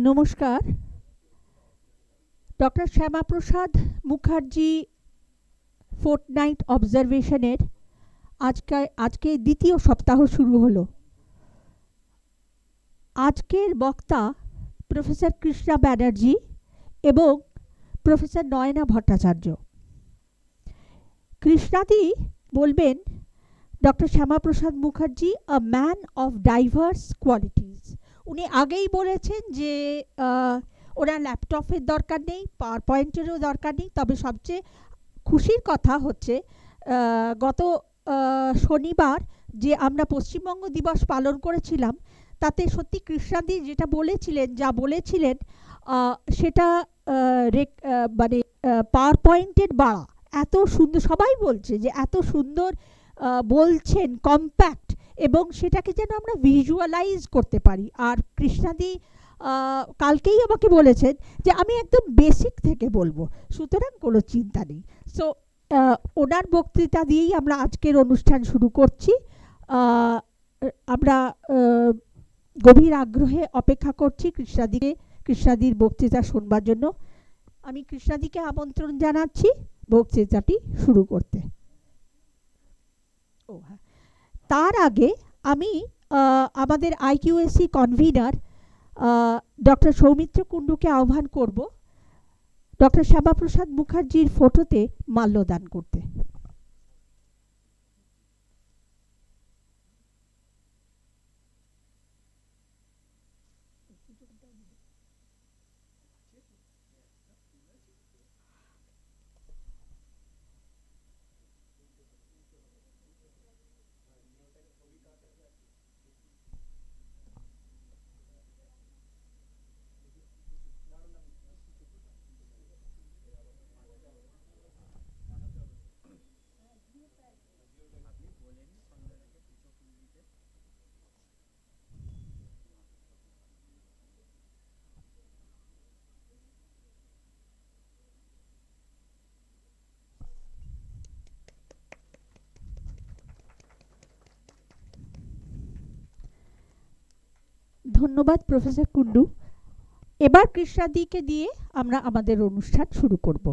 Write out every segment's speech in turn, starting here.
নমস্কার। Doctor Shyamaprasad Mukherjee fortnight অবজারভেশনের আজকে দ্বিতীয় সপ্তাহ শুরু হলো। আজকের বক্তা প্রফেসর কৃষ্ণা ব্যানার্জি এবং প্রফেসর নয়না ভট্টাচার্য। কৃষ্ণাদি বলবেন doctor Shyamaprasad Mukherjee a man of diverse qualities. উনি আগেই বলেছেন যে ওনার ল্যাপটপের দরকার নেই, পাওয়ার পয়েন্টেরও দরকার নেই, তবে সবচেয়ে খুশির কথা হচ্ছে গত শনিবার যে আমরা পশ্চিমবঙ্গ দিবস পালন করেছিলাম, তাতে সত্যি কৃষ্ণাদি যেটা বলেছিলেন, যা বলেছিলেন সেটা মানে পাওয়ার পয়েন্টের বাড়া এত সুন্দর, সবাই বলছে যে এত সুন্দর বলছেন, কম্প্যাক্ট, এবং সেটাকে যেন আমরা ভিজুয়ালাইজ করতে পারি। আর কৃষ্ণাদি কালকেই আমাকে বলেছেন যে আমি একদম বেসিক থেকে বলবো, সুতরাং কোনো চিন্তা নেই। সো ওনার বক্তৃতা দিয়েই আমরা আজকের অনুষ্ঠান শুরু করছি। আমরা গভীর আগ্রহে অপেক্ষা করছি কৃষ্ণাদির বক্তৃতা শুনবার জন্য। আমি কৃষ্ণাদিকে আমন্ত্রণ জানাচ্ছি বক্তৃতাটি শুরু করতে। হ্যাঁ, তার আগে আমি আমাদের আইকিউএসসি কনভিনার ডক্টর সৌমিত্র কুণ্ডুকে আহ্বান করব ডক্টর শ্যামাপ্রসাদ মুখার্জির ফটোতে মাল্যদান করতে। ধন্যবাদ প্রফেসর কুণ্ডু। এবার কৃষ্ণাদিকে দিয়ে আমরা আমাদের অনুষ্ঠান শুরু করব।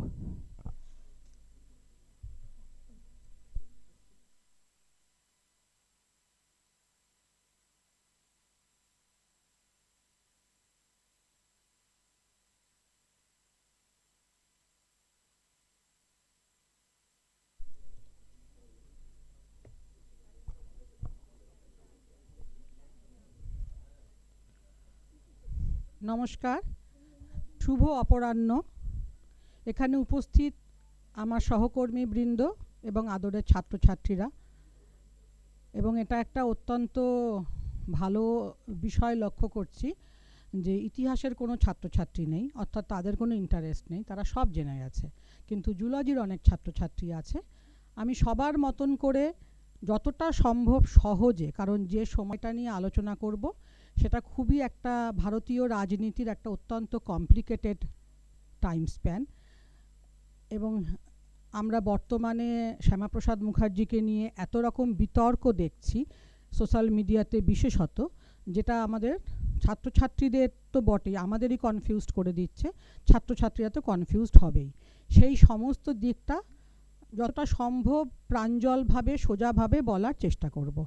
নমস্কার, শুভ অপরাহ্ন। এখানে উপস্থিত আমার সহকর্মীবৃন্দ এবং আদরের ছাত্রছাত্রীরা, এবং এটা একটা অত্যন্ত ভালো বিষয় লক্ষ্য করছি যে ইতিহাসের কোনো ছাত্রছাত্রী নেই, অর্থাৎ তাদের কোনো ইন্টারেস্ট নেই, তারা সব জেনে গেছে, কিন্তু জুলজির অনেক ছাত্রছাত্রী আছে। আমি সবার মতন করে যতটা সম্ভব সহজে, কারণ যে সময়টা নিয়ে আলোচনা করব সেটা খুবই একটা ভারতীয় রাজনীতির একটা অত্যন্ত কমপ্লিকেটেড টাইম স্প্যান, এবং আমরা বর্তমানে শ্যামাপ্রসাদ মুখার্জিকে নিয়ে এত রকম বিতর্ক দেখছি সোশ্যাল মিডিয়াতে বিশেষত, যেটা আমাদের ছাত্রছাত্রীদের তো বটেই, আমাদেরই কনফিউজড করে দিচ্ছে, ছাত্রছাত্রীরা তো কনফিউজড হবেই। সেই সমস্ত দিকটা যতটা সম্ভব প্রাঞ্জলভাবে, সোজাভাবে বলার চেষ্টা করব।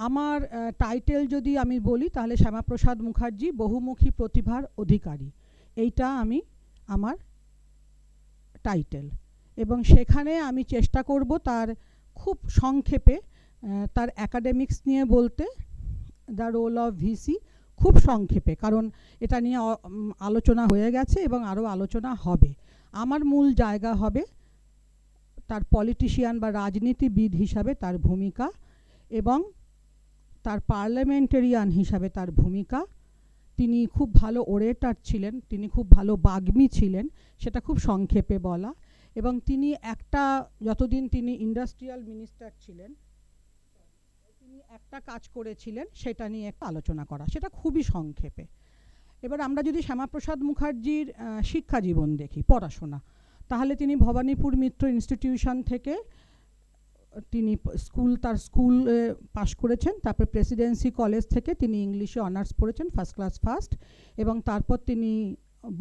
আমার টাইটেল যদি আমি বলি তাহলে শ্যামাপ্রসাদ মুখার্জি বহুমুখী প্রতিভার অধিকারী, এইটা আমার টাইটেল, এবং সেখানে আমি চেষ্টা করব তার খুব সংক্ষেপে তার অ্যাকাডেমিক্স নিয়ে বলতে, দ্য রোল অফ ভিসি, খুব সংক্ষেপে, কারণ এটা নিয়ে আলোচনা হয়ে গেছে এবং আরও আলোচনা হবে। আমার মূল জায়গা হবে তার পলিটিশিয়ান বা রাজনীতিবিদ হিসাবে তার ভূমিকা, এবং তার পার্লামেন্টেরিয়ান হিসাবে তার ভূমিকা। তিনি খুব ভালো ওরেটর ছিলেন, তিনি খুব ভালো বাগ্মী ছিলেন, সেটা খুব সংক্ষেপে বলা, এবং তিনি যতদিন তিনি ইন্ডাস্ট্রিয়াল মিনিস্টার ছিলেন তিনি একটা কাজ করেছিলেন সেটা নিয়ে একটা আলোচনা করা, সেটা খুবই সংক্ষেপে। এবার আমরা যদি শ্যামাপ্রসাদ মুখার্জির শিক্ষা জীবন দেখি, পড়াশোনা, তাহলে তিনি ভবানীপুর মিত্র ইনস্টিটিউশন থেকে তিনি তার স্কুল পাশ করেছেন, তারপর প্রেসিডেন্সি কলেজ থেকে তিনি ইংলিশে অনার্স পড়েছেন ফার্স্ট ক্লাস ফার্স্ট, এবং তারপর তিনি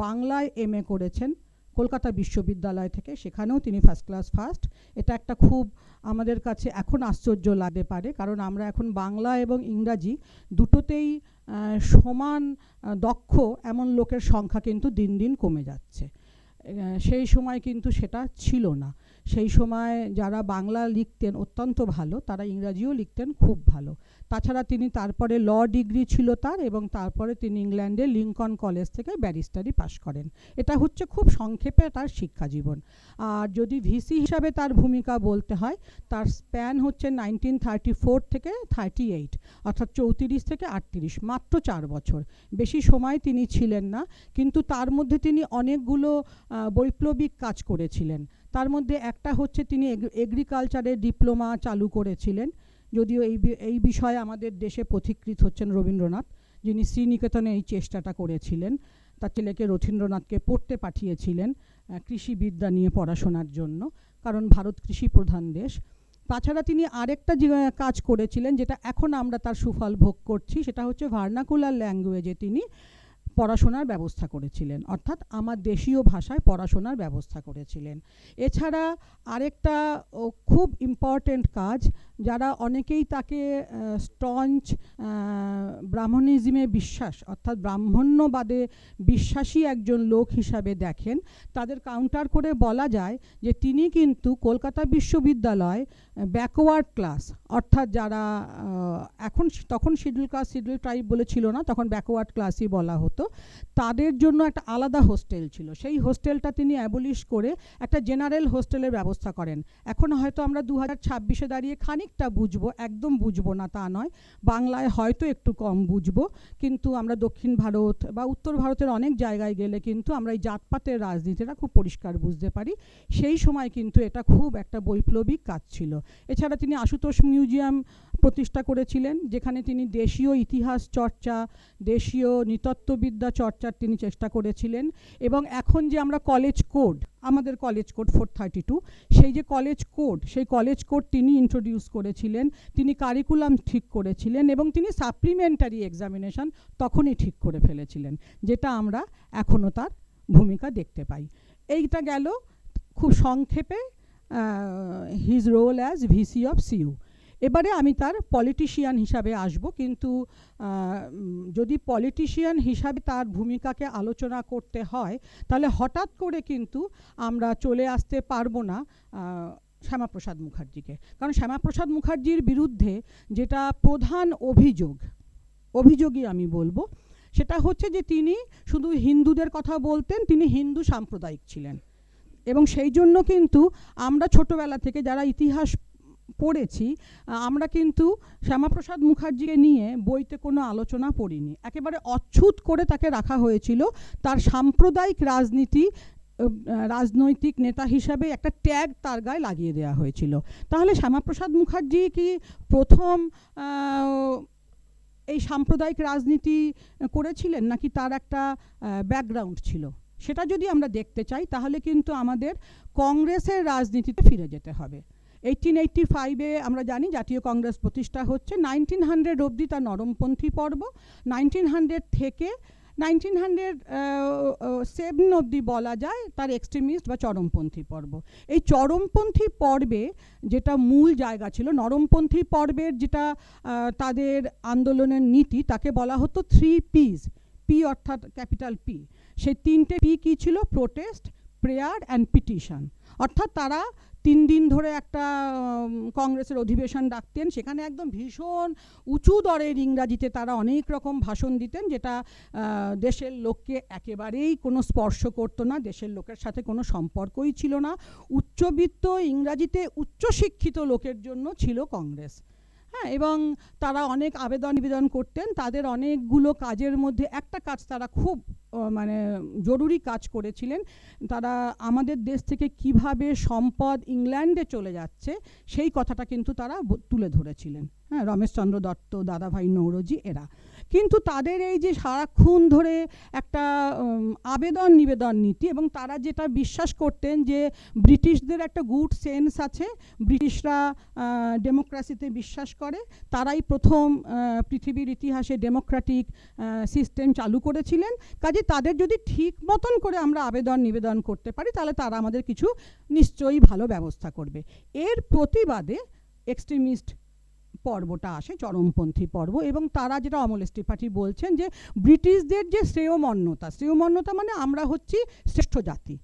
বাংলায় MA করেছেন কলকাতা বিশ্ববিদ্যালয় থেকে, সেখানেও তিনি ফার্স্ট ক্লাস ফার্স্ট। এটা একটা খুব আমাদের কাছে এখন আশ্চর্য লাগতে পারে, কারণ আমরা এখন বাংলা এবং ইংরাজি দুটোতেই সমান দক্ষ এমন লোকের সংখ্যা কিন্তু দিন দিন কমে যাচ্ছে। সেই সময় কিন্তু সেটা ছিল না। সেই সময় যারা বাংলা লিখতেন অত্যন্ত ভালো, তারা ইংরাজিও লিখতেন খুব ভালো। তাছাড়া তিনি তারপরে ল ডিগ্রি ছিল তার, এবং তারপরে তিনি ইংল্যান্ডে লিঙ্কন কলেজ থেকে ব্যারিস্টারি পাশ করেন। এটা হচ্ছে খুব সংক্ষেপে তার শিক্ষা জীবন। আর যদি ভিসি হিসাবে তার ভূমিকা বলতে হয়, তার স্প্যান হচ্ছে 1934 থেকে 38, অর্থাৎ 34 থেকে 38, মাত্র 4 বছর। বেশি সময় তিনি ছিলেন না, কিন্তু তার মধ্যে তিনি অনেকগুলো বৈপ্লবিক কাজ করেছিলেন। তার মধ্যে একটা হচ্ছে তিনি এগ্রিকালচারের ডিপ্লোমা চালু করেছিলেন, যদিও এই বিষয়ে আমাদের দেশে পথিকৃৎ হচ্ছেন রবীন্দ্রনাথ, যিনি শ্রীনিকেতনে এই চেষ্টাটা করেছিলেন। তার ছেলেকে রথীন্দ্রনাথকে পড়তে পাঠিয়েছিলেন কৃষিবিদ্যা নিয়ে পড়াশোনার জন্য, কারণ ভারত কৃষি প্রধান দেশ। তাছাড়া তিনি আরেকটা কাজ করেছিলেন, যেটা এখন আমরা তার সুফল ভোগ করছি, সেটা হচ্ছে ভার্নাকুলার ল্যাঙ্গুয়েজে তিনি পড়াশোনার ব্যবস্থা করেছিলেন, অর্থাৎ আমার দেশীয় ভাষায় পড়াশোনার ব্যবস্থা করেছিলেন। এছাড়া আরেকটা খুব ইম্পর্টেন্ট কাজ, যারা অনেকেই তাকে স্টঞ্চ ব্রাহ্মণিজমে বিশ্বাস, অর্থাৎ ব্রাহ্মণ্যবাদে বিশ্বাসী একজন লোক হিসাবে দেখেন, তাদের কাউন্টার করে বলা যায় যে তিনি কিন্তু কলকাতা বিশ্ববিদ্যালয় ব্যাকওয়ার্ড ক্লাস, অর্থাৎ যারা তখন শিডিউল কাস্ট শিডিউল ট্রাইব বলে ছিল না, তখন ব্যাকওয়ার্ড ক্লাসই বলা হতো, তাদের জন্য একটা আলাদা হোস্টেল ছিল। সেই হোস্টেলটা তিনি অ্যাবলিশ করে একটা জেনারেল হোস্টেলের ব্যবস্থা করেন। এখন হয়তো আমরা 2026-এ দাঁড়িয়ে খানিকটা বুঝবো, একদম বুঝবো না তা নয়, বাংলায় হয়তো একটু কম বুঝবো, কিন্তু আমরা দক্ষিণ ভারত বা উত্তর ভারতের অনেক জায়গায় গেলে কিন্তু আমরা এই জাতপাতের রাজনীতিটা খুব পরিষ্কার বুঝতে পারি। সেই সময় কিন্তু এটা খুব একটা বৈপ্লবিক কাজ ছিল। এছাড়া তিনি আশুতোষ মিউজিয়াম প্রতিষ্ঠা করেছিলেন, যেখানে তিনি দেশীয় ইতিহাস চর্চা, দেশীয় নৃতত্ত্ববিদ্যা চর্চার তিনি চেষ্টা করেছিলেন। এবং এখন যে আমরা কলেজ কোড, আমাদের কলেজ কোড 432, সেই যে কলেজ কোড, সেই কলেজ কোড তিনি ইন্ট্রোডিউস করেছিলেন, তিনি কারিকুলাম ঠিক করেছিলেন, এবং তিনি সাপ্লিমেন্টারি এক্সামিনেশন তখনই ঠিক করে ফেলেছিলেন, যেটা আমরা এখনও তার ভূমিকা দেখতে পাই। এইটা গেল খুব সংক্ষেপে his role as VC of CU. এবারে আমি তার পলিটিশিয়ান হিসাবে আসব, কিন্তু যদি পলিটিশিয়ান হিসাবে তার ভূমিকাকে আলোচনা করতে হয়, তাহলে হঠাৎ করে কিন্তু আমরা চলে আসতে পারবো না শ্যামাপ্রসাদ মুখার্জিকে। কারণ শ্যামাপ্রসাদ মুখার্জির বিরুদ্ধে যেটা প্রধান অভিযোগই আমি বলবো, সেটা হচ্ছে যে তিনি শুধু হিন্দুদের কথা বলতেন, তিনি হিন্দু সাম্প্রদায়িক ছিলেন। এবং সেই জন্য কিন্তু আমরা ছোটবেলা থেকে যারা ইতিহাস পড়েছি, আমরা কিন্তু শ্যামাপ্রসাদ মুখার্জিকে নিয়ে বইতে কোনো আলোচনা পড়িনি। একেবারে অচ্ছুত করে তাকে রাখা হয়েছিল, তার সাম্প্রদায়িক রাজনৈতিক নেতা হিসাবে একটা ট্যাগ তার গায়ে লাগিয়ে দেওয়া হয়েছিল। তাহলে শ্যামাপ্রসাদ মুখার্জি কি প্রথম এই সাম্প্রদায়িক রাজনীতি করেছিলেন, নাকি তার একটা ব্যাকগ্রাউন্ড ছিল? সেটা যদি আমরা দেখতে চাই, তাহলে কিন্তু আমাদের কংগ্রেসের রাজনীতিতে ফিরে যেতে হবে। 1885-এ আমরা জানি জাতীয় কংগ্রেস প্রতিষ্ঠা হচ্ছে। 1900 অবধি তার নরমপন্থী পর্ব, 1900 থেকে 1907 অবধি বলা যায় তার এক্সট্রিমিস্ট বা চরমপন্থী পর্ব। এই চরমপন্থী পর্বে যেটা মূল জায়গা ছিল, নরমপন্থী পর্বের যেটা তাদের আন্দোলনের নীতি, তাকে বলা হতো 3 Ps। পি অর্থাৎ ক্যাপিটাল পি। সেই 3টে পি কী ছিল? Protest, prayer and petition. অর্থাৎ তারা 3 দিন ধরে একটা কংগ্রেসের অধিবেশন ডাকতেন, সেখানে একদম ভীষণ উঁচু দরের ইংরাজিতে তারা অনেক রকম ভাষণ দিতেন, যেটা দেশের লোককে একেবারেই কোনো স্পর্শ করতো না, দেশের লোকের সাথে কোনো সম্পর্কই ছিল না। উচ্চবিত্ত ইংরাজিতে উচ্চশিক্ষিত লোকের জন্য ছিল কংগ্রেস। হ্যাঁ, এবং তারা অনেক নিবেদন করতেন। তাদের অনেকগুলো কাজের মধ্যে একটা কাজ তারা খুব জরুরি কাজ করেছিলেন। তারা আমাদের দেশ থেকে কিভাবে সম্পদ ইংল্যান্ডে চলে যাচ্ছে সেই কথাটা কিন্তু তারা তুলে ধরেছিলেন। হ্যাঁ, রমেশচন্দ্র দত্ত, দাদাভাই নৌরোজি, এরা। কিন্তু তাদের এই যে সারাক্ষণ ধরে একটা আবেদন নিবেদন নীতি, এবং তারা যেটা বিশ্বাস করতেন যে ব্রিটিশদের একটা গুড সেন্স আছে, ব্রিটিশরা ডেমোক্রেসিতে বিশ্বাস করে, তারাই প্রথম পৃথিবীর ইতিহাসে ডেমোক্রেটিক সিস্টেম চালু করেছিলেন, কাজে তাদের যদি ঠিক মতন করে আমরা আবেদন নিবেদন করতে পারি তাহলে তারা আমাদের কিছু নিশ্চয়ই ভালো ব্যবস্থা করবে। এর প্রতিবাদে এক্সট্রিমিস্ট পর্বটা আসে, চরমপন্থী পর্ব, এবং তারা যেটা অমলেশ ত্রিপাঠী বলছেন যে ব্রিটিশদের যে শ্রেয়মন্যতা মানে আমরা হচ্ছি শ্রেষ্ঠ জাতি,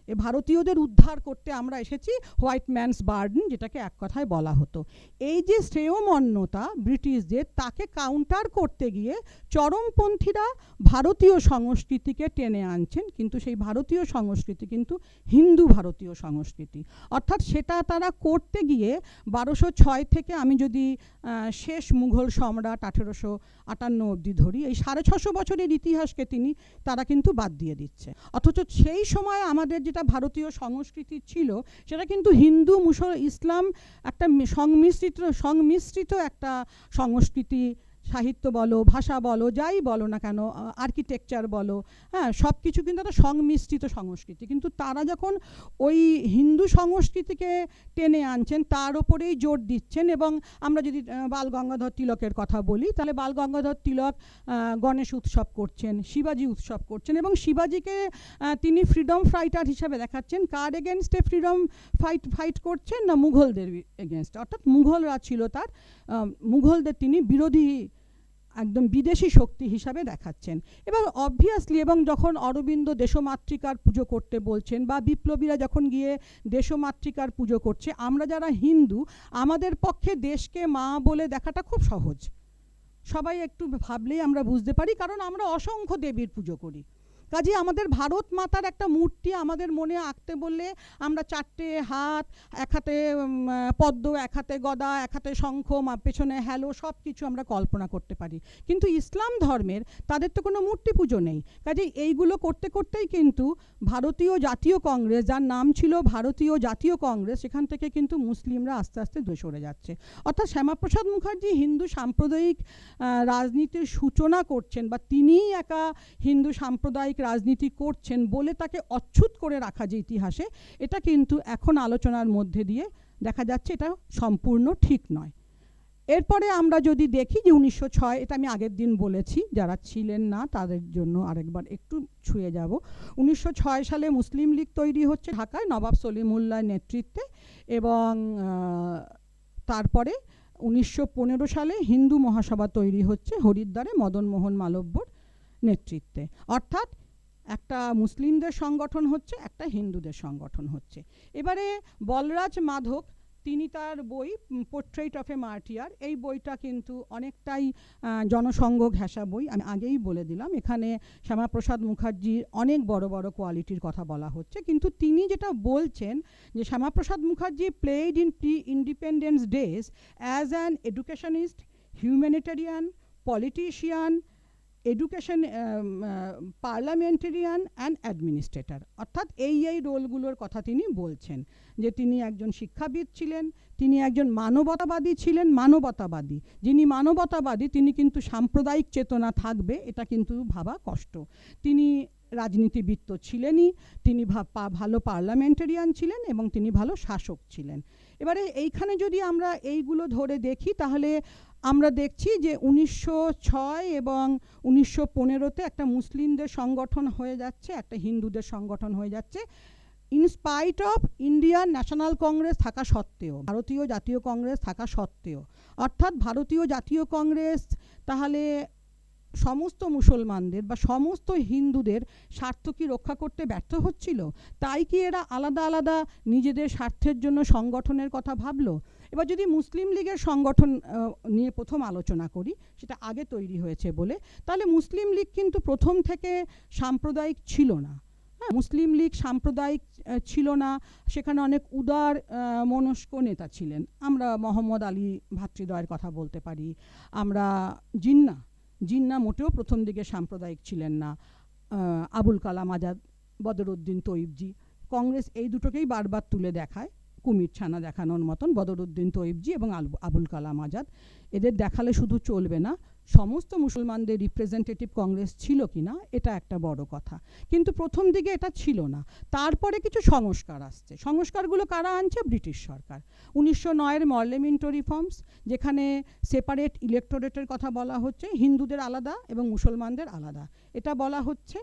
এ ভারতীয়দের উদ্ধার করতে আমরা এসেছি, হোয়াইট ম্যানস বার্ডেন যেটাকে এক কথায় বলা হতো। এই যে শ্রেয়মন্যতা ব্রিটিশদের, তাকে কাউন্টার করতে গিয়ে চরমপন্থীরা ভারতীয় সংস্কৃতিকে টেনে আনছেন, কিন্তু সেই ভারতীয় সংস্কৃতি কিন্তু হিন্দু ভারতীয় সংস্কৃতি। অর্থাৎ সেটা তারা করতে গিয়ে 1206 থেকে আমি যদি শেষ মুঘল সম্রাট 1858 অবধি ধরি, এই 650 বছরের ইতিহাসকে তারা কিন্তু বাদ দিয়ে দিচ্ছে। অথচ সেই সময় আমাদের যেটা ভারতীয় সংস্কৃতি ছিল সেটা কিন্তু হিন্দু ইসলাম একটা সংমিশ্রিত একটা সংস্কৃতি, সাহিত্য বলো, ভাষা বলো, যাই বলো না কেন, আর্কিটেকচার বলো, হ্যাঁ, সব কিছু কিন্তু একটা সংমিশ্রিত সংস্কৃতি। কিন্তু তারা যখন ওই হিন্দু সংস্কৃতিকে টেনে আনছেন, তার ওপরেই জোর দিচ্ছেন। এবং আমরা যদি বাল গঙ্গাধর তিলকের কথা বলি, তাহলে বাল গঙ্গাধর তিলক গণেশ উৎসব করছেন, শিবাজি উৎসব করছেন, এবং শিবাজিকে তিনি ফ্রিডম ফাইটার হিসাবে দেখাচ্ছেন। কার এগেনস্টে ফ্রিডম ফাইট করছেন? না, মুঘলদের এগেনস্টে। অর্থাৎ মুঘলরা ছিল তার, মুঘলদের তিনি বিরোধী, একদম বিদেশি শক্তি হিসাবে দেখাচ্ছেন। এবার অবভিয়াসলি, এবং যখন অরবিন্দ দেশমাতৃকার পুজো করতে বলছেন, বা বিপ্লবীরা যখন গিয়ে দেশমাতৃকার পুজো করছে, আমরা যারা হিন্দু, আমাদের পক্ষে দেশকে মা বলে দেখাটা খুব সহজ, সবাই একটু ভাবলেই আমরা বুঝতে পারি, কারণ আমরা অসংখ্য দেবীর পুজো করি। কাজে আমাদের ভারত মাতার একটা মূর্তি আমাদের মনে আঁকতে বললে আমরা 4টে হাত, এক হাতে পদ্ম, এক হাতে গদা, এক হাতে শঙ্খ, পেছনে হ্যালো, সব কিছু আমরা কল্পনা করতে পারি। কিন্তু ইসলাম ধর্মের তাদের তো কোনো মূর্তি পুজো নেই। কাজে এইগুলো করতে করতেই কিন্তু ভারতীয় জাতীয় কংগ্রেস, যার নাম ছিল ভারতীয় জাতীয় কংগ্রেস, সেখান থেকে কিন্তু মুসলিমরা আস্তে আস্তে দূরে সরে যাচ্ছে। অর্থাৎ শ্যামাপ্রসাদ মুখার্জি হিন্দু সাম্প্রদায়িক রাজনীতির সূচনা করছেন, বা তিনিই একা হিন্দু সাম্প্রদায়িক রাজনীতি করছেন বলে তাকে অচ্ছুত করে রাখা যে ইতিহাসে, এটা কিন্তু এখন আলোচনার মধ্যে দিয়ে দেখা যাচ্ছে এটা সম্পূর্ণ ঠিক নয়। এরপরে আমরা যদি দেখি যে 1906, এটা আমি আগের দিন বলেছি, যারা ছিলেন না তাদের জন্য আরেকবার একটু ছুঁয়ে যাব। 1906 সালে মুসলিম লীগ তৈরি হচ্ছে ঢাকায় নবাব সলিমুল্লাহর নেতৃত্বে, এবং তারপরে 1915 সালে হিন্দু মহাসভা তৈরি হচ্ছে হরিদ্বারে মদন মোহন মালব্যর নেতৃত্বে। অর্থাৎ একটা মুসলিমদের সংগঠন হচ্ছে, একটা হিন্দুদের সংগঠন হচ্ছে। এবারে বলরাজ মাধক, তিনি তার বই পোর্ট্রেট অফ এ মার্টিয়ার, এই বইটা কিন্তু অনেকটাই জনসংঘ ঘেঁষা বই। আমি আগেই বলে দিলাম, এখানে শ্যামাপ্রসাদ মুখার্জির অনেক বড় বড় কোয়ালিটির কথা বলা হচ্ছে, কিন্তু তিনি যেটা বলছেন যে Shyamaprasad Mukherjee played in pre independence days as an educationist, humanitarian, politician, education, parliamentarian and administrator. অর্থাৎ এই রোলগুলোর কথা তিনি বলছেন, যে তিনি একজন শিক্ষাবিদ ছিলেন, তিনি একজন মানবতাবাদী ছিলেন। মানবতাবাদী, যিনি মানবতাবাদী তিনি কিন্তু সাম্প্রদায়িক চেতনা থাকবে এটা কিন্তু ভাবা কষ্ট। তিনি রাজনীতিবিদ তো ছিলেনই, তিনি ভালো পার্লামেন্টেরিয়ান ছিলেন, এবং তিনি ভালো শাসক ছিলেন। এবারে এইখানে যদি আমরা এইগুলো ধরে দেখি, তাহলে আমরা দেখছি যে 1906 এবং 1915-তে একটা মুসলিমদের সংগঠন হয়ে যাচ্ছে, একটা হিন্দুদের সংগঠন হয়ে যাচ্ছে, in spite of Indian National Congress থাকা সত্ত্বেও, ভারতীয় জাতীয় কংগ্রেস থাকা সত্ত্বেও। অর্থাৎ ভারতীয় জাতীয় কংগ্রেস তাহলে সমস্ত মুসলমানদের বা সমস্ত হিন্দুদের স্বার্থ কি রক্ষা করতে ব্যর্থ হচ্ছিল? তাই কি এরা আলাদা আলাদা নিজেদের স্বার্থের জন্য সংগঠনের কথা ভাবলো? এবার যদি মুসলিম লীগের সংগঠন নিয়ে প্রথম আলোচনা করি, সেটা আগে তৈরি হয়েছে বলে, তাহলে মুসলিম লীগ কিন্তু প্রথম থেকে সাম্প্রদায়িক ছিল না। হ্যাঁ, মুসলিম লীগ সাম্প্রদায়িক ছিল না, সেখানে অনেক উদার মনস্ক নেতা ছিলেন। আমরা মোহাম্মদ আলী ভাতৃদ্বয়ের কথা বলতে পারি, আমরা জিন্না মোটেও প্রথম দিকে সাম্প্রদায়িক ছিলেন না, আবুল কালাম আজাদ, বদরউদ্দিন তৈয়বজি। কংগ্রেস এই দুটোকেই বারবার তুলে দেখায়, কুমির ছানা দেখানোর মতন, বদরুদ্দিন তৈবজি এবং আবুল কালাম আজাদ। এদের দেখালে শুধু চলবে না, সমস্ত মুসলমানদের রিপ্রেজেন্টেটিভ কংগ্রেস ছিল কিনা এটা একটা বড় কথা। কিন্তু প্রথম দিকে এটা ছিল না। তারপরে কিছু সংস্কার আসছে। সংস্কারগুলো কারা আনছে? ব্রিটিশ সরকার। 1909-এর মর্লেমেন্টো রিফর্মস, যেখানে সেপারেট ইলেকটোরেটের কথা বলা হচ্ছে, হিন্দুদের আলাদা এবং মুসলমানদের আলাদা, এটা বলা হচ্ছে।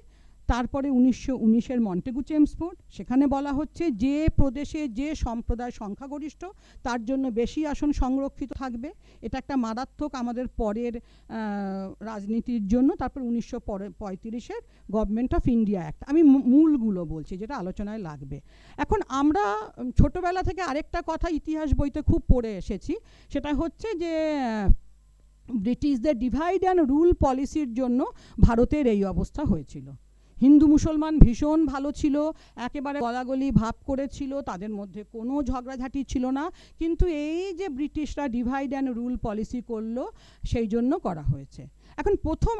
তারপরে 1919-এর মন্টেগু চেমসফোর্ড, সেখানে বলা হচ্ছে যে প্রদেশে যে সম্প্রদায় সংখ্যাগরিষ্ঠ তার জন্য বেশি আসন সংরক্ষিত থাকবে। এটা একটা মারাত্মক আমাদের পরের রাজনীতির জন্য। তারপর 1935-এর গভর্নমেন্ট অফ ইন্ডিয়া অ্যাক্ট। আমি মূলগুলো বলছি যেটা আলোচনায় লাগবে। এখন আমরা ছোটবেলা থেকে আরেকটা কথা ইতিহাস বইতে খুব পড়ে এসেছি, সেটা হচ্ছে যে ব্রিটিশদের ডিভাইড অ্যান্ড রুল পলিসির জন্য ভারতের এই অবস্থা হয়েছিল। হিন্দু মুসলমান ভীষণ ভালো ছিল, একেবারে গলাগলি ভাব করেছিল, তাদের মধ্যে কোনো ঝগড়াঝাটি ছিল না। কিন্তু এই যে ব্রিটিশরা ডিভাইড অ্যান্ড রুল পলিসি করলো, সেই জন্য করা হয়েছে। এখন প্রথম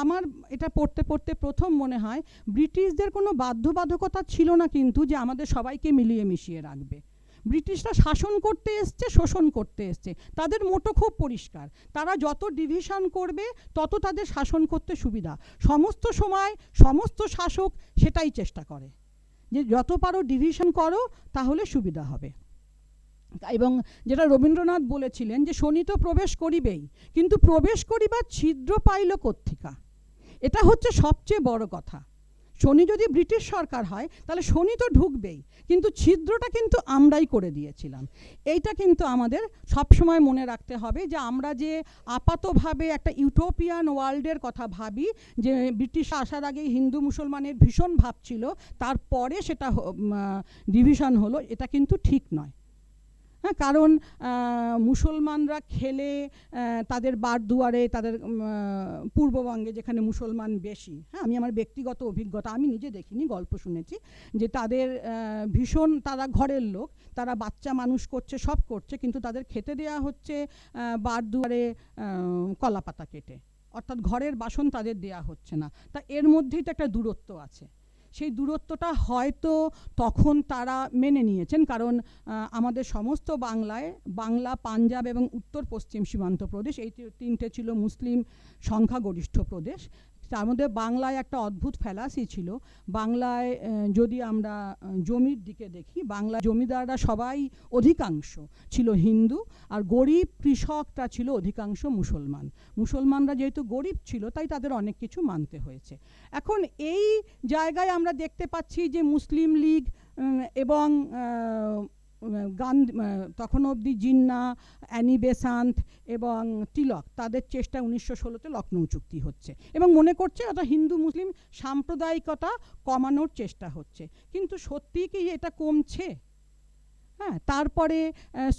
আমার এটা পড়তে পড়তে প্রথম মনে হয় ব্রিটিশদের কোনো বাধ্যবাধকতা ছিল না কিন্তু যে আমাদের সবাইকে মিলিয়ে মিশিয়ে রাখবে। ব্রিটিশরা শাসন করতে এসছে, শোষণ করতে এসছে। তাদের মোটো খুব পরিষ্কার, তারা যত ডিভিশন করবে তত তাদের শাসন করতে সুবিধা। সমস্ত সময় সমস্ত শাসক সেটাই চেষ্টা করে যে যত পারো ডিভিশন করো তাহলে সুবিধা হবে। এবং যেটা রবীন্দ্রনাথ বলেছিলেন যে শনি তো প্রবেশ করিবেই, কিন্তু প্রবেশ করিবার ছিদ্র পাইল কোত্থেকা, এটা হচ্ছে সবচেয়ে বড় কথা। শনি যদি ব্রিটিশ সরকার হয় তাহলে শনি তো ঢুকবেই, কিন্তু ছিদ্রটা কিন্তু আমরাই করে দিয়েছিলাম। এইটা কিন্তু আমাদের সবসময় মনে রাখতে হবে যে আমরা যে আপাতভাবে একটা ইউটোপিয়ান ওয়ার্ল্ডের কথা ভাবি, যে ব্রিটিশ আসার আগে হিন্দু মুসলমানের ভীষণ ভাব ছিল, তারপরে সেটা ডিভিশন হলো, এটা কিন্তু ঠিক নয়। হ্যাঁ, কারণ মুসলমানরা খেলে তাদের বারদুয়ারে, তাদের পূর্ববঙ্গে যেখানে মুসলমান বেশি, হ্যাঁ, আমি আমার ব্যক্তিগত অভিজ্ঞতা, আমি নিজে দেখিনি, গল্প শুনেছি, যে তাদের ভীষণ, তারা ঘরের লোক, তারা বাচ্চা মানুষ করছে, সব করছে, কিন্তু তাদের খেতে দেয়া হচ্ছে বারদুয়ারে কলা পাতা কেটে, অর্থাৎ ঘরের বাসন তাদের দেয়া হচ্ছে না। তা এর মধ্যেই তো একটা দূরত্ব আছে। সেই দূরত্বটা হয়তো তখন তারা মেনে নিয়েছেন, কারণ আমাদের সমস্ত বাংলা, পাঞ্জাব এবং উত্তর পশ্চিম সীমান্ত প্রদেশ, এই তিনটে ছিল মুসলিম সংখ্যাগরিষ্ঠ প্রদেশ। তার মধ্যে বাংলায় একটা অদ্ভুত ফ্যালাসি ছিল। বাংলায় যদি আমরা জমির দিকে দেখি, বাংলা জমিদাররা সবাই অধিকাংশ ছিল হিন্দু, আর গরিব কৃষকরা ছিল অধিকাংশ মুসলমান। মুসলমানরা যেহেতু গরিব ছিল তাই তাদের অনেক কিছু মানতে হয়েছে। এখন এই জায়গায় আমরা দেখতে পাচ্ছি যে মুসলিম লীগ এবং তখন অবধি জিন্না, অ্যানি বেসান্ত এবং তিলক, তাদের চেষ্টা 1916-তে লখনৌ চুক্তি হচ্ছে এবং মনে করছে অর্থাৎ হিন্দু মুসলিম সাম্প্রদায়িকতা কমানোর চেষ্টা হচ্ছে। কিন্তু সত্যি কি এটা কমছে? হ্যাঁ, তারপরে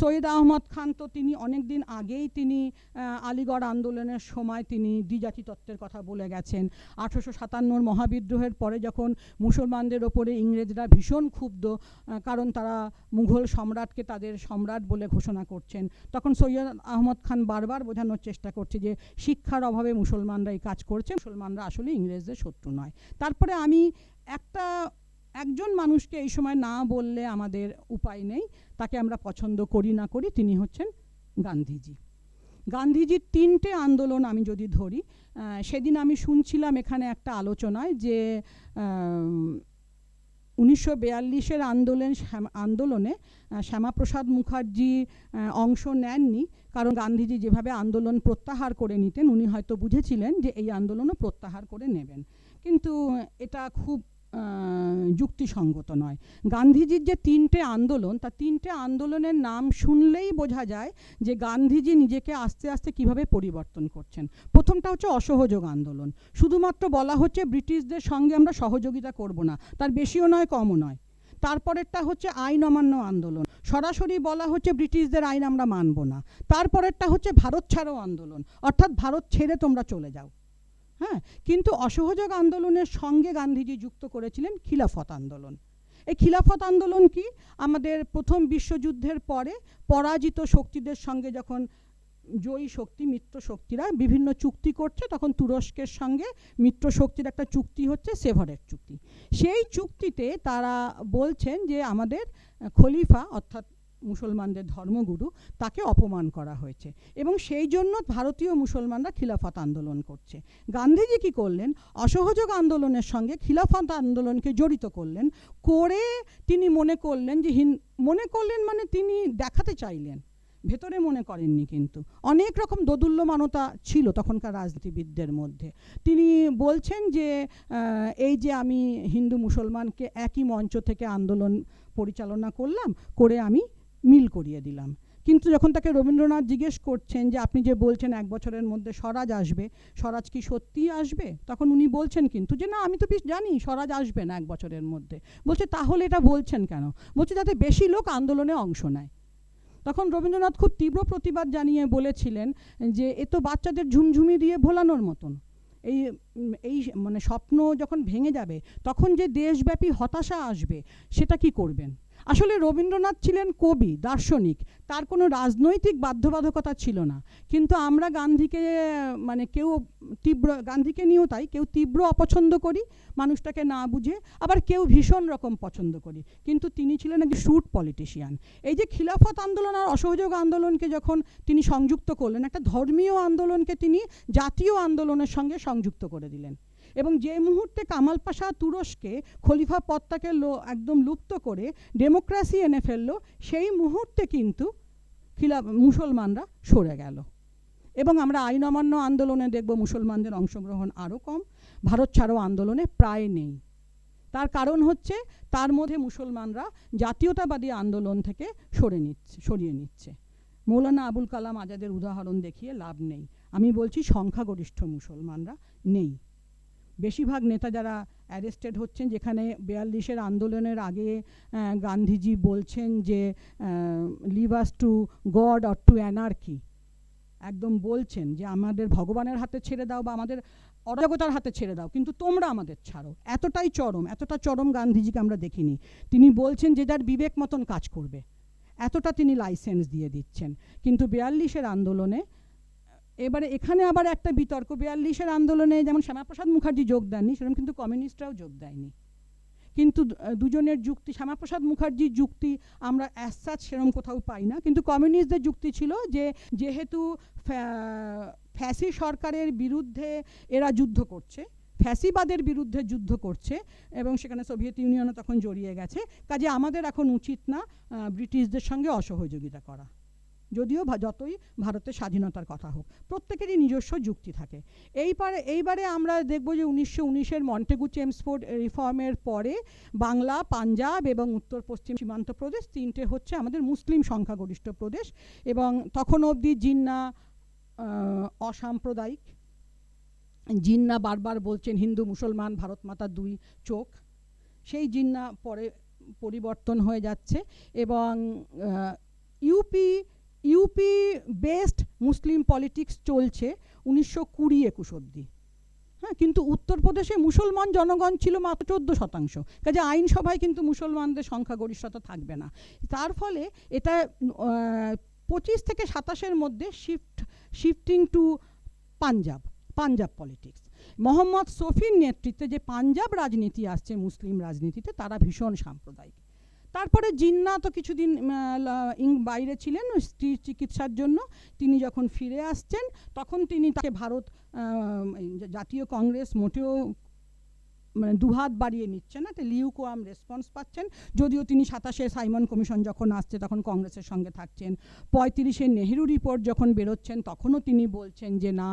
সৈয়দ আহমদ খান তো তিনি অনেক দিন আগেই তিনি আলিগড় আন্দোলনের সময় তিনি দ্বিজাতি তত্ত্বের কথা বলে গেছেন। 1857 মহাবিদ্রোহের পরে যখন মুসলমানদের ওপরে ইংরেজরা ভীষণ ক্ষুব্ধ, কারণ তারা মুঘল সম্রাটকে তাদের সম্রাট বলে ঘোষণা করছেন, তখন সৈয়দ আহমদ খান বারবার বোঝানোর চেষ্টা করছে যে শিক্ষার অভাবে মুসলমানরা এই কাজ করছে, মুসলমানরা আসলে ইংরেজদের শত্রু নয়। তারপরে আমি একজন মানুষকে এই সময় না বললে আমাদের উপায় নেই, তাকে আমরা পছন্দ করি না করি, তিনি হচ্ছেন গান্ধীজি। গান্ধীজির 3টে আন্দোলন আমি যদি ধরি, সেদিন আমি শুনছিলাম এখানে একটা আলোচনায় যে 1942-এর আন্দোলনে শ্যামাপ্রসাদ মুখার্জি অংশ নেননি, কারণ গান্ধীজি যেভাবে আন্দোলন প্রত্যাহার করে নিতেন উনি হয়তো বুঝেছিলেন যে এই আন্দোলনও প্রত্যাহার করে নেবেন, কিন্তু এটা খুব যুক্তিসঙ্গত নয়। গান্ধীজির যে 3টে আন্দোলন, তা 3টে আন্দোলনের নাম শুনলেই বোঝা যায় যে গান্ধীজি নিজেকে আস্তে আস্তে কিভাবে পরিবর্তন করছেন। প্রথমটা হচ্ছে অসহযোগ আন্দোলন, শুধুমাত্র বলা হচ্ছে ব্রিটিশদের সঙ্গে আমরা সহযোগিতা করব না, তার বেশিও নয় কমও নয়। তারপরেরটা হচ্ছে আইন অমান্য আন্দোলন, সরাসরি বলা হচ্ছে ব্রিটিশদের আইন আমরা মানব না। তারপরেরটা হচ্ছে ভারত ছাড়ো আন্দোলন, অর্থাৎ ভারত ছেড়ে তোমরা চলে যাও। হ্যাঁ, কিন্তু অসহযোগ আন্দোলনের সঙ্গে গান্ধীজি যুক্ত করেছিলেন খিলাফত আন্দোলন। এই খিলাফত আন্দোলন কি? আমাদের প্রথম বিশ্বযুদ্ধের পরে পরাজিত শক্তিদের সঙ্গে যখন জয়ী শক্তি মিত্র শক্তিরা বিভিন্ন চুক্তি করছে, তখন তুরস্কের সঙ্গে মিত্র শক্তির একটা চুক্তি হচ্ছে, সেভারের চুক্তি। সেই চুক্তিতে তারা বলছেন যে আমাদের খলিফা অর্থাৎ মুসলমানদের ধর্মগুরু তাকে অপমান করা হয়েছে, এবং সেই জন্য ভারতীয় মুসলমানরা খিলাফত আন্দোলন করছে। গান্ধীজি কী করলেন, অসহযোগ আন্দোলনের সঙ্গে খিলাফত আন্দোলনকে জড়িত করলেন, করে তিনি মনে করলেন যে মানে তিনি দেখাতে চাইলেন, ভেতরে মনে করেননি, কিন্তু অনেক রকম দোদুল্যমানতা ছিল তখনকার রাজনীতিবিদদের মধ্যে। তিনি বলছেন যে এই যে আমি হিন্দু মুসলমানকে একই মঞ্চ থেকে আন্দোলন পরিচালনা করলাম, করে আমি মিল করিয়ে দিলাম। কিন্তু যখন তাকে রবীন্দ্রনাথ জিজ্ঞেস করছেন যে আপনি যে বলছেন 1 বছরের মধ্যে স্বরাজ আসবে, স্বরাজ কি সত্যিই আসবে, তখন উনি বলছেন কিন্তু যে না, আমি তো বেশ জানি স্বরাজ আসবে না 1 বছরের মধ্যে। বলছে তাহলে এটা বলছেন কেন? বলছে যাতে বেশি লোক আন্দোলনে অংশ নেয়। তখন রবীন্দ্রনাথ খুব তীব্র প্রতিবাদ জানিয়ে বলেছিলেন যে এ তো বাচ্চাদের ঝুমঝুমি দিয়ে ভোলানোর মতন। এই মানে স্বপ্ন যখন ভেঙে যাবে তখন যে দেশব্যাপী হতাশা আসবে, সেটা কি করবেন? আসলে রবীন্দ্রনাথ ছিলেন কবি, দার্শনিক, তার কোনো রাজনৈতিক বাধ্যবাধকতা ছিল না। কিন্তু আমরা গান্ধীকে মানে গান্ধীকে নিয়েও তাই, কেউ তীব্র অপছন্দ করি মানুষটাকে না বুঝে, আবার কেউ ভীষণ রকম পছন্দ করি, কিন্তু তিনি ছিলেন একজন শুট পলিটিশিয়ান। এই যে খিলাফত আন্দোলন আর অসহযোগ আন্দোলনকে যখন তিনি সংযুক্ত করলেন, একটা ধর্মীয় আন্দোলনকে তিনি জাতীয় আন্দোলনের সঙ্গে সংযুক্ত করে দিলেন। এবং যে মুহূর্তে কামাল পাশা তুরস্কে খলিফা পদটাকে একদম লুপ্ত করে ডেমোক্রেসি এনে ফেললো, সেই মুহূর্তে কিন্তু মুসলমানরা সরে গেল। এবং আমরা আইন অমান্য আন্দোলনে দেখব মুসলমানদের অংশগ্রহণ আরও কম, ভারত ছাড়ো আন্দোলনে প্রায় নেই। তার কারণ হচ্ছে তার মধ্যে মুসলমানরা জাতীয়তাবাদী আন্দোলন থেকে সরিয়ে নিচ্ছে। মৌলানা আবুল কালাম আজাদের উদাহরণ দেখিয়ে লাভ নেই। আমি বলছি সংখ্যাগরিষ্ঠ মুসলমানরা নেই। বেশিরভাগ নেতা যারা অ্যারেস্টেড হচ্ছেন, যেখানে 42-এর আন্দোলনের আগে গান্ধীজি বলছেন যে leave us to God or to anarchy, একদম বলছেন যে আমাদের ভগবানের হাতে ছেড়ে দাও বা আমাদের অরাজকতার হাতে ছেড়ে দাও, কিন্তু তোমরা আমাদের ছাড়ো। এতটা চরম গান্ধীজিকে আমরা দেখিনি। তিনি বলছেন যে যার বিবেক মতন কাজ করবে, এতটা তিনি লাইসেন্স দিয়ে দিচ্ছেন। কিন্তু 42-এর আন্দোলনে এবারে এখানে আবার একটা বিতর্ক, 42-এর আন্দোলনে যেমন শ্যামাপ্রসাদ মুখার্জি যোগ দেননি, সেরকম কিন্তু কমিউনিস্টরাও যোগ দেয়নি। কিন্তু দুজনের যুক্তি, শ্যামাপ্রসাদ মুখার্জির যুক্তি আমরা অ্যাজ সাচ সেরকম কোথাও পাই না, কিন্তু কমিউনিস্টদের যুক্তি ছিল যে যেহেতু ফ্যাসি সরকারের বিরুদ্ধে এরা যুদ্ধ করছে, ফ্যাসিবাদের বিরুদ্ধে যুদ্ধ করছে, এবং সেখানে সোভিয়েত ইউনিয়নও তখন জড়িয়ে গেছে, কাজে আমাদের এখন উচিত না ব্রিটিশদের সঙ্গে অসহযোগিতা করা। যদিও যতই ভারতের স্বাধীনতার কথা হোক, প্রত্যেকেরই নিজস্ব যুক্তি থাকে। এইবারে আমরা দেখব যে 1919-এর মন্টেগু চেমসফোর্ড রিফর্মের পরে বাংলা, পাঞ্জাব এবং উত্তর পশ্চিম সীমান্ত প্রদেশ, 3টে হচ্ছে আমাদের মুসলিম সংখ্যাগরিষ্ঠ প্রদেশ। এবং তখন অবধি জিন্না অসাম্প্রদায়িক, জিন্না বারবার বলছেন হিন্দু মুসলমান ভারত মাতার 2 চোখ, সেই জিন্না পরে পরিবর্তন হয়ে যাচ্ছে, এবং ইউপি বেসড মুসলিম পলিটিক্স চলছে 1920-21 অবধি। হ্যাঁ, কিন্তু উত্তরপ্রদেশে মুসলমান জনগণ ছিল মাত্র 14%, কাজে আইনসভায় কিন্তু মুসলমানদের সংখ্যাগরিষ্ঠতা থাকবে না। তার ফলে এটা 25 থেকে 27-এর মধ্যে shifting to Punjab politics. Mohammad শফির নেতৃত্বে যে পাঞ্জাব রাজনীতি আসছে মুসলিম রাজনীতিতে, তারা ভীষণ সাম্প্রদায়িক। তারপরে জিন্না তো কিছুদিন বাইরে ছিলেন স্ত্রীর চিকিৎসার জন্য, তিনি যখন ফিরে আসছেন তখন তাকে ভারত জাতীয় কংগ্রেস মোটেও মানে দুহাত বাড়িয়ে নিচ্ছে না, লিউকোয়াম রেসপন্স পাচ্ছেন। যদিও তিনি 27-এ সাইমন কমিশন যখন আসছে তখন কংগ্রেসের সঙ্গে থাকছেন, 35-এ নেহেরু রিপোর্ট যখন বেরোচ্ছেন তখনও তিনি বলছেন যে না,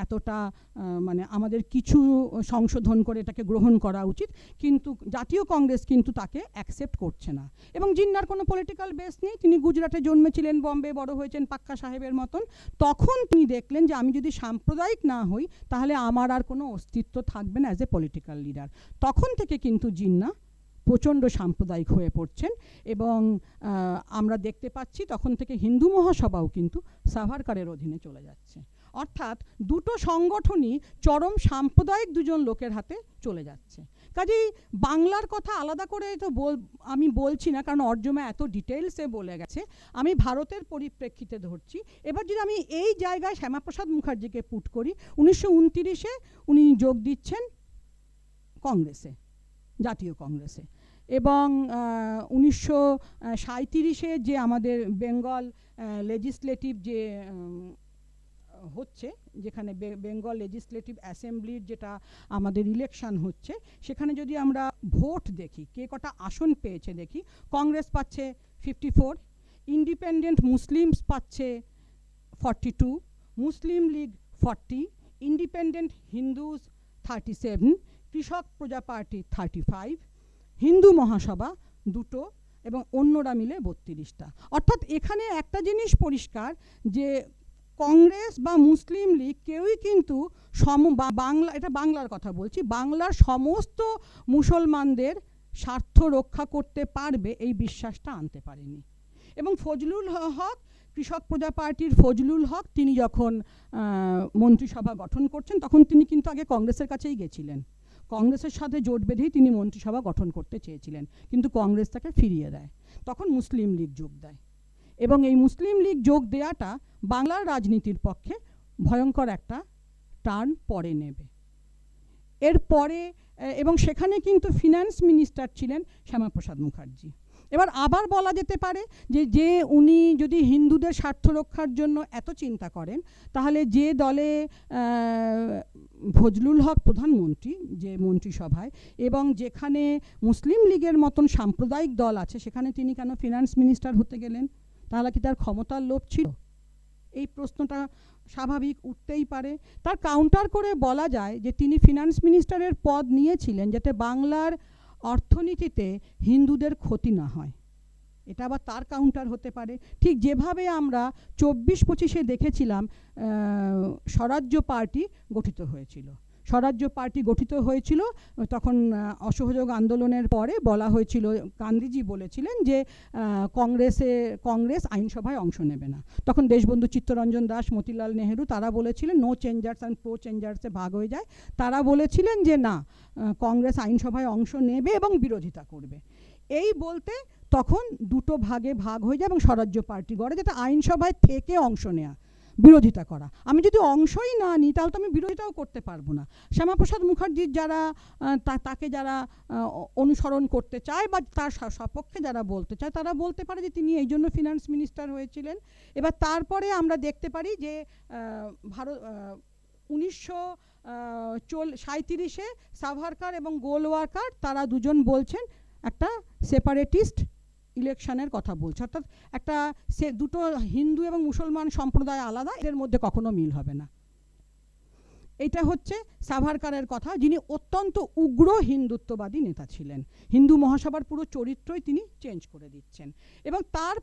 এতটা মানে আমাদের কিছু সংশোধন করে এটাকে গ্রহণ করা উচিত, কিন্তু জাতীয় কংগ্রেস কিন্তু তাকে অ্যাকসেপ্ট করছে না। এবং জিন্নার কোনো পলিটিক্যাল বেস নেই, তিনি গুজরাটে জন্মেছিলেন, বম্বে বড় হয়েছেন পাক্কা সাহেবের মতন। তখন তিনি দেখলেন যে আমি যদি সাম্প্রদায়িক না হই তাহলে আমার আর কোনো অস্তিত্ব থাকবে না অ্যাজ এ পলিটিক্যাল লিডার। তখন থেকে কিন্তু জিন্না প্রচণ্ড সাম্প্রদায়িক হয়ে পড়ছেন, এবং আমরা দেখতে পাচ্ছি তখন থেকে হিন্দু মহাসভাও কিন্তু সাভারকারের অধীনে চলে যাচ্ছে। অর্থাৎ দুটো সংগঠনই চরম সাম্প্রদায়িক দুজন লোকের হাতে চলে যাচ্ছে। কাজেই বাংলার কথা আলাদা করে তো আমি বলছি না, কারণ অর্জমা এত ডিটেলসে বলে গেছে। আমি ভারতের পরিপ্রেক্ষিতে ধরছি। এবার যদি আমি এই জায়গায় শ্যামাপ্রসাদ মুখার্জিকে পুট করি, 1929-এ উনি যোগ দিচ্ছেন কংগ্রেসে, জাতীয় কংগ্রেসে, এবং 1937-এ যে আমাদের বেঙ্গল লেজিসলেটিভ যে হচ্ছে, যেখানে বেঙ্গল লেজিসলেটিভ অ্যাসেম্বলির যেটা আমাদের ইলেকশন হচ্ছে, সেখানে যদি আমরা ভোট দেখি, কে কটা আসন পেয়েছে দেখি, কংগ্রেস পাচ্ছে 54, ইন্ডিপেন্ডেন্ট মুসলিমস পাচ্ছে 42, মুসলিম লীগ 40, ইন্ডিপেন্ডেন্ট হিন্দুস 37, কৃষক প্রজা পার্টি 35, হিন্দু মহাসভা 2টো এবং অন্যরা মিলে 32টা। অর্থাৎ এখানে একটা জিনিস পরিষ্কার যে কংগ্রেস বা মুসলিম লীগ কেউই কিন্তু বাংলা, এটা বাংলার কথা বলছি, বাংলার সমস্ত মুসলমানদের স্বার্থ রক্ষা করতে পারবে এই বিশ্বাসটা আনতে পারেনি। এবং ফজলুল হক, কৃষক প্রজা পার্টির ফজলুল হক, তিনি যখন মন্ত্রিসভা গঠন করছেন তখন তিনি কিন্তু আগে কংগ্রেসের কাছেই গেছিলেন, কংগ্রেসের সাথে জোট বেঁধেই তিনি মন্ত্রিসভা গঠন করতে চেয়েছিলেন, কিন্তু কংগ্রেস তাকে ফিরিয়ে দেয়। তখন মুসলিম লীগ যোগ দেয়, এবং এই মুসলিম লীগ যোগ দেওয়াটা বাংলার রাজনীতির পক্ষে ভয়ঙ্কর একটা টার্ন পরে নেবে। এরপরে এবং সেখানে কিন্তু ফিনান্স মিনিস্টার ছিলেন শ্যামাপ্রসাদ মুখার্জি। এবার আবার বলা যেতে পারে যে উনি যদি হিন্দুদের স্বার্থ রক্ষার জন্য এত চিন্তা করেন, তাহলে যে দলে ফজলুল হক প্রধানমন্ত্রী, যে মন্ত্রিসভায়, এবং যেখানে মুসলিম লীগের মতন সাম্প্রদায়িক দল আছে, সেখানে তিনি কেন ফিনান্স মিনিস্টার হতে গেলেন? তাহলে কি তার ক্ষমতার লোভ ছিল? এই প্রশ্নটা স্বাভাবিক উঠতেই পারে। তার কাউন্টার করে বলা যায় যে তিনি ফিনান্স মিনিস্টারের পদ নিয়েছিলেন যাতে বাংলার অর্থনীতিতে হিন্দুদের ক্ষতি না হয়। এটা আবার তার কাউন্টার হতে পারে। ঠিক যেভাবে আমরা 24-25-এ দেখেছিলাম স্বরাজ্য পার্টি গঠিত হয়েছিল, স্বরাজ্য পার্টি গঠিত হয়েছিল তখন অসহযোগ আন্দোলনের পরে বলা হয়েছিল, গান্ধীজি বলেছিলেন যে কংগ্রেস আইনসভায় অংশ নেবে না। তখন দেশবন্ধু চিত্তরঞ্জন দাস, মতিলাল নেহেরু তারা বলেছিলেন নো চেঞ্জার্স অ্যান্ড প্রো চেঞ্জার্সে ভাগ হয়ে যায়। তারা বলেছিলেন যে না, কংগ্রেস আইনসভায় অংশ নেবে এবং বিরোধিতা করবে। এই বলতে তখন দুটো ভাগে ভাগ হয়ে যায় এবং স্বরাজ্য পার্টি গড়ে, যেটা আইনসভায় থেকে অংশ নেওয়া, বিরোধিতা করা। আমি যদি অংশই না নিই তাহলে তো আমি বিরোধিতাও করতে পারবো না। শ্যামাপ্রসাদ মুখার্জির যারা তাকে যারা অনুসরণ করতে চায় বা তার সপক্ষে যারা বলতে চায়, তারা বলতে পারে যে তিনি এই জন্য ফিনান্স মিনিস্টার হয়েছিলেন। এবার তারপরে আমরা দেখতে পারি যে ভারত 1937-এ সাভারকার এবং গোলওয়ার্কার তারা দুজন বলছেন একটা সেপারেটিস্ট ইলেকশনের কথা বলছে, অর্থাৎ একটা দুটো হিন্দু এবং মুসলমান সম্প্রদায় আলাদা, এর মধ্যে কখনো মিল হবে না। এটা হচ্ছে সাভারকারের কথা, যিনি অত্যন্ত উগ্র হিন্দুত্ববাদী নেতা ছিলেন। হিন্দু মহাসভার পুরো চরিত্রই তিনি চেঞ্জ করে দিচ্ছেন। এবং তার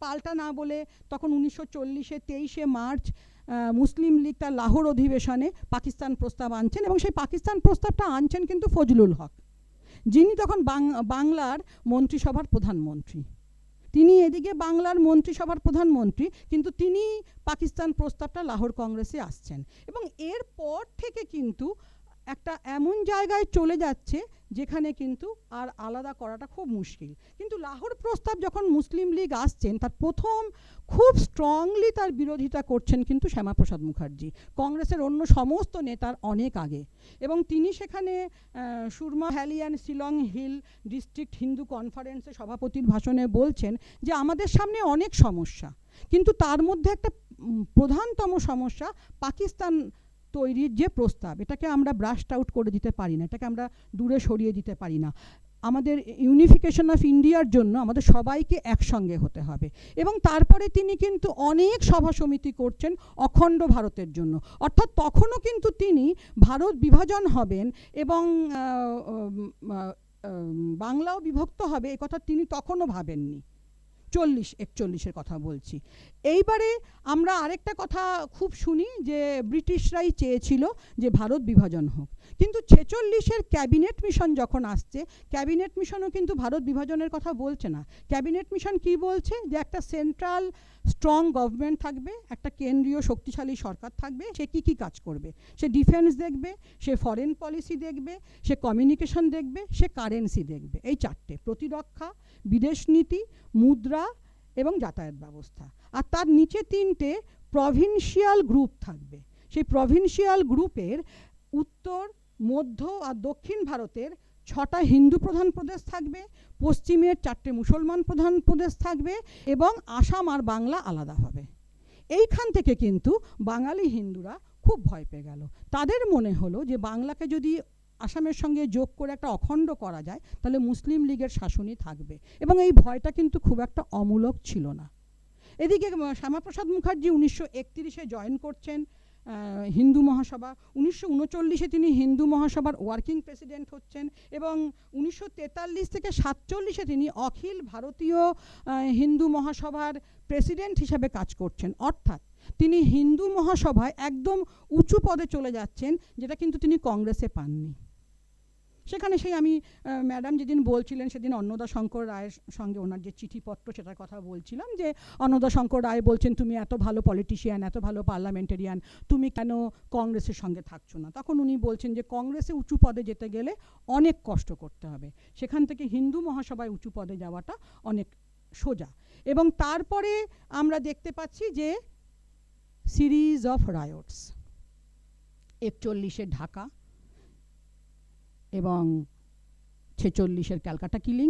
পাল্টা না বলে তখন 1940-এ 23শে মার্চ মুসলিম লীগ তার লাহোর অধিবেশনে পাকিস্তান প্রস্তাব আনছেন, এবং সেই পাকিস্তান প্রস্তাবটা আনছেন কিন্তু ফজলুল হক, যিনি তখন বাংলার মন্ত্রিসভার প্রধানমন্ত্রী। তিনি এদিকে বাংলার মন্ত্রিসভার প্রধানমন্ত্রী, কিন্তু তিনি পাকিস্তান প্রস্তাবটা লাহোর কংগ্রেসে আসছেন। এবং এরপর থেকে কিন্তু একটা এমন জায়গায় চলে যাচ্ছে যেখানে কিন্তু আর আলাদা করাটা খুব মুশকিল। কিন্তু লাহোর প্রস্তাব যখন মুসলিম লীগ আসছেন, তার প্রথম খুব স্ট্রংলি তার বিরোধিতা করছেন কিন্তু শ্যামাপ্রসাদ মুখার্জি, কংগ্রেসের অন্য সমস্ত নেতার অনেক আগে। এবং তিনি সেখানে Surma valley and Shillong hill district Hindu কনফারেন্সে সভাপতির ভাষণে বলছেন যে আমাদের সামনে অনেক সমস্যা, কিন্তু তার মধ্যে একটা প্রধানতম সমস্যা পাকিস্তান তৈরির যে প্রস্তাব, এটাকে আমরা ব্রাশড আউট করে দিতে পারি না, এটাকে আমরা দূরে সরিয়ে দিতে পারি না। আমাদের ইউনিফিকেশন অফ ইন্ডিয়ার জন্য আমাদের সবাইকে একসঙ্গে হতে হবে। এবং তারপরে তিনি কিন্তু অনেক সভা সমিতি করছেন অখণ্ড ভারতের জন্য, অর্থাৎ তখনও কিন্তু তিনি ভারত বিভাজন হবেন এবং বাংলাও বিভক্ত হবে, এ কথা তিনি তখনও ভাবেননি। 40-41-এর কথা বলছি। এইবারে আমরা আরেকটা কথা খুব শুনি যে ব্রিটিশরাই চেয়েছিল যে ভারত বিভাজন হোক, কিন্তু 46-এর ক্যাবিনেট মিশন যখন আসছে, ক্যাবিনেট মিশনও কিন্তু ভারত বিভাজনের কথা বলছে না। ক্যাবিনেট মিশন কি বলছে, যে একটা সেন্ট্রাল স্ট্রং গভর্নমেন্ট থাকবে, একটা কেন্দ্রীয় শক্তিশালী সরকার থাকবে, সে কি কি কাজ করবে, সে ডিফেন্স দেখবে, সে ফরেন পলিসি দেখবে, সে কমিউনিকেশন দেখবে, সে কারেন্সি দেখবে। এই চারটে, প্রতিরক্ষা, বিদেশ নীতি, মুদ্রা এবং যাতায়াত ব্যবস্থা। আর তার নিচে তিনটে প্রভিন্সিয়াল গ্রুপ থাকবে। সেই প্রভিন্সিয়াল গ্রুপের উত্তর, মধ্য আর দক্ষিণ ভারতের 6টা হিন্দু প্রধান প্রদেশ থাকবে, পশ্চিমের 4টে মুসলমান প্রধান প্রদেশ থাকবে, এবং আসাম আর বাংলা আলাদা হবে। এইখান থেকে কিন্তু বাঙালি হিন্দুরা খুব ভয় পেয়ে গেল। তাদের মনে হলো যে বাংলাকে যদি আসামের সঙ্গে যোগ করে একটা অখণ্ড করা যায়, তাহলে মুসলিম লীগের শাসনই থাকবে, এবং এই ভয়টা কিন্তু খুব একটা অমূলক ছিল না। এদিকে শ্যামাপ্রসাদ মুখার্জি 1931-এ জয়েন করছেন হিন্দু মহাসভা। 1939-এ তিনি হিন্দু মহাসভার ওয়ার্কিং প্রেসিডেন্ট হচ্ছেন, এবং 1943 থেকে 1947-এ তিনি অখিল ভারতীয় হিন্দু মহাসভার প্রেসিডেন্ট হিসাবে কাজ করছেন। অর্থাৎ তিনি হিন্দু মহাসভায় একদম উঁচু পদে চলে যাচ্ছেন, যেটা কিন্তু তিনি কংগ্রেসে পাননি। সেখানে সেই আমি ম্যাডাম যেদিন বলছিলেন, সেদিন অন্নদা শঙ্কর রায়ের সঙ্গে ওনার যে চিঠিপত্র, সেটার কথা বলছিলাম, যে অন্নদা শঙ্কর রায় বলছেন, তুমি এত ভালো পলিটিশিয়ান, এত ভালো পার্লামেন্টারিয়ান, তুমি কেন কংগ্রেসের সঙ্গে থাকছো না? তখন উনি বলছেন যে কংগ্রেসে উঁচু পদে যেতে গেলে অনেক কষ্ট করতে হবে, সেখান থেকে হিন্দু মহাসভায় উঁচু পদে যাওয়াটা অনেক সোজা। এবং তারপরে আমরা দেখতে পাচ্ছি যে সিরিজ অফ রায়োটস, 41-এর ঢাকা এবং 46-এর ক্যালকাটা কিলিং,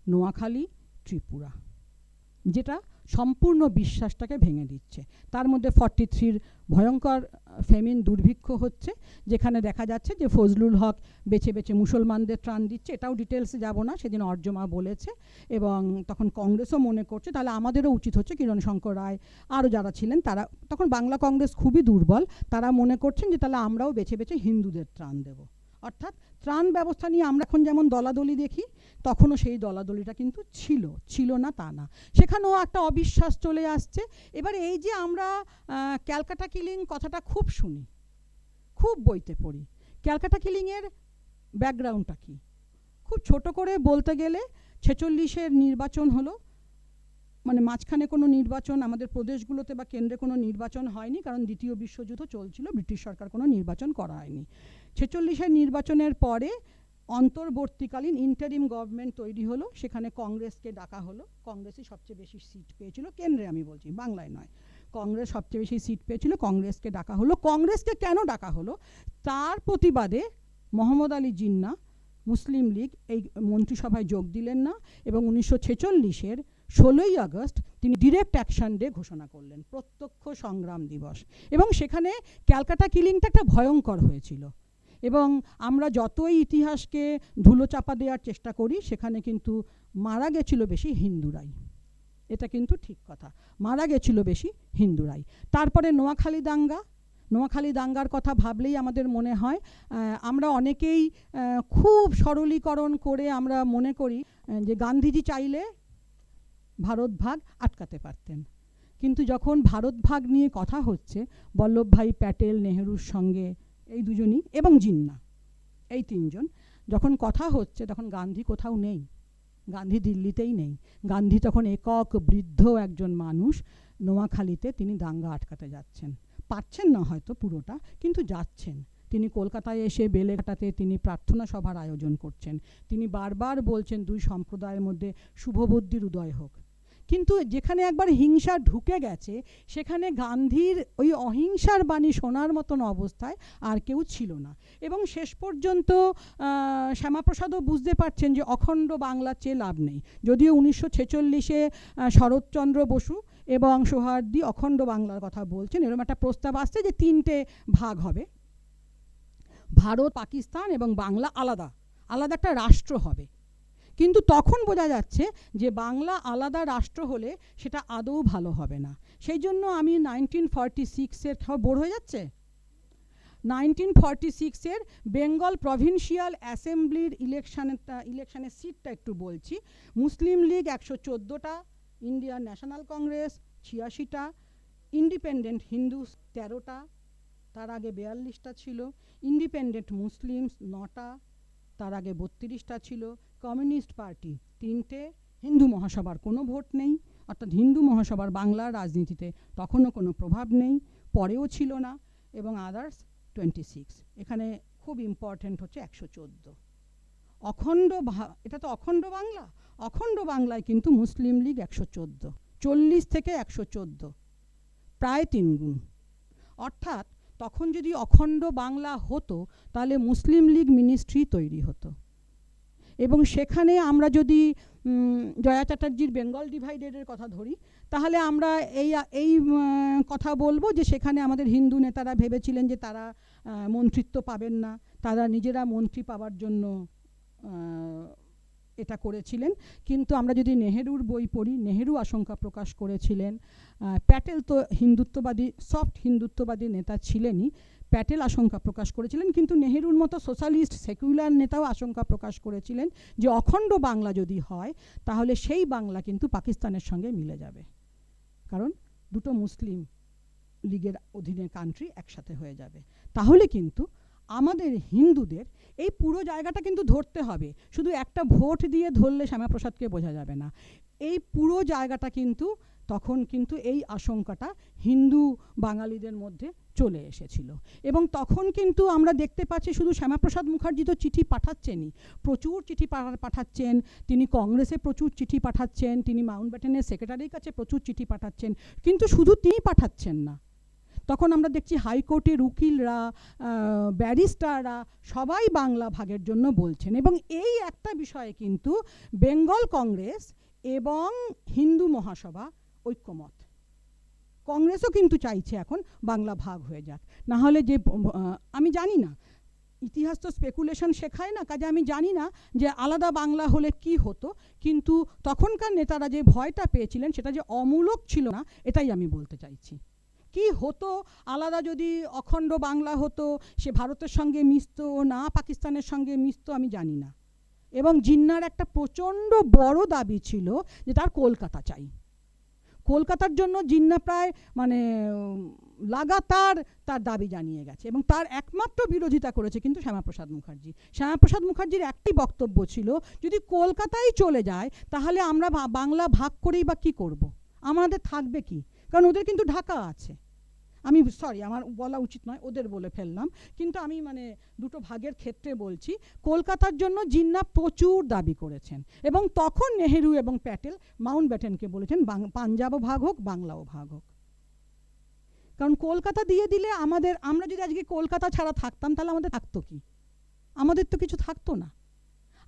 নোয়াখালী, ত্রিপুরা, যেটা সম্পূর্ণ বিশ্বাসটাকে ভেঙে দিচ্ছে। তার মধ্যে 43-র ভয়ঙ্কর ফেমিন দুর্ভিক্ষ হচ্ছে, যেখানে দেখা যাচ্ছে যে ফজলুল হক বেছে বেছে মুসলমানদের ত্রাণ দিচ্ছে। এটাও ডিটেলসে যাব না, সেদিন অর্জমা বলেছে। এবং তখন কংগ্রেসও মনে করছে তাহলে আমাদেরও উচিত হচ্ছে, কিরণ শঙ্কর রায় আরও যারা ছিলেন তারা, তখন বাংলা কংগ্রেস খুবই দুর্বল, তারা মনে করছেন যে তাহলে আমরাও বেছে বেছে হিন্দুদের ত্রাণ দেব। অর্থাৎ ত্রাণ ব্যবস্থা নিয়ে আমরা এখন যেমন দলাদলি দেখি, তখনও সেই দলাদলিটা কিন্তু ছিল না তা না, সেখানেও একটা অবিশ্বাস চলে আসছে। এবার এই যে আমরা ক্যালকাটা কিলিং কথাটা খুব শুনি, খুব বইতে পড়ি, ক্যালকাটা কিলিংয়ের ব্যাকগ্রাউন্ডটা কি? খুব ছোট করে বলতে গেলে 46-এর নির্বাচন হলো, মানে মাঝখানে কোনো নির্বাচন আমাদের প্রদেশগুলোতে বা কেন্দ্রে কোনো নির্বাচন হয়নি, কারণ দ্বিতীয় বিশ্বযুদ্ধ চলছিল, ব্রিটিশ সরকার কোনো নির্বাচন করা হয়নি। 46-এর নির্বাচনের পরে অন্তর্বর্তীকালীন ইন্টারিম গভর্নমেন্ট তৈরি হলো, সেখানে কংগ্রেসকে ডাকা হলো। কংগ্রেসই সবচেয়ে বেশি সিট পেয়েছিল, কেন্দ্রে আমি বলছি, বাংলায় নয়। কংগ্রেস সবচেয়ে বেশি সিট পেয়েছিল, কংগ্রেসকে ডাকা হলো। কংগ্রেসকে কেন ডাকা হলো? তার প্রতিবাদে মোহাম্মদ আলী জিন্নাহ, মুসলিম লীগ, এই মন্ত্রিসভায় যোগ দিলেন না, এবং 1946-এর 16ই আগস্ট তিনি ডিরেক্ট অ্যাকশন ডে ঘোষণা করলেন, প্রত্যক্ষ সংগ্রাম দিবস। এবং সেখানে ক্যালকাটা কিলিংটা একটা ভয়ঙ্কর হয়েছিল। এবং আমরা যতই ইতিহাসকে ধুলো চাপা দেওয়ার চেষ্টা করি, সেখানে কিন্তু মারা গেছিল বেশি হিন্দুরাই, এটা কিন্তু ঠিক কথা, মারা গেছিল বেশি হিন্দুরাই। তারপরে নোয়াখালী দাঙ্গার কথা ভাবলেই আমাদের মনে হয়, আমরা অনেকেই খুব সরলীকরণ করে আমরা মনে করি যে গান্ধীজি চাইলে ভারত ভাগ আটকাতে পারতেন। কিন্তু যখন ভারত ভাগ নিয়ে কথা হচ্ছে, বল্লভভাই প্যাটেল, নেহেরুর সঙ্গে এই দুজনই এবং জিন্নাহ, এই তিনজন যখন কথা হচ্ছে, তখন গান্ধী কোথাও নেই, গান্ধী দিল্লিতেই নেই। গান্ধী তখন একক বৃদ্ধ একজন মানুষ, নোয়াখালীতে তিনি দাঙ্গা আটকাতে যাচ্ছেন, পারছেন না হয়তো পুরোটা, কিন্তু যাচ্ছেন। তিনি কলকাতায় এসে বেলেঘাটাতে তিনি প্রার্থনা সভার আয়োজন করছেন, তিনি বারবার বলছেন দুই সম্প্রদায়ের মধ্যে শুভবুদ্ধির উদয় হোক। কিন্তু যেখানে একবার হিংসা ঢুকে গেছে, সেখানে গান্ধীর ওই অহিংসার বাণী শোনার মতন অবস্থায় আর কেউ ছিল না। এবং শেষ পর্যন্ত শ্যামাপ্রসাদও বুঝতে পারছেন যে অখণ্ড বাংলার চেয়ে লাভ নেই। যদিও 1946-এ শরৎচন্দ্র বসু এবং সোহরাওয়ার্দী অখণ্ড বাংলার কথা বলছেন, এরকম একটা প্রস্তাব আসছে যে 3টে ভাগ হবে, ভারত, পাকিস্তান এবং বাংলা আলাদা আলাদা একটা রাষ্ট্র হবে। কিন্তু তখন বোঝা যাচ্ছে যে বাংলা আলাদা রাষ্ট্র হলে সেটা আদৌ ভালো হবে না। সেই জন্য আমি 1946-এর, বোর হয়ে যাচ্ছে, 1946-এর বেঙ্গল প্রভিন্সিয়াল অ্যাসেম্বলির ইলেকশনের সিটটা একটু বলছি। মুসলিম লীগ 114টা, ইন্ডিয়ান ন্যাশনাল কংগ্রেস 86টা, ইন্ডিপেন্ডেন্ট হিন্দু 13টা, তার আগে 42টা ছিল, ইন্ডিপেন্ডেন্ট মুসলিমস 9টা, তার আগে 32টা ছিল, কমিউনিস্ট পার্টি 3টে, হিন্দু মহাসভার কোনো ভোট নেই, অর্থাৎ হিন্দু মহাসভার বাংলার রাজনীতিতে তখনও কোনো প্রভাব নেই, পরেও ছিল না, এবং আদার্স 26। এখানে খুব ইম্পর্ট্যান্ট হচ্ছে 114। অখণ্ড এটা তো অখণ্ড বাংলা, অখণ্ড বাংলায় কিন্তু মুসলিম লীগ 114, 40 থেকে 114, প্রায় 3 গুণ। অর্থাৎ তখন যদি অখণ্ড বাংলা হতো তাহলে মুসলিম লীগ মিনিস্ট্রি তৈরি হতো, এবং সেখানে আমরা যদি জয়া চ্যাটার্জির বেঙ্গল ডিভাইডেডের কথা ধরি, তাহলে আমরা এই কথা বলবো যে সেখানে আমাদের হিন্দু নেতারা ভেবেছিলেন যে তারা মন্ত্রিত্ব পাবেন না, তারা নিজেরা মন্ত্রী পাওয়ার জন্য এটা করেছিলেন। কিন্তু আমরা যদি নেহেরুর বই পড়ি, নেহেরু আশঙ্কা প্রকাশ করেছিলেন, প্যাটেল তো হিন্দুত্ববাদী, সফট হিন্দুত্ববাদী নেতা ছিলেনই, প্যাটেল আশঙ্কা প্রকাশ করেছিলেন, কিন্তু নেহেরুর মতো সোশ্যালিস্ট সেকুলার নেতাও আশঙ্কা প্রকাশ করেছিলেন যে অখণ্ড বাংলা যদি হয় তাহলে সেই বাংলা কিন্তু পাকিস্তানের সঙ্গে মিলে যাবে, কারণ দুটো মুসলিম লীগের অধীনে কান্ট্রি একসাথে হয়ে যাবে। তাহলে কিন্তু আমাদের হিন্দুদের এই পুরো জায়গাটা কিন্তু ধরতে হবে, শুধু একটা ভোট দিয়ে ধরলে শ্যামাপ্রসাদকে বোঝা যাবে না। এই পুরো জায়গাটা কিন্তু তখন কিন্তু এই আশঙ্কাটা হিন্দু বাঙালিদের মধ্যে চলে এসেছিল, এবং তখন কিন্তু আমরা দেখতে পাচ্ছি শুধু শ্যামাপ্রসাদ মুখার্জি তো চিঠি পাঠাচ্ছেনই, প্রচুর চিঠি পাঠাচ্ছেন, তিনি কংগ্রেসে প্রচুর চিঠি পাঠাচ্ছেন, তিনি মাউন্টব্যাটেনের সেক্রেটারির কাছে প্রচুর চিঠি পাঠাচ্ছেন, কিন্তু শুধু তিনি পাঠাচ্ছেন না, তখন আমরা দেখছি হাইকোর্টের উকিলরা, ব্যারিস্টাররা সবাই বাংলা ভাগের জন্য বলছেন, এবং এই একটা বিষয়ে কিন্তু বেঙ্গল কংগ্রেস এবং হিন্দু মহাসভা ঐক্যমত। কংগ্রেসও কিন্তু চাইছে এখন বাংলা ভাগ হয়ে যাক, না হলে যে আমি জানি না, ইতিহাস তো স্পেকুলেশন শেখায় না, কাজে আমি জানি না যে আলাদা বাংলা হলে কি হতো, কিন্তু তখনকার নেতারা যে ভয়টা পেয়েছিলেন সেটা যে অমূলক ছিল না, এটাই আমি বলতে চাইছি। কি হতো আলাদা যদি অখণ্ড বাংলা হতো, সে ভারতের সঙ্গে মিশতো না পাকিস্তানের সঙ্গে মিশতো আমি জানি না, এবং জিন্নার একটা প্রচণ্ড বড় দাবি ছিল যে তার কলকাতা চাই। কলকাতার জন্য জিন্না প্রায় লাগাতার তার দাবি জানিয়ে গেছে, এবং তার একমাত্র বিরোধিতা করেছে কিন্তু শ্যামাপ্রসাদ মুখার্জি। শ্যামাপ্রসাদ মুখার্জির একটি বক্তব্য ছিল, যদি কলকাতায় চলে যায় তাহলে আমরা বাংলা ভাগ করেই বা কী করব, আমাদের থাকবে কি, কারণ ওদের কিন্তু ঢাকা আছে। আমি আমার বলা উচিত নয়, ওদের বলে ফেললাম, কিন্তু আমি দুটো ভাগের ক্ষেত্রে বলছি। কলকাতার জন্য জিন্না প্রচুর দাবি করেছেন, এবং তখন নেহেরু এবং প্যাটেল মাউন্টব্যাটেনকে বলেছেন পাঞ্জাবও ভাগ হোক, বাংলাও ভাগ হোক, কারণ কলকাতা দিয়ে দিলে আমরা যদি আজকে কলকাতা ছাড়া থাকতাম তাহলে আমাদের থাকতো কি, আমাদের তো কিছু থাকতো না।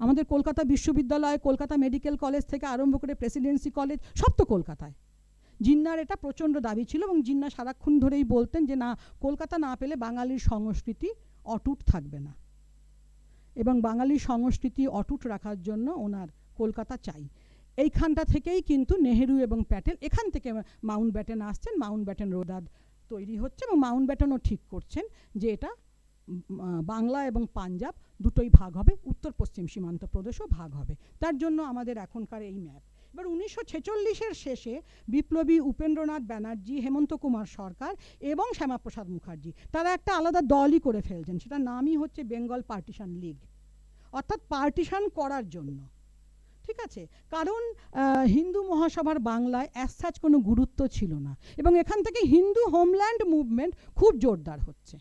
আমাদের কলকাতা বিশ্ববিদ্যালয়, কলকাতা মেডিকেল কলেজ থেকে আরম্ভ করে প্রেসিডেন্সি কলেজ সব তো কলকাতায়। জিন্নার এটা প্রচণ্ড দাবি ছিল, এবং জিন্না সারাক্ষণ ধরেই বলতেন যে না, কলকাতা না পেলে বাঙালির সংস্কৃতি অটুট থাকবে না, এবং বাঙালির সংস্কৃতি অটুট রাখার জন্য ওনার কলকাতা চাই। এইখানটা থেকেই কিন্তু নেহেরু এবং প্যাটেল, এখান থেকে মাউন্টব্যাটেন আসছেন, মাউন্টব্যাটেন রোড তৈরি হচ্ছে, এবং মাউন্টব্যাটেনও ঠিক করছেন যে এটা বাংলা এবং পাঞ্জাব দুটোই ভাগ হবে, উত্তর পশ্চিম সীমান্ত প্রদেশও ভাগ হবে। তার জন্য আমাদের এখনকার এই ম্যাপ। এবার 1946-এর শেষে বিপ্লবী উপেন্দ্রনাথ ব্যানার্জি, হেমন্ত কুমার সরকার এবং শ্যামাপ্রসাদ মুখার্জি তারা একটা আলাদা দলই করে ফেলছেন, সেটার নামই হচ্ছে বেঙ্গল পার্টিশন লীগ, অর্থাৎ পার্টিশন করার জন্য। ঠিক আছে, কারণ হিন্দু মহাসভার বাংলায় অ্যাজ সাচ কোনো গুরুত্ব ছিল না, এবং এখান থেকে হিন্দু হোমল্যান্ড মুভমেন্ট খুব জোরদার হচ্ছে,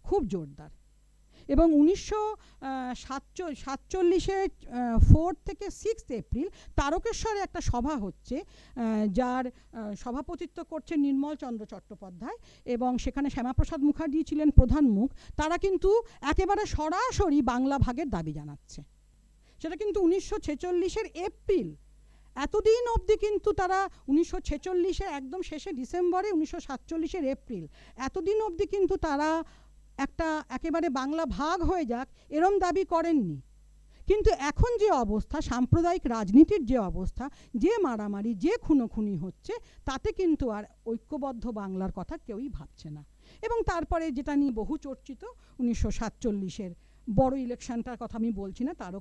খুব জোরদার। এবং 1947-এ 4 থেকে 6 এপ্রিল তারকেশ্বরে একটা সভা হচ্ছে, যার সভাপতিত্ব করছে নির্মল চন্দ্র চট্টোপাধ্যায়, এবং সেখানে শ্যামাপ্রসাদ মুখার্জি ছিলেন প্রধান মুখ। তারা কিন্তু একেবারে সরাসরি বাংলা ভাগের দাবি জানাচ্ছে, সেটা কিন্তু 1946-এর এপ্রিল। এতদিন অবধি কিন্তু তারা 1946-এ একদম শেষে ডিসেম্বরে, 1947-এর এপ্রিল, এতদিন অবধি কিন্তু তারা একেবারে বাংলা ভাগ হয়ে যাক এরম দাবি করেননি। কিন্তু এখন যে অবস্থা, সাম্প্রদায়িক রাজনীতির যে অবস্থা, যে মারামারি, যে খুনোখুনি হচ্ছে, তাতে কিন্তু আর ঐক্যবদ্ধ বাংলার কথা কেউই ভাবছে না। এবং তারপরে যেটা নিয়ে বহু চর্চিত 1947-এর বড় ইলেকশনটার কথা আমি বলছি না, তারও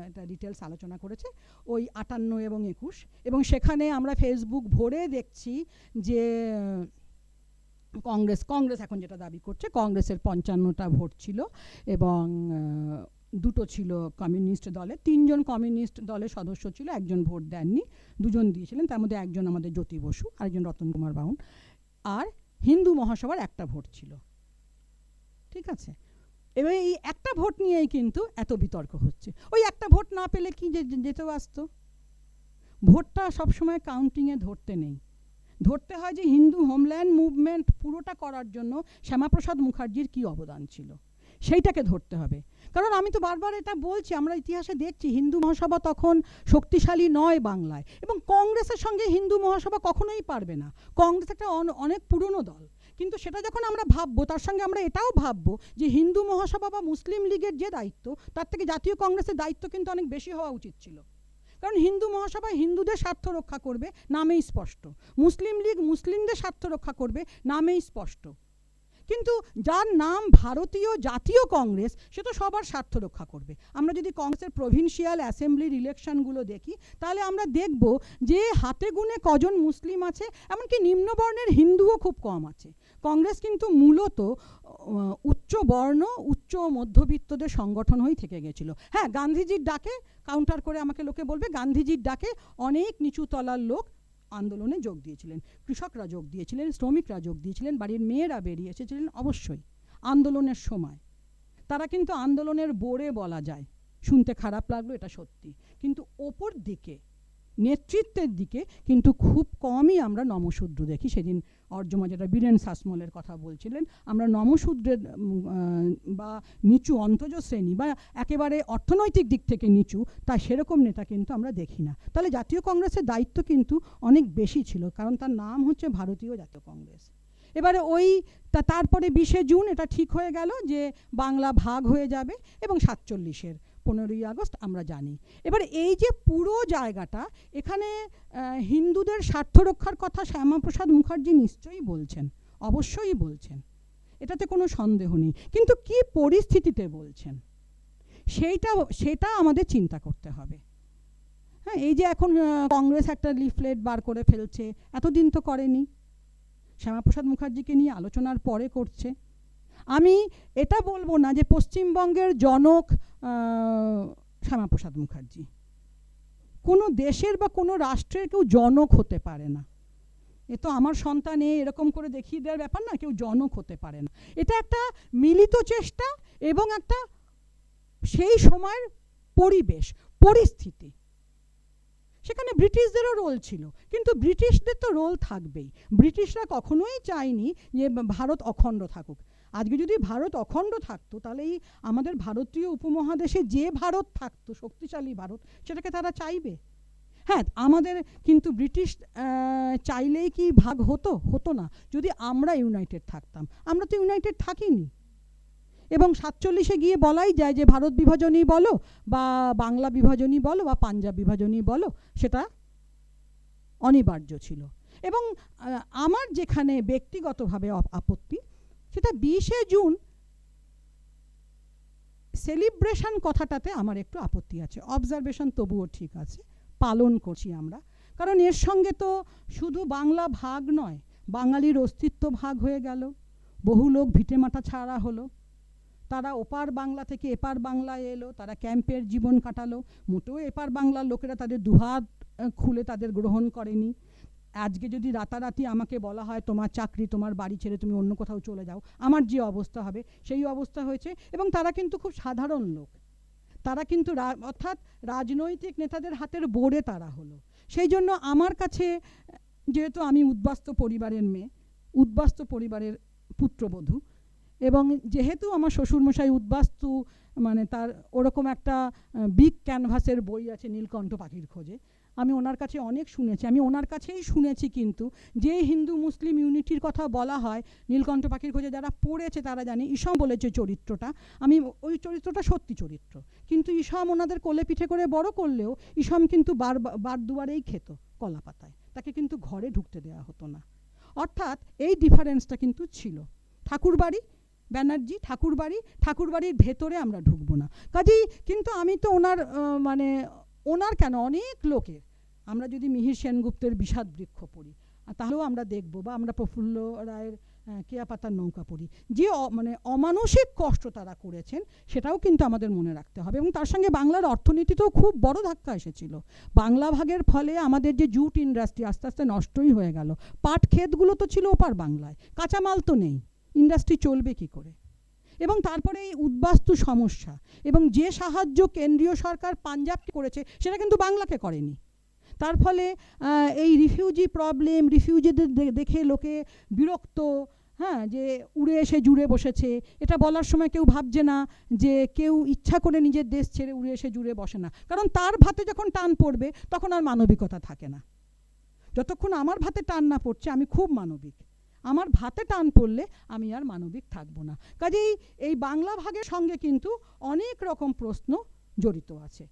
একটা ডিটেলস আলোচনা করেছে, ওই 58 এবং 21, এবং সেখানে আমরা ফেসবুক ভরে দেখছি যে কংগ্রেস এখন যেটা দাবি করছে, কংগ্রেসের 55টা ভোট ছিল এবং দুটো ছিল কমিউনিস্ট দলে, 3জন কমিউনিস্ট দলের সদস্য ছিল, একজন ভোট দেননি, 2জন দিয়েছিলেন, তার মধ্যে একজন আমাদের জ্যোতি বসু, আরেকজন রতন কুমার বাউন। আর হিন্দু মহাসভার একটা ভোট ছিল, ঠিক আছে। এবার এই একটা ভোট নিয়েই কিন্তু এত বিতর্ক হচ্ছে। ওই একটা ভোট না পেলে কি যেতেও আসতো? ভোটটা সবসময় কাউন্টিংয়ে ধরতে নেই, ধরতে হয় যে হিন্দু হোমল্যান্ড মুভমেন্ট পুরোটা করার জন্য শ্যামাপ্রসাদ মুখার্জির কি অবদান ছিল, সেইটাকে ধরতে হবে। কারণ আমি তো বারবার এটা বলছি, আমরা ইতিহাসে দেখছি হিন্দু মহাসভা তখন শক্তিশালী নয় বাংলায়, এবং কংগ্রেসের সঙ্গে হিন্দু মহাসভা কখনোই পারবে না। কংগ্রেস একটা অনেক পুরনো দল, কিন্তু সেটা যখন আমরা ভাববো, তার সঙ্গে আমরা এটাও ভাববো যে হিন্দু মহাসভা বা মুসলিম লীগের যে দায়িত্ব, তার থেকে জাতীয় কংগ্রেসের দায়িত্ব কিন্তু অনেক বেশি হওয়া উচিত ছিল। কারণ হিন্দু মহাসভা হিন্দুদের স্বার্থ রক্ষা করবে, নামেই স্পষ্ট। মুসলিম লীগ মুসলিমদের স্বার্থ রক্ষা করবে, নামেই স্পষ্ট। কিন্তু যার নাম ভারতীয় জাতীয় কংগ্রেস, সে তো সবার স্বার্থ রক্ষা করবে। আমরা যদি কংগ্রেসের প্রভিন্সিয়াল অ্যাসেম্বলির ইলেকশনগুলো দেখি, তাহলে আমরা দেখব যে হাতে গুনে কজন মুসলিম আছে, এমনকি নিম্নবর্ণের হিন্দুও খুব কম আছে। কংগ্রেস কিন্তু মূলত উচ্চ বর্ণ, উচ্চ মধ্যবিত্তদের সংগঠন হয়েই থেকে গেছিল। হ্যাঁ, গান্ধীজির ডাকে, কাউন্টার করে আমাকে লোকে বলবে, গান্ধীজির ডাকে অনেক নিচু তলার লোক আন্দোলনে যোগ দিয়েছিলেন, কৃষকরা যোগ দিয়েছিলেন, শ্রমিকরা যোগ দিয়েছিলেন, বাড়ির মেয়েরা বেরিয়ে এসেছিলেন, অবশ্যই আন্দোলনের সময়। তারা কিন্তু আন্দোলনের বোরে বলা যায়, শুনতে খারাপ লাগলো, এটা সত্যি। কিন্তু ওপর দিকে নেতৃত্বের দিকে কিন্তু খুব কমই আমরা নমশূদ্র দেখি। সেদিন অর্জমা যেটা বীরেন শাসমলের কথা বলছিলেন, আমরা নমশূদ্রের বা নিচু অন্তজ শ্রেণী বা একেবারে অর্থনৈতিক দিক থেকে নিচু, তা সেরকম নেতা কিন্তু আমরা দেখি না। তাহলে জাতীয় কংগ্রেসের দায়িত্ব কিন্তু অনেক বেশি ছিল, কারণ তার নাম হচ্ছে ভারতীয় জাতীয় কংগ্রেস। এবারে ওই তারপরে 20শে জুন এটা ঠিক হয়ে গেল যে বাংলা ভাগ হয়ে যাবে, এবং 47-এর 15ই আগস্ট আমরা জানি। এবার এই যে পুরো জায়গাটা, এখানে হিন্দুদের স্বার্থ রক্ষার কথা শ্যামাপ্রসাদ মুখার্জি নিশ্চয়ই বলছেন, অবশ্যই বলছেন, এটাতে কোনো সন্দেহ নেই। কিন্তু কি পরিস্থিতিতে বলছেন সেটা আমাদের চিন্তা করতে হবে। হ্যাঁ, এই যে এখন কংগ্রেস একটা লিফলেট বার করে ফেলছে, এতদিন তো করেনি, শ্যামাপ্রসাদ মুখার্জিকে নিয়ে আলোচনার পরে করছে। আমি এটা বলবো না যে পশ্চিমবঙ্গের জনক শ্যামাপ্রসাদ মুখার্জি, কোনো দেশের বা কোনো রাষ্ট্রের কেউ জনক হতে পারে না। এ তো আমার সন্তান এরকম করে দেখিয়ে দেওয়ার ব্যাপার না, কেউ জনক হতে পারে না। এটা একটা মিলিত চেষ্টা এবং একটা সেই সময়ের পরিবেশ পরিস্থিতি। সেখানে ব্রিটিশদেরও রোল ছিল, কিন্তু ব্রিটিশদের তো রোল থাকবেই। ব্রিটিশরা কখনোই চায়নি যে ভারত অখণ্ড থাকুক। আজকে যদি ভারত অখণ্ড থাকতো, তাহলে এই আমাদের ভারতীয় উপমহাদেশে যে ভারত থাকতো, শক্তিশালী ভারত, সেটাকে তারা চাইবে। হ্যাঁ, আমাদের কিন্তু ব্রিটিশ চাইলেই কি ভাগ হতো না যদি আমরা ইউনাইটেড থাকতাম। আমরা তো ইউনাইটেড থাকিনি, এবং 47-এ গিয়ে বলাই যায় যে ভারত বিভাজনই বলো বা বাংলা বিভাজনই বলো বা পাঞ্জাব বিভাজনই বলো, সেটা অনিবার্য ছিল। এবং আমার যেখানে ব্যক্তিগতভাবে আপত্তি, সেটা 20শে জুন সেলিব্রেশন কথাটাতে আমার একটু আপত্তি আছে। অবজারভেশন তবুও ঠিক আছে, পালন করছি আমরা, কারণ এর সঙ্গে তো শুধু বাংলা ভাগ নয়, বাঙালির অস্তিত্ব ভাগ হয়ে গেল, বহু লোক ভিটেমাটা ছাড়া হলো, তারা ওপার বাংলা থেকে এপার বাংলায় এলো, তারা ক্যাম্পের জীবন কাটালো। মোটেও এপার বাংলার লোকেরা তাদের দুহাত খুলে তাদের গ্রহণ করেনি। আজকে যদি রাতারাতি আমাকে বলা হয় তোমার চাকরি, তোমার বাড়ি ছেড়ে তুমি অন্য কোথাও চলে যাও, আমার যে অবস্থা হবে সেই অবস্থা হয়েছে। এবং তারা কিন্তু খুব সাধারণ লোক, তারা কিন্তু অর্থাৎ রাজনৈতিক নেতাদের হাতের বোরে তারা হলো। সেই জন্য আমার কাছে, যেহেতু আমি উদ্বাস্তু পরিবারের মেয়ে, উদ্বাস্তু পরিবারের পুত্রবধূ, এবং যেহেতু আমার শ্বশুরমশাই উদ্বাস্তু, মানে তার ওরকম একটা বিগ ক্যানভাসের বই আছে নীলকণ্ঠ পাখির খোঁজে, আমি ওনার কাছে অনেক শুনেছি। আমি ওনার কাছেই শুনেছি কিন্তু যে হিন্দু মুসলিম ইউনিটির কথা বলা হয়, নীলকণ্ঠ পাখির খোঁজে যারা পড়েছে তারা জানে ইসম বলেছে চরিত্রটা, আমি ওই চরিত্রটা সত্যি চরিত্র, কিন্তু ইসম ওনাদের কোলে পিঠে করে বড় করলেও ইসম কিন্তু বার দুয়ারেই খেত কলা পাতায়, তাকে কিন্তু ঘরে ঢুকতে দেওয়া হতো না। অর্থাৎ এই ডিফারেন্সটা কিন্তু ছিল। ঠাকুরবাড়ি ব্যানার্জি, ঠাকুরবাড়ির ভেতরে আমরা ঢুকবো না। কাজেই কিন্তু আমি তো ওনার মানে ওনার কেন, অনেক লোকের, আমরা যদি মিহির সেনগুপ্তের বিষাদ বৃক্ষ পড়ি তাহলেও আমরা দেখব, বা আমরা প্রফুল্ল রায়ের কেয়া পাতার নৌকা পড়ি, যে মানে অমানসিক কষ্ট তারা করেছেন সেটাও কিন্তু আমাদের মনে রাখতে হবে। এবং তার সঙ্গে বাংলার অর্থনীতিতেও খুব বড় ধাক্কা এসেছিল। বাংলা ভাগের ফলে আমাদের যে জুট ইন্ডাস্ট্রি আস্তে আস্তে নষ্টই হয়ে গেল। পাট ক্ষেতগুলো তো ছিল ওপার বাংলায়, কাঁচামাল তো নেই, ইন্ডাস্ট্রি চলবে কি করে? এবং তারপরে এই উদ্বাস্তু সমস্যা, এবং যে সাহায্য কেন্দ্রীয় সরকার পাঞ্জাবকে করেছে সেটা কিন্তু বাংলাকে করেনি। তার ফলে এই রিফিউজি প্রবলেম, রিফিউজিদের দেখে লোকে বিরক্ত, হ্যাঁ, যে উড়ে এসে জুড়ে বসেছে। এটা বলার সময় কেউ ভাবছে না যে কেউ ইচ্ছা করে নিজের দেশ ছেড়ে উড়ে এসে জুড়ে বসে না, কারণ তার ভাতে যখন টান পড়বে তখন আর মানবিকতা থাকে না। যতক্ষণ আমার ভাতে টান না পড়ছে আমি খুব মানবিক, আমার ভাতে টান পড়লে আমি আর মানবিক থাকবো না। কাজেই এই বাংলা ভাগের সঙ্গে কিন্তু অনেক রকম প্রশ্ন জড়িত আছে,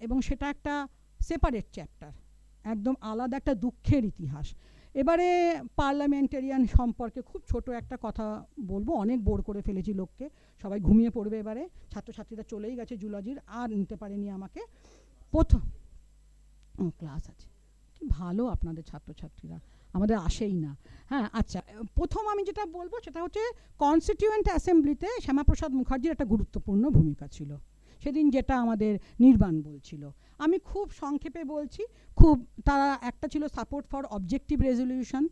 এবং সেটা একটা সেপারেট চ্যাপ্টার, একদম আলাদা একটা দুঃখের ইতিহাস। এবারে পার্লামেন্টেরিয়ান সম্পর্কে খুব ছোট একটা কথা বলবো, অনেক বোর করে ফেলেছি লোককে, সবাই ঘুমিয়ে পড়বে এবারে। ছাত্রছাত্রীরা চলেই গেছে জুলজির, আর নিতে পারেনি আমাকে। প্রথম ক্লাস আছে, কি ভালো আপনাদের ছাত্রছাত্রীরা, আমাদের আসেই না। হ্যাঁ, আচ্ছা, প্রথম আমি যেটা বলবো সেটা হচ্ছে কনস্টিটিউয়েন্ট অ্যাসেম্বলিতে শ্যামাপ্রসাদ মুখার্জির একটা গুরুত্বপূর্ণ ভূমিকা ছিল সেদিন, যেটা আমাদের নির্বাণ বলছিল। আমি খুব সংক্ষেপে বলছি, তারা একটা ছিল সাপোর্ট ফর অবজেক্টিভ রেজলিউশন,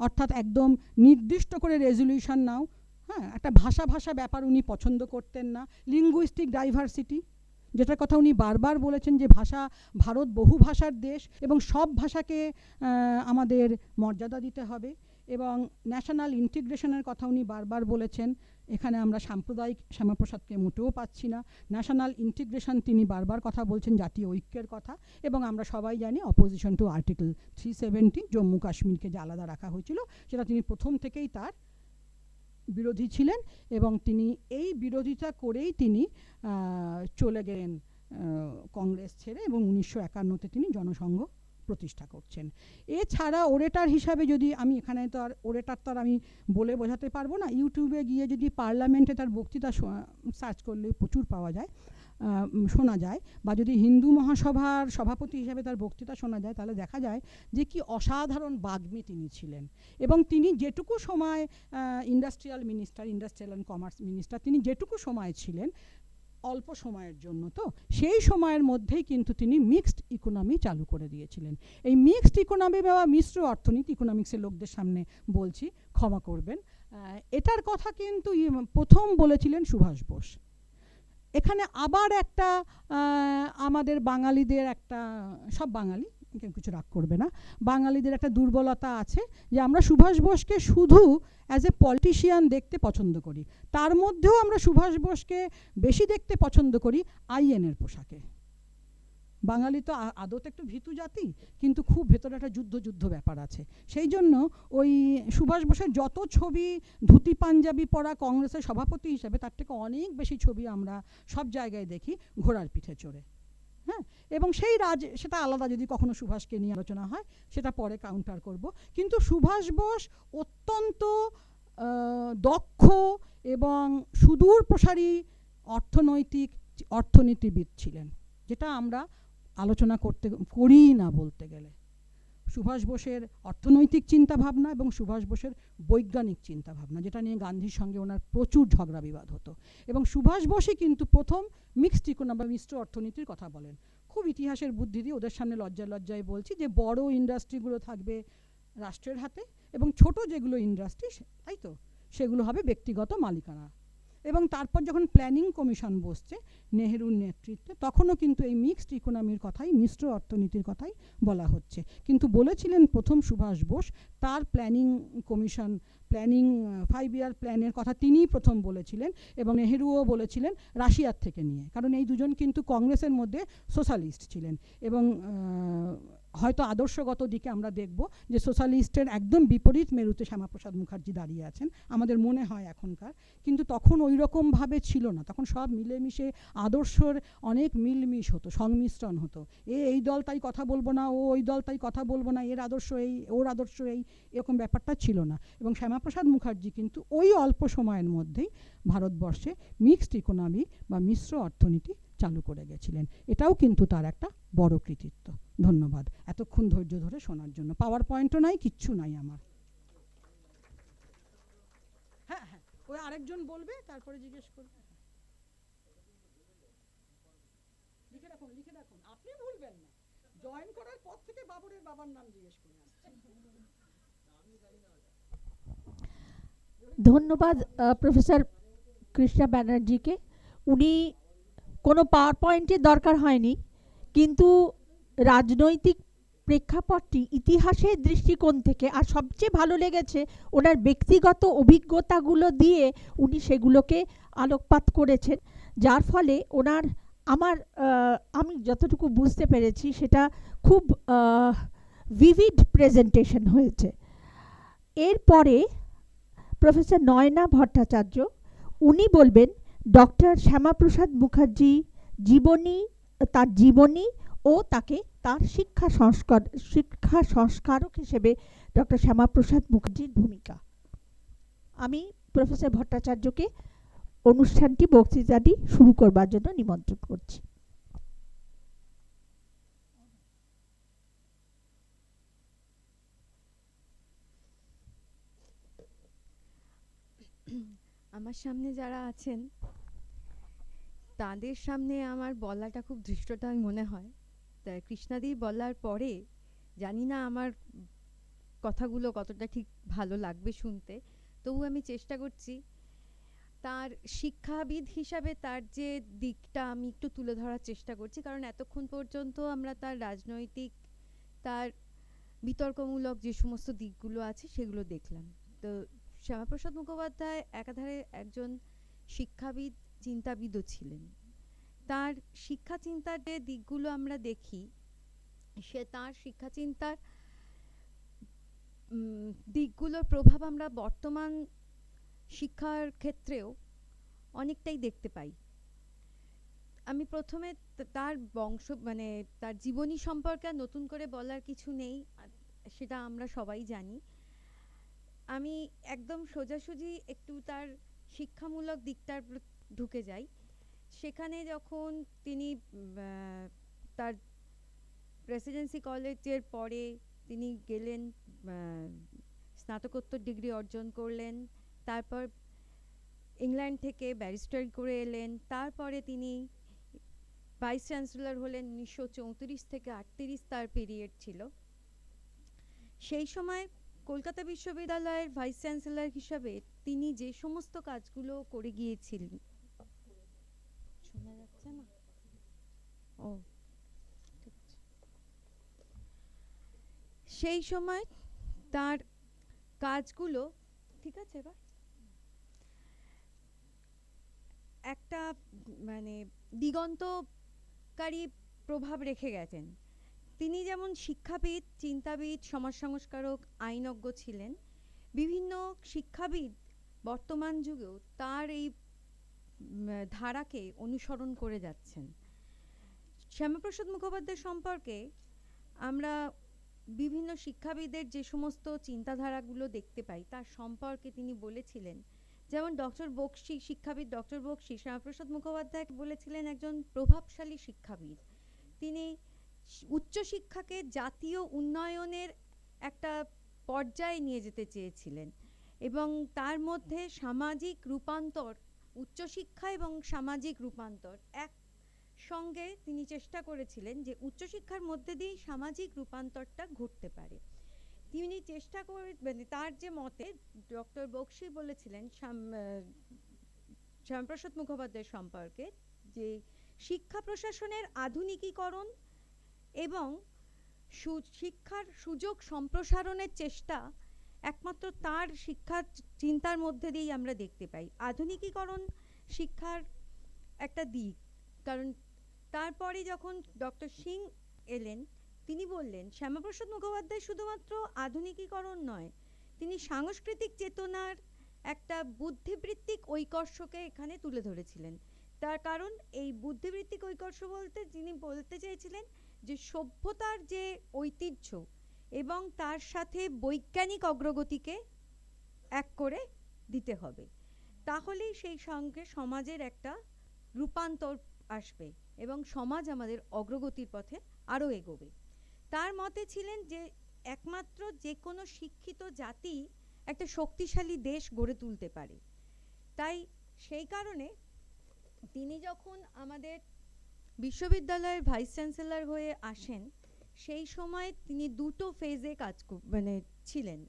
অর্থাৎ একদম নির্দিষ্ট করে রেজলিউশন নাও। হ্যাঁ, একটা ভাষা ব্যাপার উনি পছন্দ করতেন না। লিঙ্গুইস্টিক ডাইভার্সিটি, যেটার কথা উনি বারবার বলেছেন যে ভারত বহু ভাষার দেশ এবং সব ভাষাকে আমাদের মর্যাদা দিতে হবে। এবং ন্যাশনাল ইন্টিগ্রেশনের কথা উনি বারবার বলেছেন, এখানে আমরা সাম্প্রদায়িক শ্যামাপ্রসাদকে মোটেও পাচ্ছি না। ন্যাশনাল ইন্টিগ্রেশন তিনি বারবার কথা বলছেন, জাতীয় ঐক্যের কথা। এবং আমরা সবাই জানি অপোজিশন টু আর্টিকেল 370, জম্মু কাশ্মীরকে যে আলাদা রাখা হয়েছিল, সেটা তিনি প্রথম থেকেই তার বিরোধী ছিলেন, এবং তিনি এই বিরোধিতা করেই তিনি চলে গেলেন কংগ্রেস ছেড়ে, এবং 1951-তে তিনি জনসংঘ প্রতিষ্ঠা করছেন। এছাড়া ওরেটার হিসাবে যদি আমি, এখানে তো আর ওরেটার তো আর আমি বলে বোঝাতে পারবো না, ইউটিউবে গিয়ে যদি পার্লামেন্টে তার বক্তৃতা সার্চ করলে প্রচুর পাওয়া যায়, শোনা যায়, বা যদি হিন্দু মহাসভার সভাপতি হিসাবে তার বক্তৃতা শোনা যায়, তাহলে দেখা যায় যে কি অসাধারণ বাগ্মী তিনি ছিলেন। এবং তিনি যেটুকু সময় ইন্ডাস্ট্রিয়াল অ্যান্ড কমার্স মিনিস্টার, তিনি যেটুকু সময় ছিলেন, অল্প সময়ের জন্য, তো সেই সময়ের মধ্যেই কিন্তু তিনি মিক্সড ইকোনমি চালু করে দিয়েছিলেন। এই মিক্সড ইকোনমি বা মিশ্র অর্থনীতি, ইকোনমিক্সের লোকদের সামনে বলছি, ক্ষমা করবেন, এটার কথা কিন্তু প্রথম বলেছিলেন সুভাষ বোস। এখানে আবার একটা আমাদের বাঙালিদের একটা, সব বাঙালি কেউ কিছু রাগ করবে না, বাঙালিদের একটা দুর্বলতা আছে যে আমরা সুভাষ বোসকে শুধু অ্যাজ এ পলিটিশিয়ান দেখতে পছন্দ করি। তার মধ্যেও আমরা সুভাষ বোসকে বেশি দেখতে পছন্দ করি আইএনের পোশাকে। বাঙালি তো আদতে একটু ভীতু জাতি, কিন্তু খুব ভেতরে একটা যুদ্ধ ব্যাপার আছে। সেই জন্য ওই সুভাষ বোসের যত ছবি ধুতি পাঞ্জাবি পরা কংগ্রেসের সভাপতি হিসেবে, তার থেকে অনেক বেশি ছবি আমরা সব জায়গায় দেখি ঘোড়ার পিঠে চড়ে। হ্যাঁ, এবং সেটা আলাদা, যদি কখনো সুভাষকে নিয়ে আলোচনা হয় সেটা পরে কাউন্টার করব। কিন্তু সুভাষ বোস অত্যন্ত দক্ষ এবং সুদূর প্রসারী অর্থনীতিবিদ ছিলেন, যেটা আমরা আলোচনা করি না বলতে গেলে। সুভাষ বোসের অর্থনৈতিক চিন্তাভাবনা এবং সুভাষ বোসের বৈজ্ঞানিক চিন্তাভাবনা, যেটা নিয়ে গান্ধীর সঙ্গে ওনার প্রচুর ঝগড়া বিবাদ হতো। এবং সুভাষ বোসই কিন্তু প্রথম মিক্সড ইকোনমি বা মিশ্র অর্থনীতির কথা বলেন। খুব ইতিহাসের বুদ্ধি দিয়ে ওদের সামনে লজ্জায় বলছি যে বড় ইন্ডাস্ট্রিগুলো থাকবে রাষ্ট্রের হাতে, এবং ছোট যেগুলো ইন্ডাস্ট্রি, তাই তো, সেগুলো হবে ব্যক্তিগত মালিকানা। এবং তারপর যখন প্ল্যানিং কমিশন বসছে নেহেরুর নেতৃত্বে, তখনও কিন্তু এই মিক্সড ইকোনমির কথাই, মিশ্র অর্থনীতির কথাই বলা হচ্ছে। কিন্তু বলেছিলেন প্রথম সুভাষ বোস, তার প্ল্যানিং কমিশন, 5 ইয়ার প্ল্যানের কথা তিনিই প্রথম বলেছিলেন, এবং নেহেরুও বলেছিলেন রাশিয়ার থেকে নিয়ে, কারণ এই দুজন কিন্তু কংগ্রেসের মধ্যে সোশ্যালিস্ট ছিলেন। এবং হয়তো আদর্শগত দিকে আমরা দেখব যে সোশ্যালিস্টের একদম বিপরীত মেরুতে শ্যামাপ্রসাদ মুখার্জি দাঁড়িয়ে আছেন, আমাদের মনে হয় এখনকার, কিন্তু তখন ওই রকমভাবে ছিল না। তখন সব মিলেমিশে আদর্শর অনেক মিলমিশ হতো, সংমিশ্রণ হতো। এই দল তাই কথা বলবো না, ওই দল তাই কথা বলবো না, এর আদর্শ এই, ওর আদর্শ এই, এরকম ব্যাপারটা ছিল না। এবং শ্যামাপ্রসাদ মুখার্জি কিন্তু ওই অল্প সময়ের মধ্যেই ভারতবর্ষে মিক্সড ইকোনমি বা মিশ্র অর্থনীতি চালু করে গেছিলেন। এটাও কিন্তু তার একটা বড় কৃতিত্ব। ধন্যবাদ এতক্ষণ ধৈর্য ধরে শোনার জন্য। পাওয়ার পয়েন্টও নাই, কিচ্ছু নাই আমার। আরেকজন বলবে, তারপরে জিজ্ঞেস করবে। লিখে রাখুন, আপনি ভুলবেন না। জয়েন করার পর থেকে বাবরের বাবার নাম জিজ্ঞেস করে আসছেন। ধন্যবাদ প্রফেসর কৃষ্ণা ব্যানার্জিকে। উনি কোনো পাওয়ার পয়েন্টের দরকার হয়নি, কিন্তু রাজনৈতিক প্রেক্ষাপটটি ইতিহাসের দৃষ্টিকোণ থেকে, আর সবচেয়ে ভালো লেগেছে ওনার ব্যক্তিগত অভিজ্ঞতাগুলো দিয়ে উনি সেগুলোকে আলোকপাত করেছেন, যার ফলে ওনার আমি যতটুকু বুঝতে পেরেছি সেটা খুব ভিভিড প্রেজেন্টেশন হয়েছে। এরপরে প্রফেসর নয়না ভট্টাচার্য, উনি বলবেন ডক্টর শ্যামাপ্রসাদ মুখার্জি তার জীবনী ও তাকে তার শিক্ষা সংস্কারক হিসেবে ডক্টর শ্যামাপ্রসাদ মুখার্জির ভূমিকা। আমি প্রফেসর ভট্টাচার্যকে অনুষ্ঠানটি বক্তৃতাটি শুরু করবার জন্য নিমন্ত্রণ করছি। আমার সামনে যারা আছেন তাদের সামনে আমার বলাটা খুব ধৃষ্টতাই মনে হয়। তাই কৃষ্ণাদি বলার পরে জানি না আমার কথাগুলো কতটা ঠিক ভালো লাগবে শুনতে, তবু আমি চেষ্টা করছি তার শিক্ষাবিদ হিসাবে তার যে দিকটা আমি একটু তুলে ধরার চেষ্টা করছি, কারণ এতক্ষণ পর্যন্ত আমরা তার রাজনৈতিক, তার বিতর্কমূলক যে সমস্ত দিকগুলো আছে সেগুলো দেখলাম। তো শ্যামাপ্রসাদ মুখোপাধ্যায় একাধারে একজন শিক্ষাবিদ, চিন্তাবিদও ছিলেন। তার শিক্ষা চিন্তার যে দিকগুলো আমরা দেখি, সে তার শিক্ষা চিন্তার দিকগুলোর প্রভাব আমরা বর্তমান শিক্ষার ক্ষেত্রেও অনেকটাই দেখতে পাই। আমি প্রথমে তার তার জীবনী সম্পর্কে আর নতুন করে বলার কিছু নেই, সেটা আমরা সবাই জানি। আমি একদম সোজাসুজি একটু তার শিক্ষামূলক দিকটার ঢুকে যাই। সেখানে যখন তিনি তার প্রেসিডেন্সি কলেজের পরে তিনি গেলেন, স্নাতকোত্তর ডিগ্রি অর্জন করলেন, তারপর ইংল্যান্ড থেকে ব্যারিস্টারি করে এলেন, তারপরে তিনি ভাইস চ্যান্সেলর হলেন 1934 থেকে 38 তার পিরিয়ড ছিল। সেই সময় কলকাতা বিশ্ববিদ্যালয়ের ভাইস চ্যান্সেলর হিসাবে তিনি যে সমস্ত কাজগুলো করে গিয়েছিলেন, শোনা যাচ্ছে না? ও ঠিক আছে। সেই সময় তার কাজগুলো ঠিক আছে, এবার একটা দিগন্তকারী প্রভাব রেখে গেছেন। তিনি যেমন শিক্ষাবিদ, চিন্তাবিদ, সমাজ সংস্কারক, আইনজ্ঞ ছিলেন, বিভিন্ন শিক্ষাবিদ বর্তমান যুগেও তার এই ধারাকে অনুসরণ করে যাচ্ছেন। শ্যামাপ্রসাদ মুখোপাধ্যায় সম্পর্কে আমরা বিভিন্ন শিক্ষাবিদের যে সমস্ত চিন্তাধারাগুলো দেখতে পাই, তার সম্পর্কে তিনি বলেছিলেন, যেমন ডক্টর বক্সী, শিক্ষাবিদ ডক্টর বক্সী শ্যামাপ্রসাদ মুখোপাধ্যায় বলেছিলেন একজন প্রভাবশালী শিক্ষাবিদ। তিনি উচ্চশিক্ষাকে জাতীয় উন্নয়নের একটা পর্যায়ে নিয়ে যেতে চেয়েছিলেন এবং তার মধ্যে সামাজিক রূপান্তর, উচ্চশিক্ষা এবং সামাজিক রূপান্তর একসঙ্গে তিনি চেষ্টা করেছিলেন যে উচ্চশিক্ষার মধ্যে দিয়েই সামাজিক রূপান্তরটা ঘটতে পারে। তিনি চেষ্টা করে, তার যে মতে ডক্টর বক্সী বলেছিলেন শ্যামাপ্রসাদ মুখোপাধ্যায় সম্পর্কে যে শিক্ষা প্রশাসনের আধুনিকীকরণ এবং শিক্ষার সুযোগ সম্প্রসারণের চেষ্টা একমাত্র তার শিক্ষার চিন্তার মধ্যে দিয়েই আমরা দেখতে পাই। আধুনিকীকরণ শিক্ষার একটা দিক, কারণ তারপরে যখন ডক্টর সিং এলেন তিনি বললেন শ্যামাপ্রসাদ মুখোপাধ্যায় শুধুমাত্র আধুনিকীকরণ নয়, তিনি সাংস্কৃতিক চেতনার একটা বুদ্ধিবৃত্তিক ঐকর্ষকে এখানে তুলে ধরেছিলেন। তার কারণ এই বুদ্ধিবৃত্তিক ঐকর্ষ বলতে তিনি বলতে চেয়েছিলেন যে সভ্যতার যে ঐতিহ্য এবং তার সাথে বৈজ্ঞানিক অগ্রগতিকে এক করে দিতে হবে, তাহলেই সেই সঙ্গে সমাজের একটা রূপান্তর আসবে এবং সমাজ আমাদের অগ্রগতির পথে আরও এগোবে। তার মতে ছিলেন যে একমাত্র যে কোনো শিক্ষিত জাতি একটা শক্তিশালী দেশ গড়ে তুলতে পারে। তাই সেই কারণে তিনি যখন আমাদের বিশ্ববিদ্যালয়ের ভাইস চ্যান্সেলর হয়ে আসেন, সেই সময় তিনি দুটো ফেজে মানে ছিলেন।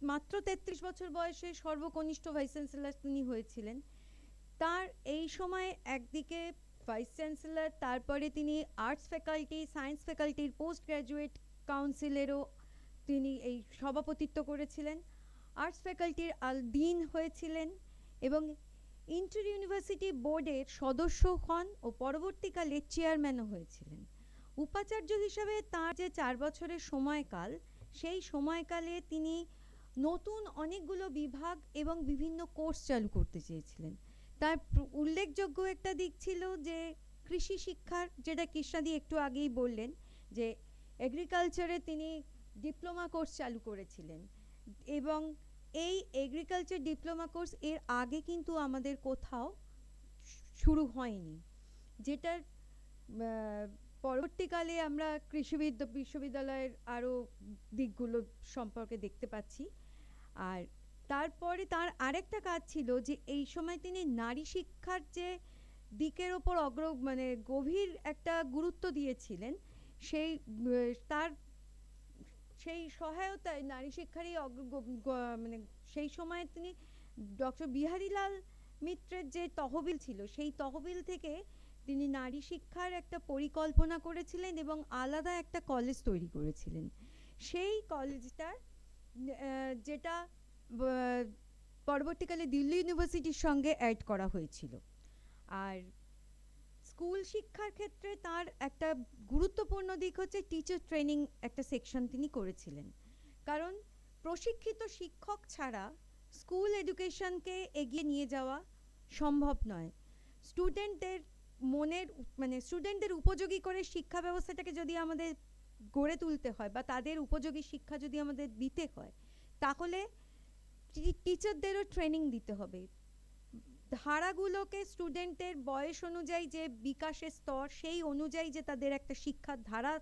মাত্র 33 বছর বয়সে সর্বকনিষ্ঠ ভাইস চ্যান্সেলর তিনি হয়েছিলেন। তার এই সময় একদিকে ভাইস চ্যান্সেলর, তারপরে তিনি আর্টস ফ্যাকাল্টি, সায়েন্স ফ্যাকাল্টির পোস্ট গ্র্যাজুয়েট কাউন্সিলেরও তিনি এই সভাপতিত্ব করেছিলেন, আর্টস ফ্যাকাল্টির ডিন হয়েছিলেন এবং ইন্টার ইউনিভার্সিটি বোর্ডের সদস্য হন ও পরবর্তীকালে চেয়ারম্যানও হয়েছিলেন। উপাচার্য হিসাবে তার যে 4 বছরের সময়কাল, সেই সময়কালে তিনি নতুন অনেকগুলো বিভাগ এবং বিভিন্ন কোর্স চালু করতে চেয়েছিলেন। তার উল্লেখযোগ্য একটা দিক ছিল যে কৃষি শিক্ষার, যেটা কৃষ্ণাদি একটু আগেই বললেন, যে এগ্রিকালচারে তিনি ডিপ্লোমা কোর্স চালু করেছিলেন এবং এই এগ্রিকালচার ডিপ্লোমা কোর্স এর আগে কিন্তু আমাদের কোথাও শুরু হয়নি, যেটার পরবর্তীকালে আমরা কৃষি বিশ্ববিদ্যালয়ের আরও দিকগুলো সম্পর্কে দেখতে পাচ্ছি। আর তারপরে তার আরেকটা কাজ ছিল যে এই সময় তিনি নারী শিক্ষার যে দিকের ওপর মানে গভীর একটা গুরুত্ব দিয়েছিলেন, তার সেই সহায়তায় নারী শিক্ষারই মানে সেই সময় তিনি ডক্টর বিহারীলাল মিত্রের যে তহবিল ছিল, সেই তহবিল থেকে তিনি নারী শিক্ষার একটা পরিকল্পনা করেছিলেন এবং আলাদা একটা কলেজ তৈরি করেছিলেন। সেই কলেজটার যেটা পরবর্তীকালে দিল্লি ইউনিভার্সিটির সঙ্গে অ্যাড করা হয়েছিল। আর স্কুল শিক্ষার ক্ষেত্রে তার একটা গুরুত্বপূর্ণ দিক হচ্ছে টিচার ট্রেনিং, একটা সেকশন তিনি করেছিলেন। কারণ প্রশিক্ষিত শিক্ষক ছাড়া স্কুল এডুকেশনকে এগিয়ে নিয়ে যাওয়া সম্ভব নয়। স্টুডেন্টদের উপযোগী করে শিক্ষা ব্যবস্থাটাকে যদি আমাদের গড়ে তুলতে হয় বা তাদের উপযোগী শিক্ষা যদি আমাদের দিতে হয়, তাহলে টিচারদেরও ট্রেনিং দিতে হবে। ধারাগুলোকে স্টুডেন্টের বয়স অনুযায়ী যে বিকাশের স্তর, সেই অনুযায়ী যে তাদের একটা শিক্ষার ধারা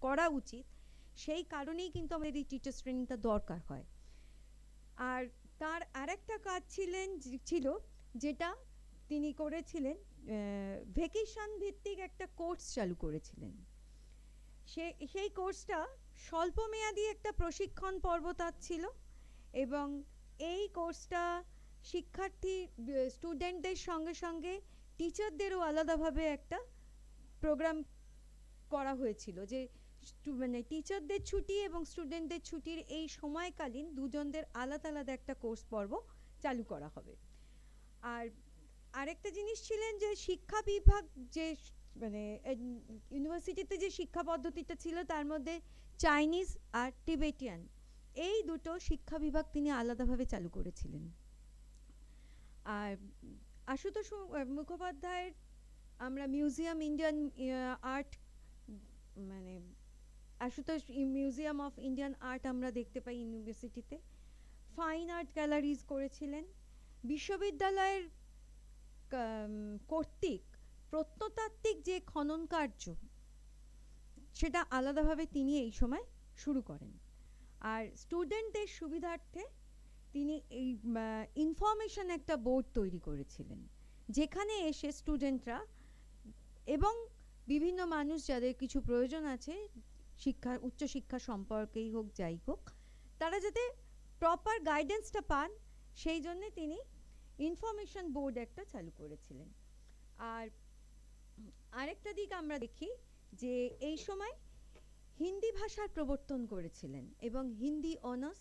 করা উচিত, সেই কারণেই কিন্তু আমাদের এই টিচার্স ট্রেনিংটা দরকার হয়। আর তার আরেকটা কাজ ছিল যেটা তিনি করেছিলেন, ভেকেশন ভিত্তিক একটা কোর্স চালু করেছিলেন। সেই কোর্সটা স্বল্পমেয়াদী একটা প্রশিক্ষণ পর্ব তার ছিল এবং এই কোর্সটা স্টুডেন্টদের সঙ্গে সঙ্গে টিচারদেরও আলাদাভাবে একটা প্রোগ্রাম করা হয়েছিল, যে মানে টিচারদের ছুটি এবং স্টুডেন্টদের ছুটির এই সময়কালীন দুজনদের আলাদা আলাদা একটা কোর্স পর্ব চালু করা হবে। আর আরেকটা জিনিস ছিলেন যে শিক্ষা বিভাগ, যে মানে ইউনিভার্সিটিতে যে শিক্ষা পদ্ধতিটা ছিল তার মধ্যে চাইনিজ আর টিবেটিয়ান, এই দুটো শিক্ষা বিভাগ তিনি আলাদাভাবে চালু করেছিলেন। আর আশুতোষ মুখোপাধ্যায়ের আমরা মিউজিয়াম ইন্ডিয়ান আর্ট, মানে Ashutosh museum of Indian art আমরা দেখতে পাই ইউনিভার্সিটিতে। ফাইন আর্ট গ্যালারিজ করেছিলেন। বিশ্ববিদ্যালয়ের কর্তৃক প্রত্নতাত্ত্বিক যে খনন কার্য, সেটা আলাদাভাবে তিনি এই সময় শুরু করেন। আর স্টুডেন্টদের সুবিধার্থে তিনি এই ইনফরমেশন একটা বোর্ড তৈরি করেছিলেন, যেখানে এসে স্টুডেন্টরা এবং বিভিন্ন মানুষ যাদের কিছু প্রয়োজন আছে উচ্চশিক্ষা সম্পর্কেই হোক যাই হোক, তারা যাতে প্রপার গাইডেন্সটা পান, সেই জন্য তিনি ইনফরমেশন বোর্ড একটা চালু করেছিলেন। আর আরেকটা দিক আমরা দেখি যে এই সময় হিন্দি ভাষার প্রবর্তন করেছিলেন এবং হিন্দি অনার্স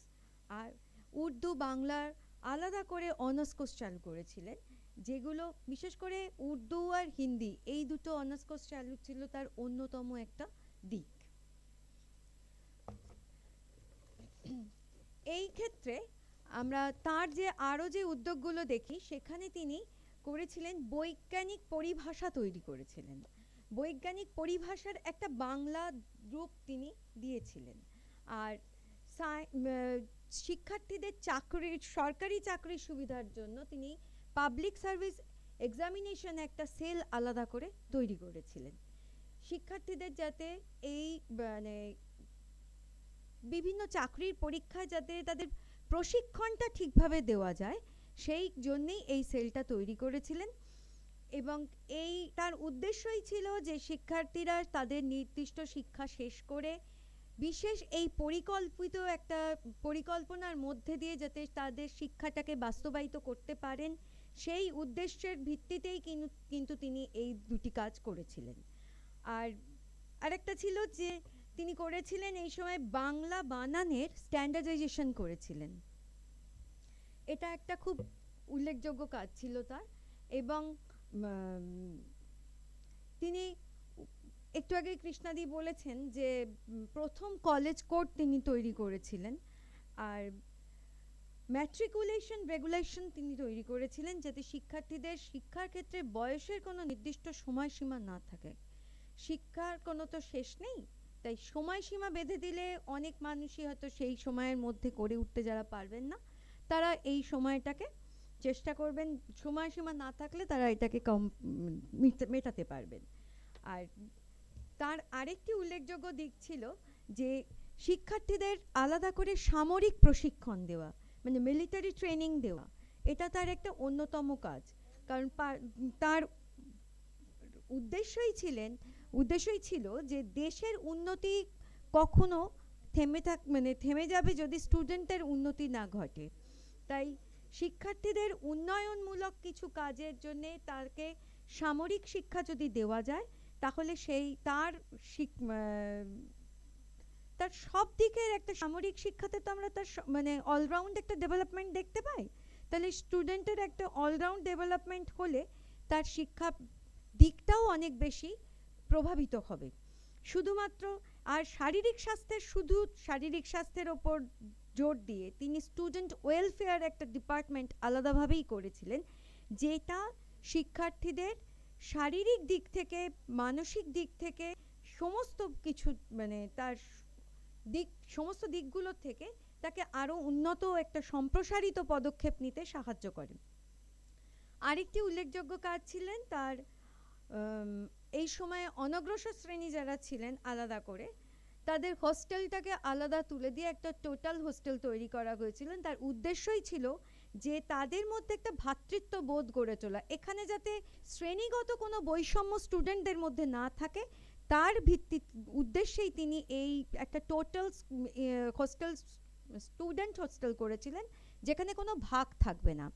আর উর্দু বাংলার আলাদা করে অনার্স কোর্স চালু করেছিলেন, যেগুলো বিশেষ করে উর্দু আর হিন্দি এই দুটো অনার্স কোর্স চালু ছিল তার অন্যতম একটা দিক। এই ক্ষেত্রে আমরা তার যে আরও যে উদ্যোগগুলো দেখি, সেখানে তিনি করেছিলেন বৈজ্ঞানিক পরিভাষা তৈরি করেছিলেন। বৈজ্ঞানিক পরিভাষার একটা বাংলা রূপ তিনি দিয়েছিলেন। আর শিক্ষার্থীদের সরকারি চাকরির সুবিধার জন্য তিনি পাবলিক সার্ভিস এক্সামিনেশন একটা সেল আলাদা করে তৈরি করেছিলেন। শিক্ষার্থীদের যাতে এই মানে বিভিন্ন চাকরির পরীক্ষায় যাতে তাদের প্রশিক্ষণটা ঠিকভাবে দেওয়া যায়, সেই জন্যেই এই সেলটা তৈরি করেছিলেন এবং এই তার উদ্দেশ্যই ছিল যে শিক্ষার্থীরা তাদের নির্দিষ্ট শিক্ষা শেষ করে বিশেষ এই পরিকল্পিত একটা পরিকল্পনার মধ্যে দিয়ে যাতে তাদের শিক্ষাটাকে বাস্তবায়িত করতে পারেন, সেই উদ্দেশ্যের ভিত্তিতেই কিন্তু তিনি এই দুটি কাজ করেছিলেন। আর আরেকটা ছিল যে তিনি করেছিলেন এই সময় বাংলা বানানের স্ট্যান্ডার্ডাইজেশন করেছিলেন। এটা একটা খুব উল্লেখযোগ্য কাজ ছিল তার। এবং তিনি একটু আগে কৃষ্ণাদি বলেছেন যে প্রথম কলেজ কোড তিনি তৈরি করেছিলেন, আর ম্যাট্রিকুলেশন রেগুলেশন তিনি তৈরি করেছিলেন যাতে শিক্ষার্থীদের শিক্ষার ক্ষেত্রে বয়সের কোনো নির্দিষ্ট সময়সীমা না থাকে। শিক্ষার কোনো তো শেষ নেই, তাই সময়সীমা বেঁধে দিলে অনেক মানুষই হয়তো সেই সময়ের মধ্যে করে উঠতে যারা পারবেন না তারা এই সময়টাকে চেষ্টা করবেন, সময়সীমা না থাকলে তারা এটাকে মেটাতে পারবেন। আর তার আরেকটি উল্লেখযোগ্য দিক ছিল যে শিক্ষার্থীদের আলাদা করে সামরিক প্রশিক্ষণ দেওয়া, মানে মিলিটারি ট্রেনিং দেওয়া। এটা তার একটা অন্যতম কাজ, কারণ তার উদ্দেশ্যই ছিল যে দেশের উন্নতি কখনো থেমে যাবে যদি স্টুডেন্টের উন্নতি না ঘটে। তাই শিক্ষার্থীদের উন্নয়নমূলক কিছু কাজের জন্য তাকে সামরিক শিক্ষা যদি দেওয়া যায় তাহলে সেই তার সব দিকের একটা সামরিক শিক্ষাতে তো আমরা তার মানে অলরাউন্ড একটা ডেভেলপমেন্ট দেখতে পাই। তাহলে স্টুডেন্টের একটা অলরাউন্ড ডেভেলপমেন্ট হলে তার শিক্ষা দিকটাও অনেক বেশি প্রভাবিত হবে। শুধুমাত্র আর শারীরিক স্বাস্থ্যের ওপর জোর দিয়ে তিনি স্টুডেন্ট ওয়েলফেয়ার একটা ডিপার্টমেন্ট আলাদাভাবেই করেছিলেন, যেটা শিক্ষার্থীদের শারীরিক দিক থেকে মানসিক দিক থেকে সমস্ত কিছু মানে তার সমস্ত দিকগুলো থেকে তাকে আরো উন্নত একটা সম্প্রসারিত পদক্ষেপ নিতে সাহায্য করে। আরেকটি উল্লেখযোগ্য কাজ ছিলেন তার এই সময়ে অনগ্রসর শ্রেণী যারা ছিলেন আলাদা করে তাদের হোস্টেলটাকে আলাদা তুলে দিয়ে একটা টোটাল হোস্টেল তৈরি করা হয়েছিল। তার উদ্দেশ্যই ছিল যে তাদের মধ্যে একটা ভ্রাতৃত্ব বোধ গড়ে তোলা, এখানে যাতে শ্রেণীগত কোনো বৈষম্য স্টুডেন্টদের মধ্যে না থাকে তার উদ্দেশ্যেই তিনি এই একটা টোটাল স্টুডেন্ট হোস্টেল করেছিলেন যেখানে কোনো ভাগ থাকবে না।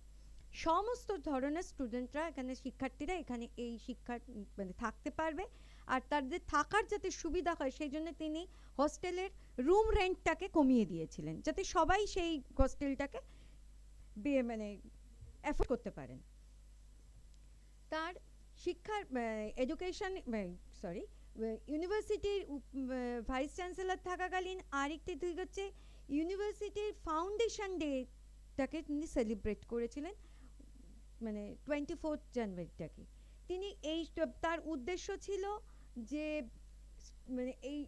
সমস্ত ধরনের স্টুডেন্টরা শিক্ষার্থীরা এখানে এই শিক্ষা মানে থাকতে পারবে, আর তাদের থাকার যাতে সুবিধা হয় সেই জন্য তিনি হোস্টেলের রুম রেন্টটাকে কমিয়ে দিয়েছিলেন যাতে সবাই সেই হোস্টেলটাকে মানে অ্যাফোর্ড করতে পারেন। তার শিক্ষার ইউনিভার্সিটির ভাইস চ্যান্সেলর থাকাকালীন আরেকটি দিক হচ্ছে ইউনিভার্সিটির ফাউন্ডেশন ডেটাকে তিনি সেলিব্রেট করেছিলেন, মানে 24 জানুয়ারিটাকে। তিনি তার উদ্দেশ্য ছিল যে মানে এই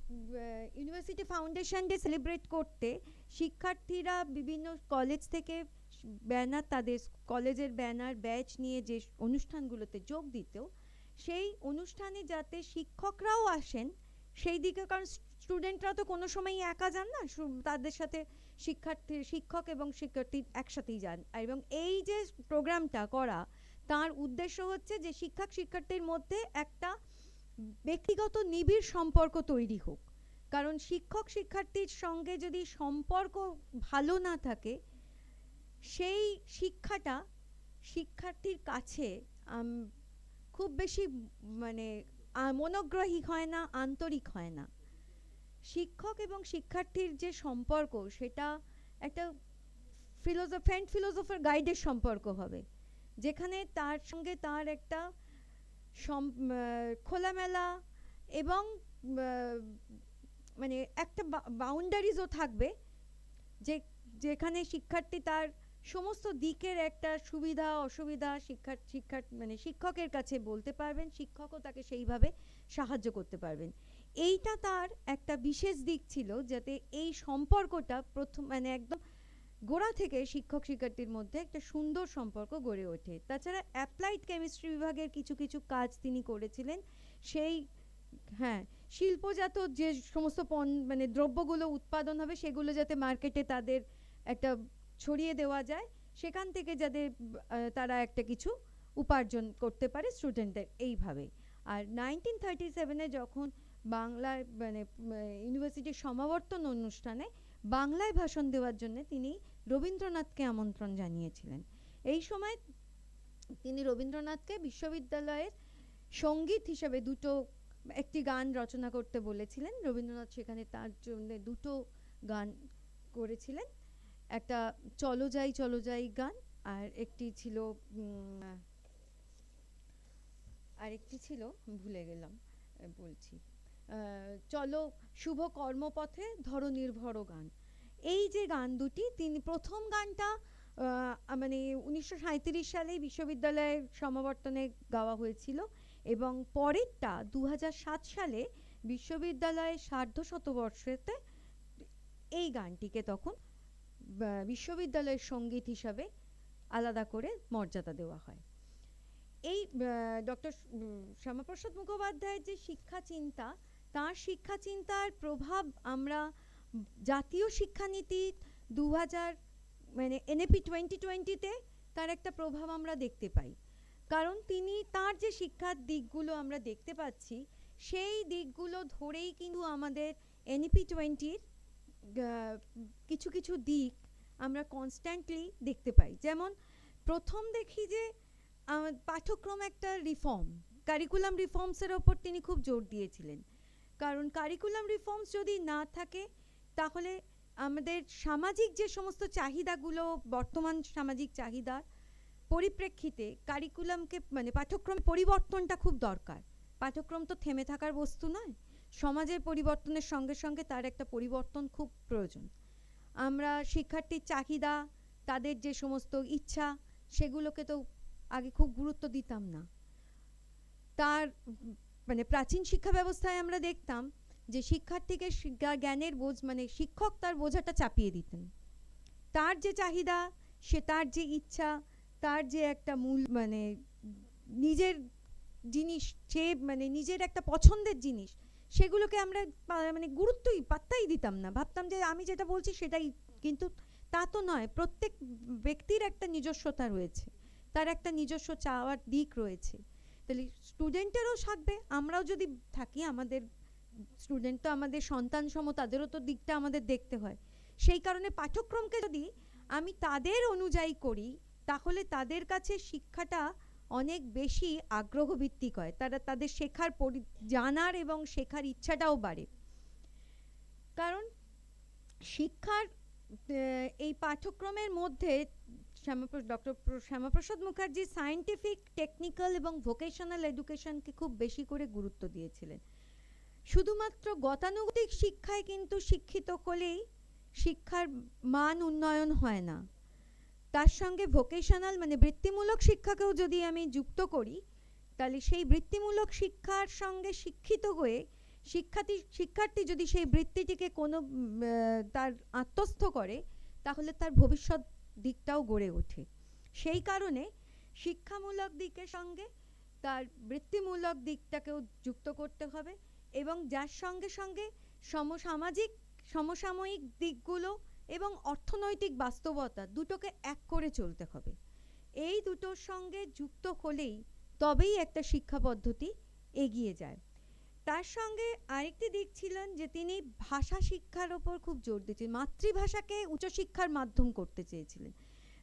ইউনিভার্সিটি ফাউন্ডেশন ডে সেলিব্রেট করতে শিক্ষার্থীরা বিভিন্ন কলেজ থেকে ব্যানার, তাদের কলেজের ব্যানার ব্যাচ নিয়ে যে অনুষ্ঠানগুলোতে যোগ দিত, সেই অনুষ্ঠানে যাতে শিক্ষকরাও আসেন সেই দিকে, কারণ স্টুডেন্টরা তো কোনো সময়ই একা যান না, তাদের সাথে শিক্ষক এবং শিক্ষার্থী একসাথেই যান। এবং এই যে প্রোগ্রামটা করা তার উদ্দেশ্য হচ্ছে যে শিক্ষার্থীর মধ্যে একটা ব্যক্তিগত নিবিড় সম্পর্ক তৈরি হোক, কারণ শিক্ষার্থীর সঙ্গে যদি সম্পর্ক ভালো না থাকে সেই শিক্ষাটা শিক্ষার্থীর কাছে খুব বেশি মানে মনোগ্রাহী হয় না, আন্তরিক হয় না। শিক্ষক এবং শিক্ষার্থীর যে সম্পর্ক সেটা একটা ফিলোসোফার গাইডের সম্পর্ক হবে, যেখানে তার সঙ্গে তার একটা খোলামেলা এবং মানে একটা বাউন্ডারিজও থাকবে, যেখানে শিক্ষার্থী তার সমস্ত দিকের একটা সুবিধা অসুবিধা মানে শিক্ষকের কাছে বলতে পারবেন, শিক্ষকও তাকে সেইভাবে সাহায্য করতে পারবেন। এইটা তার একটা বিশেষ দিক ছিল, যাতে এই সম্পর্কটা মানে একদম গোড়া থেকে শিক্ষার্থীর মধ্যে একটা সুন্দর সম্পর্ক গড়ে ওঠে। তাছাড়া অ্যাপ্লাইড কেমিস্ট্রি বিভাগের কিছু কাজ তিনি করেছিলেন, সেই শিল্পজাত যে সমস্ত মানে দ্রব্যগুলো উৎপাদন হবে সেগুলো যাতে মার্কেটে তাদের একটা ছড়িয়ে দেওয়া যায় সেখান থেকে যাতে তারা একটা কিছু উপার্জন করতে পারে স্টুডেন্টদের এইভাবে। আর 1937-এ যখন বাংলার মানে ইউনিভার্সিটির সমাবর্তন অনুষ্ঠানে বাংলায় ভাষণ দেওয়ার জন্য তিনি রবীন্দ্রনাথকে আমন্ত্রণ জানিয়েছিলেন। এই সময় তিনি রবীন্দ্রনাথকে বিশ্ববিদ্যালয়ের সঙ্গীত হিসেবে একটি গান রচনা করতে বলেছিলেন। রবীন্দ্রনাথ সেখানে তার জন্য দুটো গান করেছিলেন, একটা চলো যাই গান, আর একটি ছিল ভুলে গেলাম, বলছি, চলো শুভ কর্মপথে ধরো নির্ভর গান। এই যে গান দুটি, তিনি প্রথম গানটা মানে 1937 সালে বিশ্ববিদ্যালয়ের সমাবর্তনে গাওয়া হয়েছিল, এবং পরেরটা 2007 সালে বিশ্ববিদ্যালয়ের সার্ধশতবর্ষেতে এই গানটিকে তখন বিশ্ববিদ্যালয়ের সঙ্গীত হিসাবে আলাদা করে মর্যাদা দেওয়া হয়। এই ডক্টর শ্যামাপ্রসাদ মুখোপাধ্যায়ের যে শিক্ষা চিন্তা, তার শিক্ষা চিন্তার প্রভাব আমরা জাতীয় শিক্ষানীতি 2000 মানে NAP 2020-তে তার একটা প্রভাব আমরা দেখতে পাই। কারণ তিনি তার যে শিক্ষার দিকগুলো আমরা দেখতে পাচ্ছি, সেই দিকগুলো ধরেই কিন্তু আমাদের NAP 20-র কিছু কিছু দিক আমরা কনস্ট্যান্টলি দেখতে পাই। যেমন প্রথম দেখি যে পাঠ্যক্রম একটা রিফর্ম, কারিকুলাম রিফর্মসের ওপর তিনি খুব জোর দিয়েছিলেন। কারণ কারিকুলাম রিফর্মস যদি না থাকে, তাহলে আমাদের সামাজিক যে সমস্ত চাহিদাগুলো, বর্তমান সামাজিক চাহিদার পরিপ্রেক্ষিতে কারিকুলামকে মানে পাঠ্যক্রম পরিবর্তনটা খুব দরকার। পাঠ্যক্রম তো থেমে থাকার বস্তু নয়, সমাজের পরিবর্তনের সঙ্গে সঙ্গে তার একটা পরিবর্তন খুব প্রয়োজন। আমরা শিক্ষার্থীর চাহিদা, তাদের যে সমস্ত ইচ্ছা, সেগুলোকে তো আগে খুব গুরুত্ব দিতাম না। তার মানে প্রাচীন শিক্ষা ব্যবস্থায় আমরা দেখতাম যে শিক্ষার্থীকে জ্ঞানের বোঝ মানে শিক্ষক তার বোঝাটা চাপিয়ে দিতেন। তার যে চাহিদা, সে তার যে ইচ্ছা, তার যে একটা মূল মানে নিজের জিনিস, সে মানে নিজের একটা পছন্দের জিনিস, সেগুলোকে আমরা মানে পাত্তাই দিতাম না। ভাবতাম যে আমি যেটা বলছি সেটাই, কিন্তু তা তো নয়। প্রত্যেক ব্যক্তির একটা নিজস্বতা রয়েছে, তার একটা নিজস্ব চাওয়ার দিক রয়েছে। তাহলে স্টুডেন্টেরও থাকবে, আমরাও যদি থাকি, আমাদের স্টুডেন্ট তো আমাদের সন্তান সম, তাদেরও তো দিকটা আমাদের দেখতে হয়। সেই কারণে পাঠ্যক্রমকে যদি আমি তাদের অনুযায়ী করি, তাহলে তাদের কাছে শিক্ষাটা অনেক বেশি আগ্রহভিত্তিক হয়। তারা তাদের শেখার জানার এবং শেখার ইচ্ছাটাও বাড়ে। কারণ শিক্ষার এই পাঠ্যক্রমের মধ্যে doctor Shyamaprasad Mukherjee scientific, technical এবং ভোকেশনাল এডুকেশনকে খুব বেশি করে গুরুত্ব দিয়েছিলেন। শুধুমাত্র গতানুগতিক শিক্ষায় কিন্তু শিক্ষিত হলেই শিক্ষার মান উন্নয়ন হয় না। তার সঙ্গে ভোকেশনাল মানে বৃত্তিমূলক শিক্ষাকেও যদি আমি যুক্ত করি, তাহলে সেই বৃত্তিমূলক শিক্ষার সঙ্গে শিক্ষিত হয়ে শিক্ষার্থী যদি সেই বৃত্তিটিকে কোনো তার আত্মস্থ করে, তাহলে তার ভবিষ্যৎ দিকটাও গড়ে ওঠে। সেই কারণে শিক্ষামূলক দিকের সঙ্গে তার বৃত্তিমূলক দিকটাকেও যুক্ত করতে হবে, এবং যার সঙ্গে সঙ্গে সমসাময়িক দিকগুলো এবং অর্থনৈতিক বাস্তবতা দুটোকে এক করে চলতে হবে। এই দুটোর সঙ্গে যুক্ত হলেই তবেই একটা শিক্ষা পদ্ধতি এগিয়ে যায়। তার সঙ্গে আরেকটি দিক ছিলেন যে তিনি ভাষা শিক্ষার ওপর খুব জোর দিয়েছিলেন, মাতৃভাষাকে উচ্চশিক্ষার মাধ্যম করতে চেয়েছিলেন।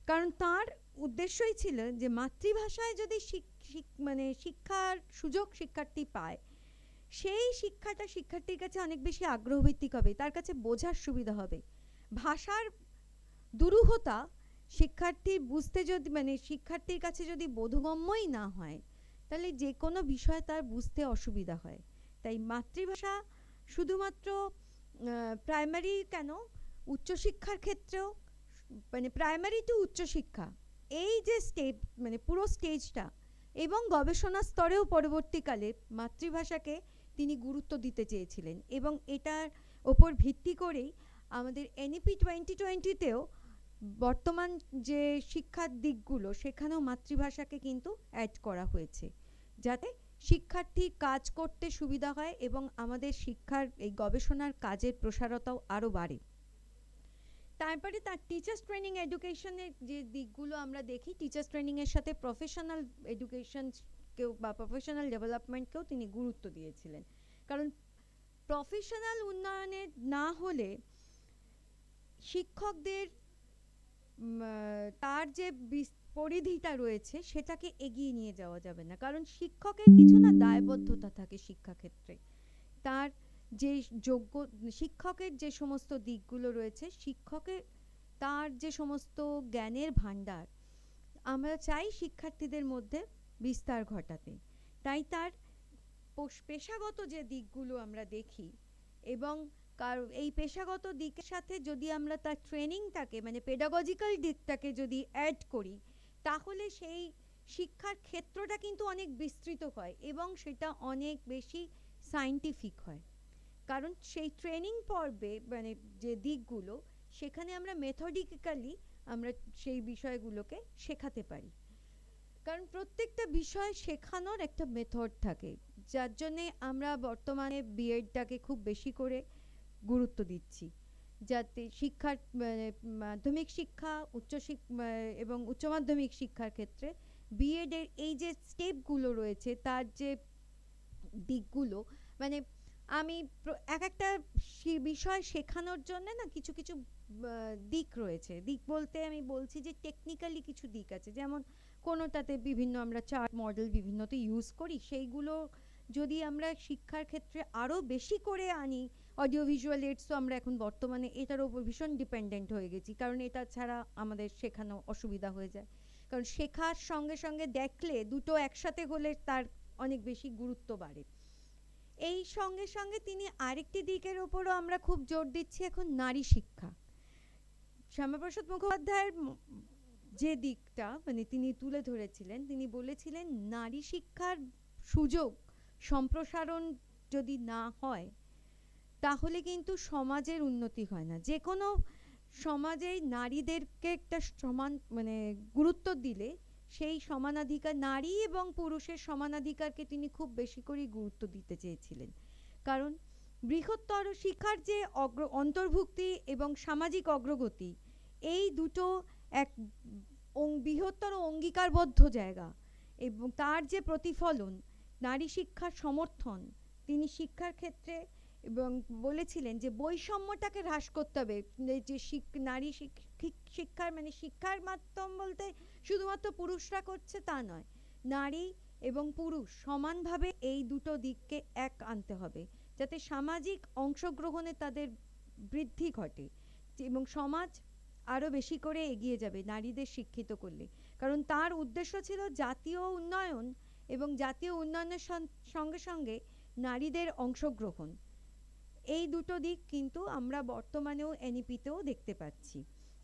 কারণ তার উদ্দেশ্যই ছিল যে মাতৃভাষায় যদি মানে শিক্ষার সুযোগ শিক্ষার্থী পায়, সেই শিক্ষাটা শিক্ষার্থীর কাছে অনেক বেশি আগ্রহভিত্তিক হবে, তার কাছে বোঝার সুবিধা হবে। ভাষার দুরূহতা শিক্ষার্থীর বুঝতে যদি মানে শিক্ষার্থীর কাছে যদি বোধগম্যই না হয়, তাহলে যে কোনো বিষয় তার বুঝতে অসুবিধা হয়। তাই মাতৃভাষা শুধুমাত্র প্রাইমারি কেন, উচ্চশিক্ষার ক্ষেত্রেও মানে প্রাইমারি টু উচ্চশিক্ষা, এই যে স্টেপ মানে পুরো স্টেজটা, এবং গবেষণা স্তরেও পরবর্তীকালে মাতৃভাষাকে তিনি গুরুত্ব দিতে চেয়েছিলেন। এবং এটার ওপর ভিত্তি করেই আমাদের NAP 2020-তেও বর্তমান যে শিক্ষার দিকগুলো, সেখানেও মাতৃভাষাকে কিন্তু অ্যাড করা হয়েছে, যাতে শিক্ষার্থীর কাজ করতে সুবিধা হয় এবং আমাদের শিক্ষার এই গবেষণার কাজের প্রসারতাও আরও বাড়ে। তারপরে তার টিচার্স ট্রেনিং এডুকেশনের যে দিকগুলো আমরা দেখি, টিচার্স ট্রেনিং এর সাথে প্রফেশনাল এডুকেশনকেও বা প্রফেশনাল ডেভেলপমেন্টকেও তিনি গুরুত্ব দিয়েছিলেন। কারণ প্রফেশনাল উন্নয়নের না হলে শিক্ষকদের তার যে পরিধিটা রয়েছে সেটাকে এগিয়ে নিয়ে যাওয়া যাবে না। কারণ শিক্ষকের কিছু না দায়বদ্ধতা থাকে শিক্ষাক্ষেত্রে। তার যে যোগ্য শিক্ষকের যে সমস্ত দিকগুলো রয়েছে, শিক্ষকের তার যে সমস্ত জ্ঞানের ভাণ্ডার আমরা চাই শিক্ষার্থীদের মধ্যে বিস্তার ঘটাতে। তাই তার পেশাগত যে দিকগুলো আমরা দেখি এবং এই পেশাগত দিকের সাথে যদি আমরা তার ট্রেনিংটাকে মানে পেডাগজিক্যাল দিকটাকে যদি অ্যাড করি, তাহলে সেই শিক্ষার ক্ষেত্রটা কিন্তু অনেক বিস্তৃত হয় এবং সেটা অনেক বেশি সায়েন্টিফিক হয়। কারণ সেই ট্রেনিং পর্বে মানে যে দিকগুলো, সেখানে আমরা মেথডিক্যালি আমরা সেই বিষয়গুলোকে শেখাতে পারি। কারণ প্রত্যেকটা বিষয় শেখানোর একটা মেথড থাকে, যার জন্যে আমরা বর্তমানে বিএডটাকে খুব বেশি করে গুরুত্ব দিচ্ছি, যাতে শিক্ষার মাধ্যমিক শিক্ষা এবং উচ্চ মাধ্যমিক শিক্ষার ক্ষেত্রে বিএড এর এই যে স্টেপগুলো রয়েছে, তার যে দিকগুলো মানে আমি এক একটা বিষয় শেখানোর জন্য না কিছু কিছু দিক রয়েছে। দিক বলতে আমি বলছি যে টেকনিক্যালি কিছু দিক আছে, যেমন কোনোটাতে বিভিন্ন আমরা চার্ট মডেল বিভিন্নতে ইউজ করি, সেইগুলো যদি আমরা শিক্ষার ক্ষেত্রে আরও বেশি করে আনি, অডিও ভিজুয়াল এইডস তো আমরা এখন বর্তমানে এটার উপর ভীষণ ডিপেন্ডেন্ট হয়ে গেছি, কারণ এটা ছাড়া আমাদের শেখানো অসুবিধা হয়ে যায়। কারণ শেখার সঙ্গে সঙ্গে দেখলে দুটো একসাথে হলে তার অনেক বেশি গুরুত্ব বাড়ে। এই সঙ্গে সঙ্গে তিনি আরেকটি দিকের উপরও আমরা খুব জোর দিচ্ছি এখন, নারী শিক্ষা। শ্যামাপ্রসাদ মুখোপাধ্যায়ের যে দিকটা মানে তিনি তুলে ধরেছিলেন, তিনি বলেছিলেন নারী শিক্ষার সুযোগ সম্প্রসারণ যদি না হয় তাহলে কিন্তু সমাজের উন্নতি হয় না। যে কোনো সমাজেই নারীদেরকে একটা সমান মানে গুরুত্ব দিলে সেই সমানাধিকার, নারী এবং পুরুষের সমানাধিকারকে তিনি খুব বেশি করে গুরুত্ব দিতে চেয়েছিলেন। কারণ বৃহত্তর শিক্ষার যে অন্তর্ভুক্তি এবং সামাজিক অগ্রগতি, এই দুটো এক বৃহত্তর অঙ্গীকারবদ্ধ জায়গা এবং তার যে প্রতিফলন নারী শিক্ষার সমর্থন তিনি শিক্ষার ক্ষেত্রে এবং বলেছিলেন যে বৈষম্যটাকে হ্রাস করতে হবে। যে নারী শিক্ষার মানে শিক্ষার মাধ্যম বলতে শুধুমাত্র পুরুষরা করছে তা নয়, নারী এবং পুরুষ সমানভাবে এই দুটো দিককে এক আনতে হবে, যাতে সামাজিক অংশগ্রহণে তাদের বৃদ্ধি ঘটে এবং সমাজ আরও বেশি করে এগিয়ে যাবে নারীদের শিক্ষিত করলে। কারণ তার উদ্দেশ্য ছিল জাতীয় উন্নয়ন এবং জাতীয় উন্নয়নের সঙ্গে সঙ্গে নারীদের অংশগ্রহণ। এই দুটো দিক কিন্তু আমরা বর্তমানেও এনইপিতেও দেখতে পাচ্ছি।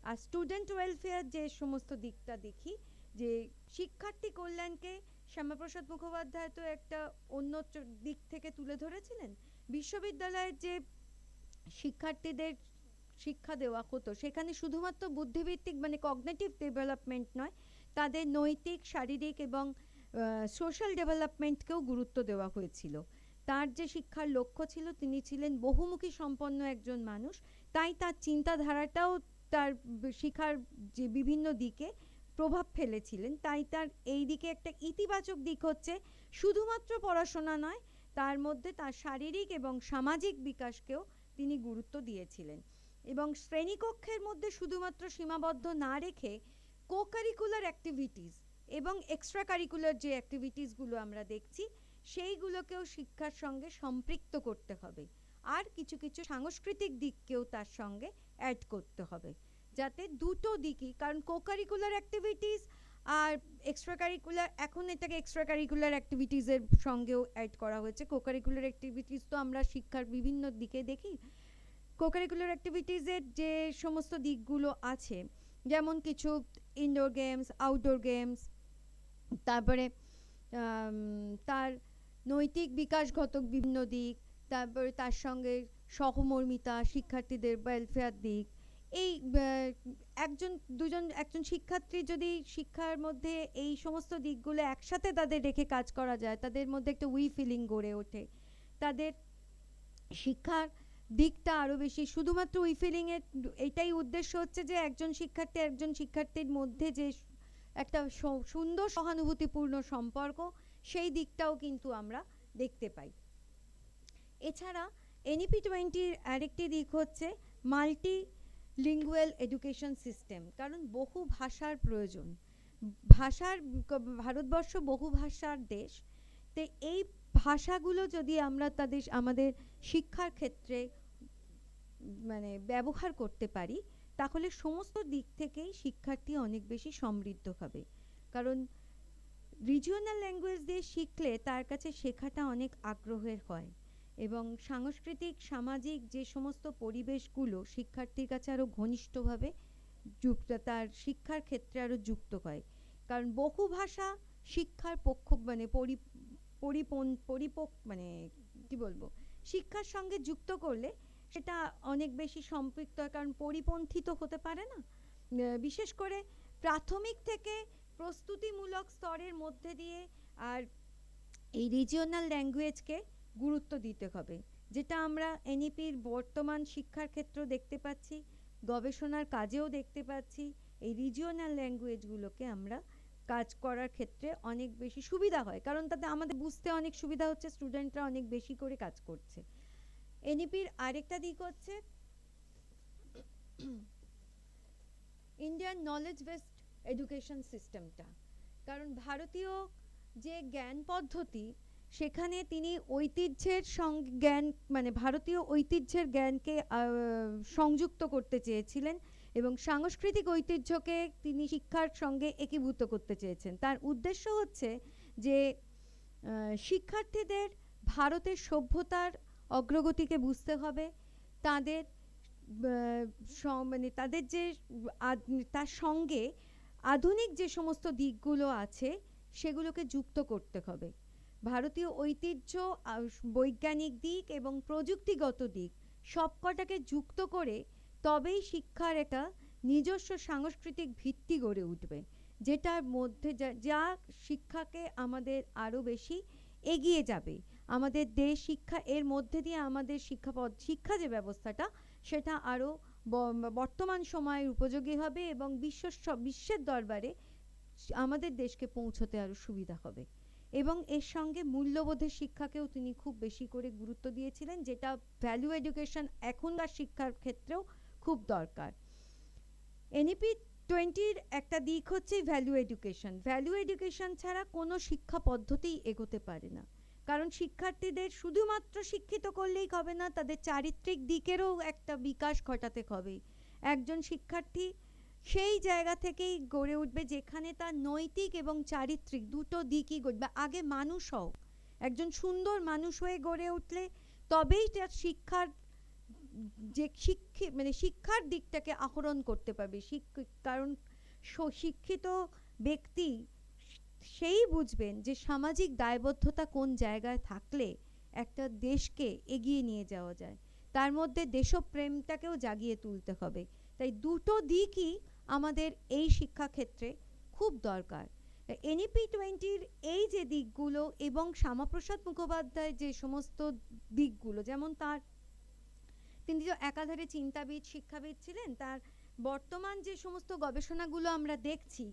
আর স্টুডেন্ট ওয়েলফেয়ার যে সমস্ত দিকটা দেখি, যে শিক্ষার্থী কল্যাণকে শ্যামাপ্রসাদ মুখোপাধ্যায় তো একটা অন্য দিক থেকে তুলে ধরেছিলেন। বিশ্ববিদ্যালয়ের যে শিক্ষার্থীদের শিক্ষা দেওয়া হতো সেখানে শুধুমাত্র বুদ্ধিভিত্তিক মানে কগনিটিভ ডেভেলপমেন্ট নয়, তাদের নৈতিক, শারীরিক এবং সোশ্যাল ডেভেলপমেন্টকেও গুরুত্ব দেওয়া হয়েছিল। তার যে শিক্ষার লক্ষ্য ছিল, তিনি ছিলেন বহুমুখী সম্পন্ন একজন মানুষ, তাই তার চিন্তাধারাটাও তার শিক্ষার যে বিভিন্ন দিকে প্রভাব ফেলেছিলেন। তাই তার এই দিকে একটা ইতিবাচক দিক হচ্ছে শুধুমাত্র পড়াশোনা নয়, তার মধ্যে তার শারীরিক এবং সামাজিক বিকাশকেও তিনি গুরুত্ব দিয়েছিলেন। এবং শ্রেণীকক্ষের মধ্যে শুধুমাত্র সীমাবদ্ধ না রেখে কো-কারিকুলার অ্যাক্টিভিটিস এবং এক্সট্রা কারিকুলার যে অ্যাক্টিভিটিসগুলো আমরা দেখছি সেইগুলোকেও শিক্ষার সঙ্গে সম্পৃক্ত করতে হবে। আর কিছু কিছু সাংস্কৃতিক দিককেও তার সঙ্গে অ্যাড করতে হবে, যাতে দুটো দিকই, কারণ কো-কারিকুলার অ্যাক্টিভিটিস আর এক্সট্রা কারিকুলার, এখন এটাকে এক্সট্রা কারিকুলার অ্যাক্টিভিটিসের সঙ্গেও অ্যাড করা হয়েছে। কো-কারিকুলার অ্যাক্টিভিটিস তো আমরা শিক্ষার বিভিন্ন দিকে দেখি। কো-কারিকুলার অ্যাক্টিভিটিসের যে সমস্ত দিকগুলো আছে, যেমন কিছু ইনডোর গেমস, আউটডোর গেমস, তারপরে তার নৈতিক বিকাশগত বিভিন্ন দিক, তারপরে তার সঙ্গে সহমর্মিতা, শিক্ষার্থীদের ওয়েলফেয়ার দিক, এই একজন শিক্ষার্থী যদি শিক্ষার মধ্যে এই সমস্ত দিকগুলো একসাথে তাদের রেখে কাজ করা যায়, তাদের মধ্যে একটা উই ফিলিং গড়ে ওঠে, তাদের শিক্ষার দিকটা আরো বেশি, শুধুমাত্র উইফিলিং এর এটাই উদ্দেশ্য হচ্ছে যে একজন শিক্ষার্থীর মধ্যে যে একটা সুন্দর সহানুভূতিপূর্ণ সম্পর্ক, সেই দিকটাও কিন্তু আমরা দেখতে পাই। এছাড়া এনইপি 20-র আরেকটি দিক হচ্ছে মাল্টি লিঙ্গুয়াল এডুকেশন সিস্টেম, কারণ বহু ভাষার প্রয়োজন। ভারতবর্ষ বহু ভাষার দেশ, তো এই ভাষাগুলো যদি আমরা আমাদের শিক্ষার ক্ষেত্রে মানে ব্যবহার করতে পারি, তাহলে সমস্ত দিক থেকেই শিক্ষার্থী অনেক বেশি সমৃদ্ধ হবে। কারণ রিজিওনাল ল্যাঙ্গুয়েজ দিয়ে শিখলে তার কাছে শেখাটা অনেক আগ্রহের হয়, এবং সাংস্কৃতিক সামাজিক যে সমস্ত পরিবেশগুলো শিক্ষার্থীর কাছে আরও ঘনিষ্ঠভাবে তার শিক্ষার ক্ষেত্রে আরও যুক্ত হয়। কারণ বহু ভাষা শিক্ষার শিক্ষার সঙ্গে যুক্ত করলে সেটা অনেক বেশি সম্পৃক্ত হয়, কারণ পরিপন্থী তো হতে পারে না। বিশেষ করে প্রাথমিক থেকে প্রস্তুতিমূলক স্তরের মধ্যে দিয়ে আর এই রিজিওনাল ল্যাঙ্গুয়েজকে গুরুত্ব দিতে হবে, যেটা আমরা এনইপির বর্তমান শিক্ষার ক্ষেত্রেও দেখতে পাচ্ছি, গবেষণার কাজেও দেখতে পাচ্ছি। এই রিজিওনাল ল্যাঙ্গুয়েজগুলোকে আমরা কাজ করার ক্ষেত্রে অনেক বেশি সুবিধা হয়, কারণ তাতে আমাদের বুঝতে অনেক সুবিধা হচ্ছে, স্টুডেন্টরা অনেক বেশি করে কাজ করছে। এনইপির আরেকটা দিক হচ্ছে ইন্ডিয়ান নলেজ বেসড এডুকেশন সিস্টেমটা, কারণ ভারতীয় যে জ্ঞান পদ্ধতি, সেখানে তিনি ঐতিহ্যের সঙ্গে ভারতীয় ঐতিহ্যের জ্ঞানকে সংযুক্ত করতে চেয়েছিলেন, এবং সাংস্কৃতিক ঐতিহ্যকে তিনি শিক্ষার সঙ্গে একীভূত করতে চেয়েছেন। তার উদ্দেশ্য হচ্ছে যে শিক্ষার্থীদের ভারতের সভ্যতার অগ্রগতিকে বুঝতে হবে, তাদের তাদের যে তার সঙ্গে আধুনিক যে সমস্ত দিকগুলো আছে সেগুলোকে যুক্ত করতে হবে। ভারতীয় ঐতিহ্য, বৈজ্ঞানিক দিক এবং প্রযুক্তিগত দিক সবকটাকে যুক্ত করে তবেই শিক্ষার একটা নিজস্ব সাংস্কৃতিক ভিত্তি গড়ে উঠবে, যেটার মধ্যে যা শিক্ষাকে আমাদের আরও বেশি এগিয়ে যাবে। আমাদের দেশ শিক্ষা এর মধ্যে দিয়ে আমাদের শিক্ষা যে ব্যবস্থাটা, সেটা আরও বর্তমান সময়ের উপযোগী হবে, এবং বিশ্বের দরবারে আমাদের দেশকে পৌঁছতে আরও সুবিধা হবে। এবং এর সঙ্গে মূল্যবোধের শিক্ষাকেও তিনি খুব বেশি করে গুরুত্ব দিয়েছিলেন, যেটা ভ্যালু এডুকেশন এখনকার শিক্ষার ক্ষেত্রেও খুব দরকার। এনইপি 20-র একটা দিক হচ্ছে ভ্যালু এডুকেশন। ভ্যালু এডুকেশন ছাড়া কোনো শিক্ষা পদ্ধতিই এগোতে পারে না, কারণ শিক্ষার্থীদের শুধুমাত্র শিক্ষিত করলেই হবে না, তাদের চারিত্রিক দিকেরও একটা বিকাশ ঘটাতে হবে। একজন শিক্ষার্থী সেই জায়গা থেকেই গড়ে উঠবে যেখানে তার নৈতিক এবং চারিত্রিক দুটো দিকই গড়বে। আগে মানুষ হোক, একজন সুন্দর মানুষ হয়ে গড়ে উঠলে তবেই তার শিক্ষার শিক্ষার দিকটাকে আহরণ করতে পারবে। কারণ শিক্ষিত ব্যক্তি সেই বুঝবেন যে সামাজিক দায়বদ্ধতা কোন জায়গায় থাকলে একটা দেশকে এগিয়ে নিয়ে যাওয়া যায়, তার মধ্যে দেশপ্রেমটাকেও জাগিয়ে তুলতে হবে। তাই দুটো দিকই আমাদের এই শিক্ষাক্ষেত্রে খুব দরকার। এনইপি 20-র এই যে দিকগুলো এবং শ্যামাপ্রসাদ মুখোপাধ্যায়ের যে সমস্ত দিকগুলো, যেমন তিনি যে একাধারে চিন্তাবিদ, শিক্ষাবিদ ছিলেন, তার বর্তমান যে সমস্ত গবেষণাগুলো আমরা দেখছি,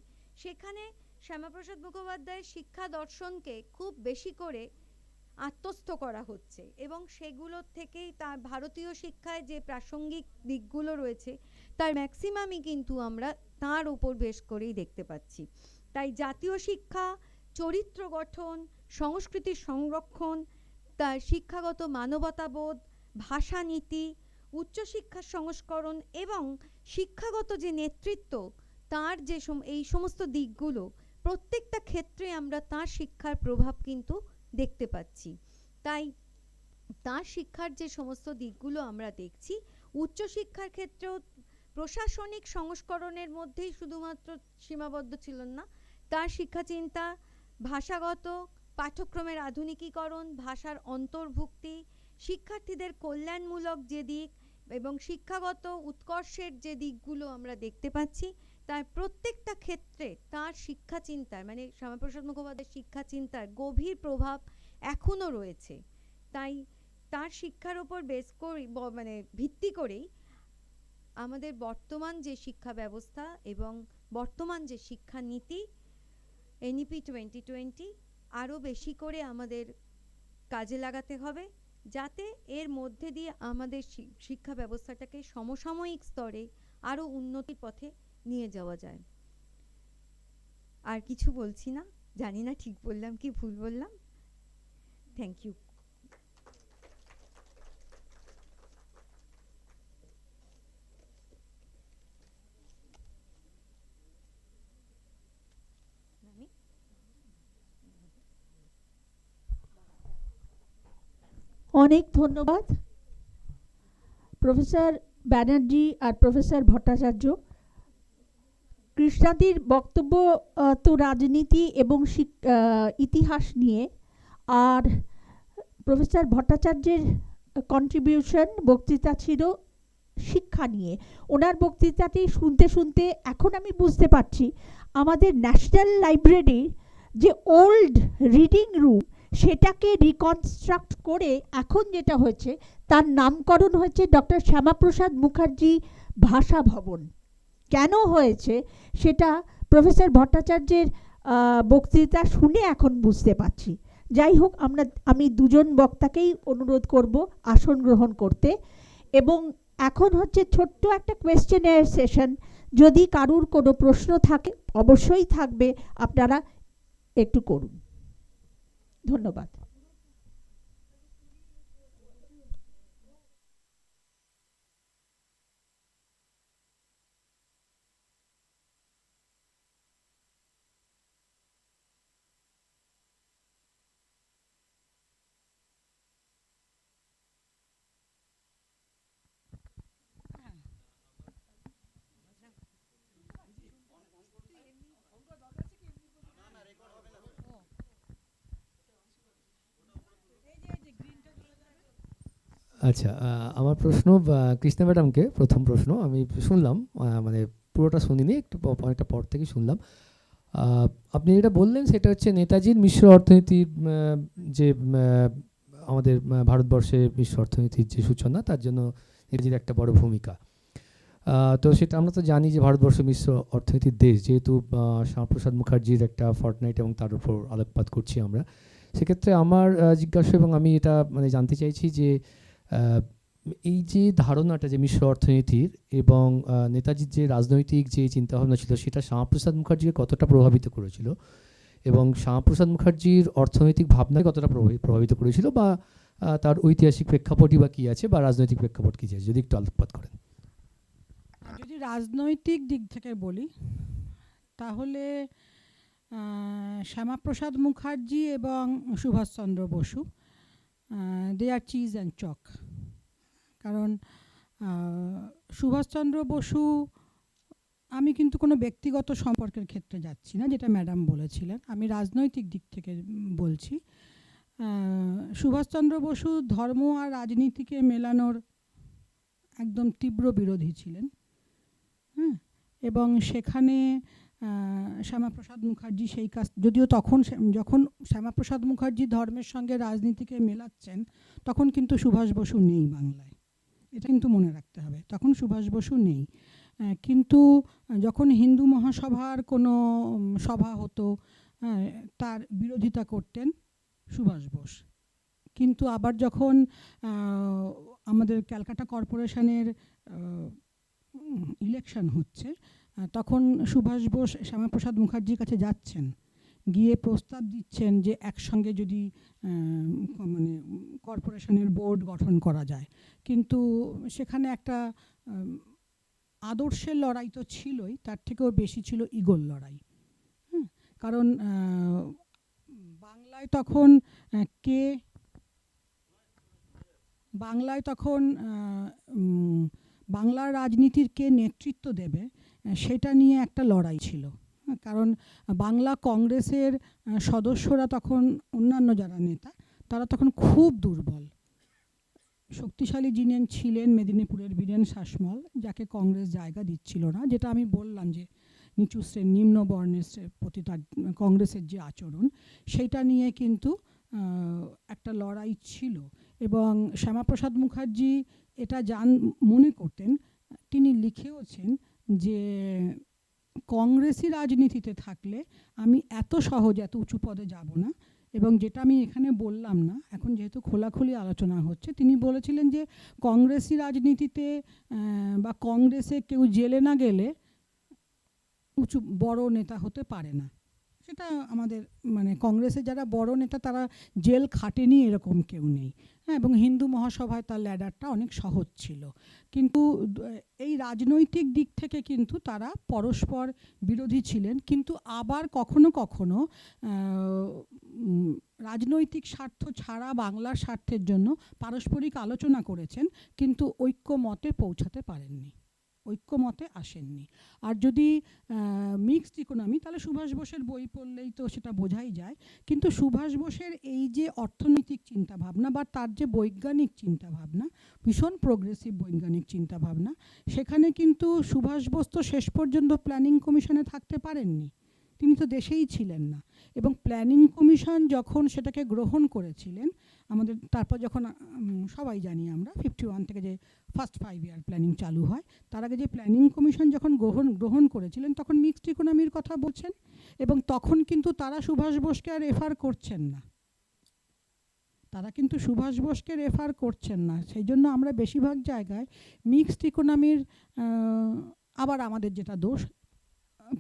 সেখানে শ্যামাপ্রসাদ মুখোপাধ্যায়ের শিক্ষা দর্শনকে খুব বেশি করে আত্মস্থ করা হচ্ছে, এবং সেগুলোর থেকেই তার ভারতীয় শিক্ষায় যে প্রাসঙ্গিক দিকগুলো রয়েছে তার ম্যাক্সিমামই কিন্তু আমরা তার উপর বেশ করেই দেখতে পাচ্ছি। তাই জাতীয় শিক্ষা, চরিত্র গঠন, সংস্কৃতির সংরক্ষণ, তার শিক্ষাগত মানবতাবোধ, ভাষানীতি, উচ্চশিক্ষার সংস্করণ এবং শিক্ষাগত যে নেতৃত্ব, তার যে এই সমস্ত দিকগুলো প্রত্যেকটা ক্ষেত্রে আমরা তার শিক্ষার প্রভাব কিন্তু দেখতে পাচ্ছি। তাই তার শিক্ষার যে সমস্ত দিকগুলো আমরা দেখছি, উচ্চশিক্ষার ক্ষেত্রেও প্রশাসনিক সংস্করণের মধ্যেই শুধুমাত্র সীমাবদ্ধ ছিলেন না, তার শিক্ষাচিন্তা ভাষাগত পাঠ্যক্রমের আধুনিকীকরণ, ভাষার অন্তর্ভুক্তি, শিক্ষার্থীদের কল্যাণমূলক যে দিক এবং শিক্ষাগত উৎকর্ষের যে দিকগুলো আমরা দেখতে পাচ্ছি, তার প্রত্যেকটা ক্ষেত্রে তার শিক্ষাচিন্তার শ্যামাপ্রসাদ মুখোপাধ্যায়ের শিক্ষাচিন্তার গভীর প্রভাব এখনও রয়েছে। তাই তার শিক্ষার ওপর বেস করে মানে ভিত্তি করেই আমাদের বর্তমান যে শিক্ষা ব্যবস্থা এবং বর্তমান যে শিক্ষা নীতি এনইপি 2020 আরও বেশি করে আমাদের কাজে লাগাতে হবে, যাতে এর মধ্যে দিয়ে আমাদের শিক্ষা ব্যবস্থাটাকে সমসাময়িক স্তরে আরও উন্নতির পথে নিয়ে যাওয়া যায়। আর কিছু বলছি না, জানি না ঠিক বললাম কি ভুল বললাম। Thank you. অনেক ধন্যবাদ প্রফেসর ব্যানার্জি আর প্রফেসর ভট্টাচার্য। কৃষ্ণাদির বক্তব্য তো রাজনীতি এবং ইতিহাস নিয়ে, আর প্রফেসর ভট্টাচার্যের কন্ট্রিবিউশন বক্তৃতা ছিল শিক্ষা নিয়ে। ওনার বক্তৃতাটি শুনতে শুনতে এখন আমি বুঝতে পারছি আমাদের ন্যাশনাল লাইব্রেরির যে ওল্ড রিডিং রুম সেটাকে রিকনস্ট্রাক্ট করে এখন যেটা হয়েছে তার নামকরণ হয়েছে ডক্টর শ্যামাপ্রসাদ মুখার্জি ভাষা ভবন। কেন হয়েছে সেটা প্রফেসর ভট্টাচার্যের বক্তৃতা শুনে এখন বুঝতে পারছি। যাই হোক, আমি দুজন বক্তাকেই অনুরোধ করব আসন গ্রহণ করতে, এবং এখন হচ্ছে ছোট্ট একটা কোয়েশ্চেনের সেশন। যদি কারুর কোনো প্রশ্ন থাকে অবশ্যই থাকবে, আপনারা একটু করুন। ধন্যবাদ। আচ্ছা, আমার প্রশ্ন কৃষ্ণা ম্যাডামকে। প্রথম প্রশ্ন আমি শুনলাম, মানে পুরোটা শুনিনি, একটু অনেকটা পর থেকে শুনলাম। আপনি যেটা বললেন সেটা হচ্ছে নেতাজির মিশ্র অর্থনীতির যে আমাদের ভারতবর্ষে মিশ্র অর্থনীতির যে সূচনা, তার জন্য নেতাজির একটা বড় ভূমিকা। তো সেটা আমরা তো জানি যে ভারতবর্ষ মিশ্র অর্থনীতির দেশ, যেহেতু শ্যামাপ্রসাদ মুখার্জির একটা ফর্টনাইট এবং তার উপর আলোকপাত করছি আমরা। সেক্ষেত্রে আমার জিজ্ঞাসা, এবং আমি এটা মানে জানতে চাইছি যে এই যে ধারণাটা যে মিশ্র অর্থনীতির এবং নেতাজির যে রাজনৈতিক যে চিন্তাভাবনা ছিল সেটা শ্যামাপ্রসাদ মুখার্জিকে কতটা প্রভাবিত করেছিল, এবং শ্যামাপ্রসাদ মুখার্জির অর্থনৈতিক ভাবনাকে কতটা প্রভাবিত করেছিল, বা তার ঐতিহাসিক প্রেক্ষাপটই বা কী আছে, বা রাজনৈতিক প্রেক্ষাপট কী আছে, যদি একটু আলোকপাত করেন। যদি রাজনৈতিক দিক থেকে বলি তাহলে শ্যামাপ্রসাদ মুখার্জি এবং সুভাষচন্দ্র বসু দে আর চিজ অ্যান্ড চক। কারণ সুভাষচন্দ্র বসু, আমি কিন্তু কোনো ব্যক্তিগত সম্পর্কের ক্ষেত্রে যাচ্ছি না, যেটা ম্যাডাম বলেছিলেন, আমি রাজনৈতিক দিক থেকে বলছি। সুভাষচন্দ্র বসু ধর্ম আর রাজনীতিকে মেলানোর একদম তীব্র বিরোধী ছিলেন। হ্যাঁ, এবং সেখানে শ্যামাপ্রসাদ মুখার্জি সেই কাজ, যদিও তখন যখন শ্যামাপ্রসাদ মুখার্জি ধর্মের সঙ্গে রাজনীতিকে মেলাচ্ছেন তখন কিন্তু সুভাষ বসু নেই বাংলায়, এটা কিন্তু মনে রাখতে হবে, তখন সুভাষ বসু নেই। কিন্তু যখন হিন্দু মহাসভার কোনো সভা হতো তার বিরোধিতা করতেন সুভাষ বোস। কিন্তু আবার যখন আমাদের ক্যালকাটা কর্পোরেশনের ইলেকশন হচ্ছে তখন সুভাষ বোস শ্যামাপ্রসাদ মুখার্জির কাছে যাচ্ছেন, গিয়ে প্রস্তাব দিচ্ছেন যে একসঙ্গে যদি মানে কর্পোরেশনের বোর্ড গঠন করা যায়। কিন্তু সেখানে একটা আদর্শের লড়াই তো ছিলই, তার থেকেও বেশি ছিল ইগোর লড়াই। কারণ বাংলায় তখন বাংলার রাজনীতির কে নেতৃত্ব দেবে সেটা নিয়ে একটা লড়াই ছিল। কারণ বাংলা কংগ্রেসের সদস্যরা তখন, অন্যান্য যারা নেতা, তারা তখন খুব দুর্বল। শক্তিশালী যিনি ছিলেন মেদিনীপুরের বীরেন শাসমল, যাকে কংগ্রেস জায়গা দিচ্ছিল না, যেটা আমি বললাম যে নিচু শ্রেণী, নিম্ন বর্ণের প্রতি তার কংগ্রেসের যে আচরণ, সেইটা নিয়ে কিন্তু একটা লড়াই ছিল। এবং শ্যামাপ্রসাদ মুখার্জি এটা মনে করতেন, তিনি লিখেওছেন যে কংগ্রেসি রাজনীতিতে থাকলে আমি এত সহজ এত উঁচু পদে যাব না। এবং যেটা আমি এখানে বললাম না, এখন যেহেতু খোলাখুলি আলোচনা হচ্ছে, তিনি বলেছিলেন যে কংগ্রেসি রাজনীতিতে বা কংগ্রেসে কেউ জেলে না গেলে উঁচু বড় নেতা হতে পারে না। সেটা আমাদের মানে কংগ্রেসে যারা বড় নেতা তারা জেল খাটেনি এরকম কেউ নেই। হ্যাঁ, এবং হিন্দু মহাসভায় তার ল্যাডারটা অনেক সহজ ছিল। কিন্তু এই রাজনৈতিক দিক থেকে কিন্তু তারা পরস্পর বিরোধী ছিলেন, কিন্তু আবার কখনো কখনো রাজনৈতিক স্বার্থ ছাড়া বাংলার স্বার্থের জন্য পারস্পরিক আলোচনা করেছেন, কিন্তু ঐক্যমতে পৌঁছাতে পারেননি, ঐক্যমতে আসেননি। আর যদি মিক্সড ইকোনমি, তাহলে সুভাষ বোসের বই পড়লেই তো সেটা বোঝাই যায়। কিন্তু সুভাষ বোসের এই যে অর্থনৈতিক চিন্তাভাবনা বা তার যে বৈজ্ঞানিক চিন্তাভাবনা, ভীষণ প্রোগ্রেসিভ বৈজ্ঞানিক চিন্তাভাবনা, সেখানে কিন্তু সুভাষ বোস তো শেষ পর্যন্ত প্ল্যানিং কমিশনে থাকতে পারেননি, তিনি তো দেশেই ছিলেন না। এবং প্ল্যানিং কমিশন যখন সেটাকে গ্রহণ করেছিলেন, আমাদের তারপর যখন সবাই জানি আমরা 51 থেকে যে ফার্স্ট 5 ইয়ার প্ল্যানিং চালু হয়, তার আগে যে প্ল্যানিং কমিশন যখন গ্রহণ করেছিলেন তখন মিক্সড ইকোনমির কথা বলছেন, এবং তখন কিন্তু তারা সুভাষ বোসকে আর রেফার করছেন না, তারা কিন্তু সুভাষ বোসকে রেফার করছেন না। সেই জন্য আমরা বেশিরভাগ জায়গায় মিক্সড ইকোনমির আবার আমাদের যেটা দোষ,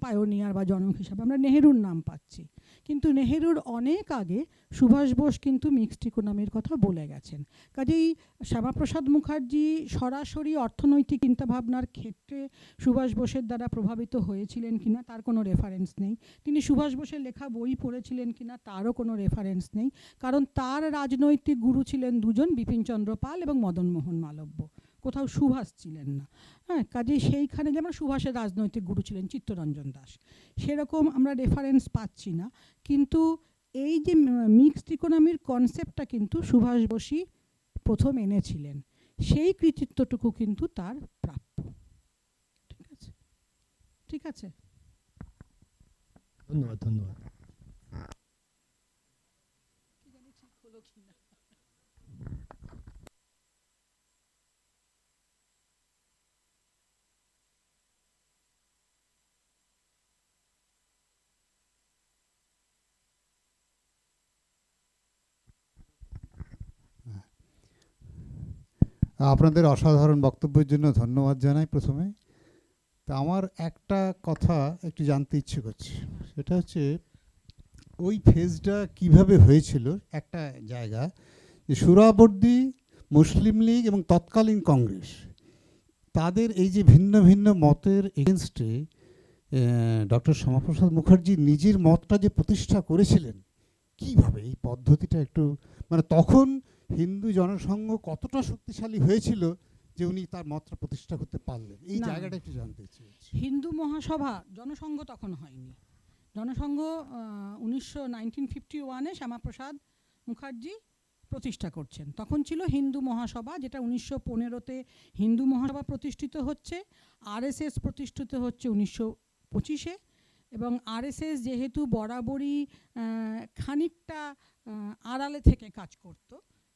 পায়োনিয়ার বা জনক হিসাবে আমরা নেহেরুর নাম পাচ্ছি, কিন্তু নেহেরুর অনেক আগে সুভাষ বোস কিন্তু মিক্সড ইকোনমির কথা বলে গেছেন। কাজেই শ্যামাপ্রসাদ মুখার্জি সরাসরি অর্থনৈতিক চিন্তাভাবনার ক্ষেত্রে সুভাষ বোসের দ্বারা প্রভাবিত হয়েছিলেন কিনা তার কোনো রেফারেন্স নেই, তিনি সুভাষ বোসের লেখা বই পড়েছিলেন কিনা তারও কোনো রেফারেন্স নেই, কারণ তার রাজনৈতিক গুরু ছিলেন দুজন, বিপিনচন্দ্র পাল এবং মদন মোহন মালব্য, কোথাও সুভাষ ছিলেন না। হ্যাঁ, কাজেই সেইখানে যেমন সুভাষের রাজনৈতিক গুরু ছিলেন চিত্তরঞ্জন দাস, সেরকম আমরা রেফারেন্স পাচ্ছি না। কিন্তু এই যে মিক্সড ইকোনমির কনসেপ্টটা কিন্তু সুভাষ বোসই প্রথম এনেছিলেন, সেই কৃতিত্বটুকু কিন্তু তার প্রাপ্য। ঠিক আছে, ঠিক আছে, ধন্যবাদ। ধন্যবাদ। আপনাদের অসাধারণ বক্তব্যের জন্য ধন্যবাদ জানাই প্রথমে। তা আমার একটা কথা একটু জানতে ইচ্ছে করছে, সেটা হচ্ছে ওই ফেজটা কিভাবে হয়েছিল। একটা জায়গা যে সুরাবর্দী, মুসলিম লীগ এবং তৎকালীন কংগ্রেস, তাদের এই যে ভিন্ন ভিন্ন মতের এগেনস্টে ডক্টর শ্যামাপ্রসাদ মুখার্জি নিজের মতটা যে প্রতিষ্ঠা করেছিলেন, কিভাবে এই পদ্ধতিটা একটু মানে তখন হিন্দু জনসংঘ কতটা শক্তিশালী হয়েছিল যে উনি তার মতটা প্রতিষ্ঠা করতে পারলেন, এই জায়গাটা একটু জানতে ইচ্ছে। হিন্দু মহাসভা জনসংঘ তখন হয়নি, জনসংঘ 1951-এ শ্যামাপ্রসাদ মুখার্জি প্রতিষ্ঠা করছেন, তখন ছিল হিন্দু মহাসভা, যেটা 1915-তে হিন্দু মহাসভা প্রতিষ্ঠিত হচ্ছে, আরএসএস প্রতিষ্ঠিত হচ্ছে 1925-এ। এবং আরএসএস যেহেতু বরাবরই খানিকটা আড়ালে থেকে কাজ করত,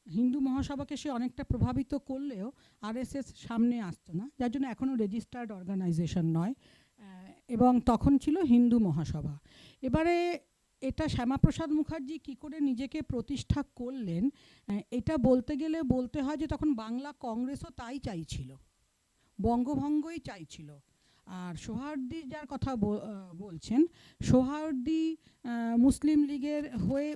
হিন্দু মহাসভাকে সে অনেকটা প্রভাবিত করলেও আরএসএস সামনে আসতো না, যার জন্য এখনও রেজিস্টার্ড অর্গানাইজেশন নয়, এবং তখন ছিল হিন্দু মহাসভা। এবারে এটা শ্যামাপ্রসাদ মুখার্জি কী করে নিজেকে প্রতিষ্ঠা করলেন, এটা বলতে গেলে বলতে হয় যে তখন বাংলা কংগ্রেসও তাই চাইছিল, বঙ্গভঙ্গই চাইছিল। আর সোহরাওয়ার্দী যার কথা বলছেন, সোহরাওয়ার্দী মুসলিম লীগের হয়ে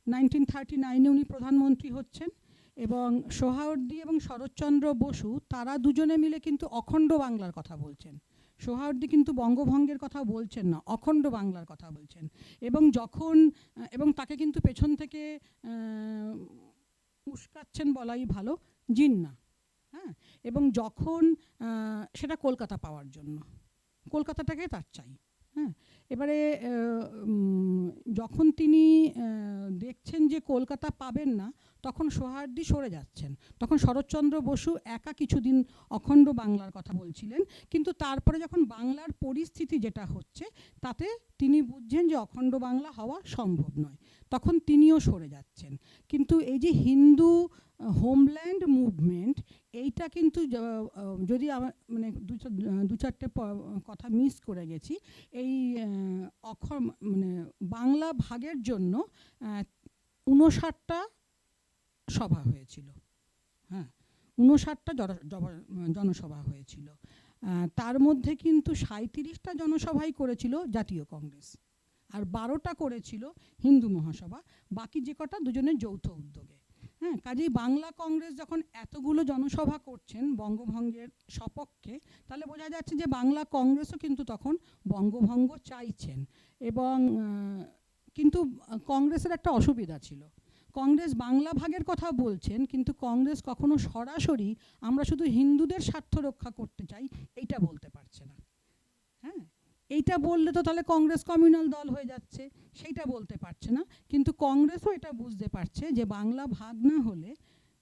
1939-এ উনি প্রধানমন্ত্রী হচ্ছেন, এবং সোহরাওয়ার্দী এবং শরৎচন্দ্র বসু তারা দুজনে মিলে কিন্তু অখণ্ড বাংলার কথা বলছেন। সোহরাওয়ার্দী কিন্তু বঙ্গভঙ্গের কথা বলছেন না, অখণ্ড বাংলার কথা বলছেন। এবং যখন এবং তাকে কিন্তু পেছন থেকে উস্কাচ্ছেন বলাই ভালো, জিন্না। হ্যাঁ, এবং যখন সেটা কলকাতা পাওয়ার জন্য, কলকাতাটাকে তার চাই। হ্যাঁ, এবারে যখন তিনি দেখছেন যে কলকাতা পাবেন না, তখন সোহরাওয়ার্দী সরে যাচ্ছেন। তখন শরৎচন্দ্র বসু একা কিছুদিন অখণ্ড বাংলার কথা বলছিলেন, কিন্তু তারপরে যখন বাংলার পরিস্থিতি যেটা হচ্ছে তাতে তিনি বুঝছেন যে অখণ্ড বাংলা হওয়া সম্ভব নয়, তখন তিনিও সরে যাচ্ছেন। কিন্তু এই যে হিন্দু হোমল্যান্ড মুভমেন্ট, এইটা কিন্তু যদি মানে দু চারটে কথা মিস করে গেছি, এই মানে বাংলা ভাগের জন্য 59টা সভা হয়েছিল। হ্যাঁ, 59টা জনসভা হয়েছিল। তার মধ্যে কিন্তু 37টা জনসভাই করেছিল জাতীয় কংগ্রেস, আর 12টা করেছিল হিন্দু মহাসভা, বাকি যে কটা দুজনের যৌথ উদ্যোগে। হ্যাঁ, কাজেই বাংলা কংগ্রেস যখন এতগুলো জনসভা করছেন বঙ্গভঙ্গের সপক্ষে, তাহলে বোঝা যাচ্ছে যে বাংলা কংগ্রেসও কিন্তু তখন বঙ্গভঙ্গ চাইছেন। এবং কিন্তু কংগ্রেসের একটা অসুবিধা ছিল, কংগ্রেস বাংলা ভাগের কথা বলছেন, কিন্তু কংগ্রেস কখনো সরাসরি আমরা শুধু হিন্দুদের স্বার্থ রক্ষা করতে চাই এইটা বলতে পারছে না। হ্যাঁ, এইটা বললে তো তাহলে কংগ্রেস কমিউনাল দল হয়ে যাচ্ছে, সেইটা বলতে পারছে না। কিন্তু কংগ্রেসও এটা বুঝতে পারছে যে বাংলা ভাগ না হলে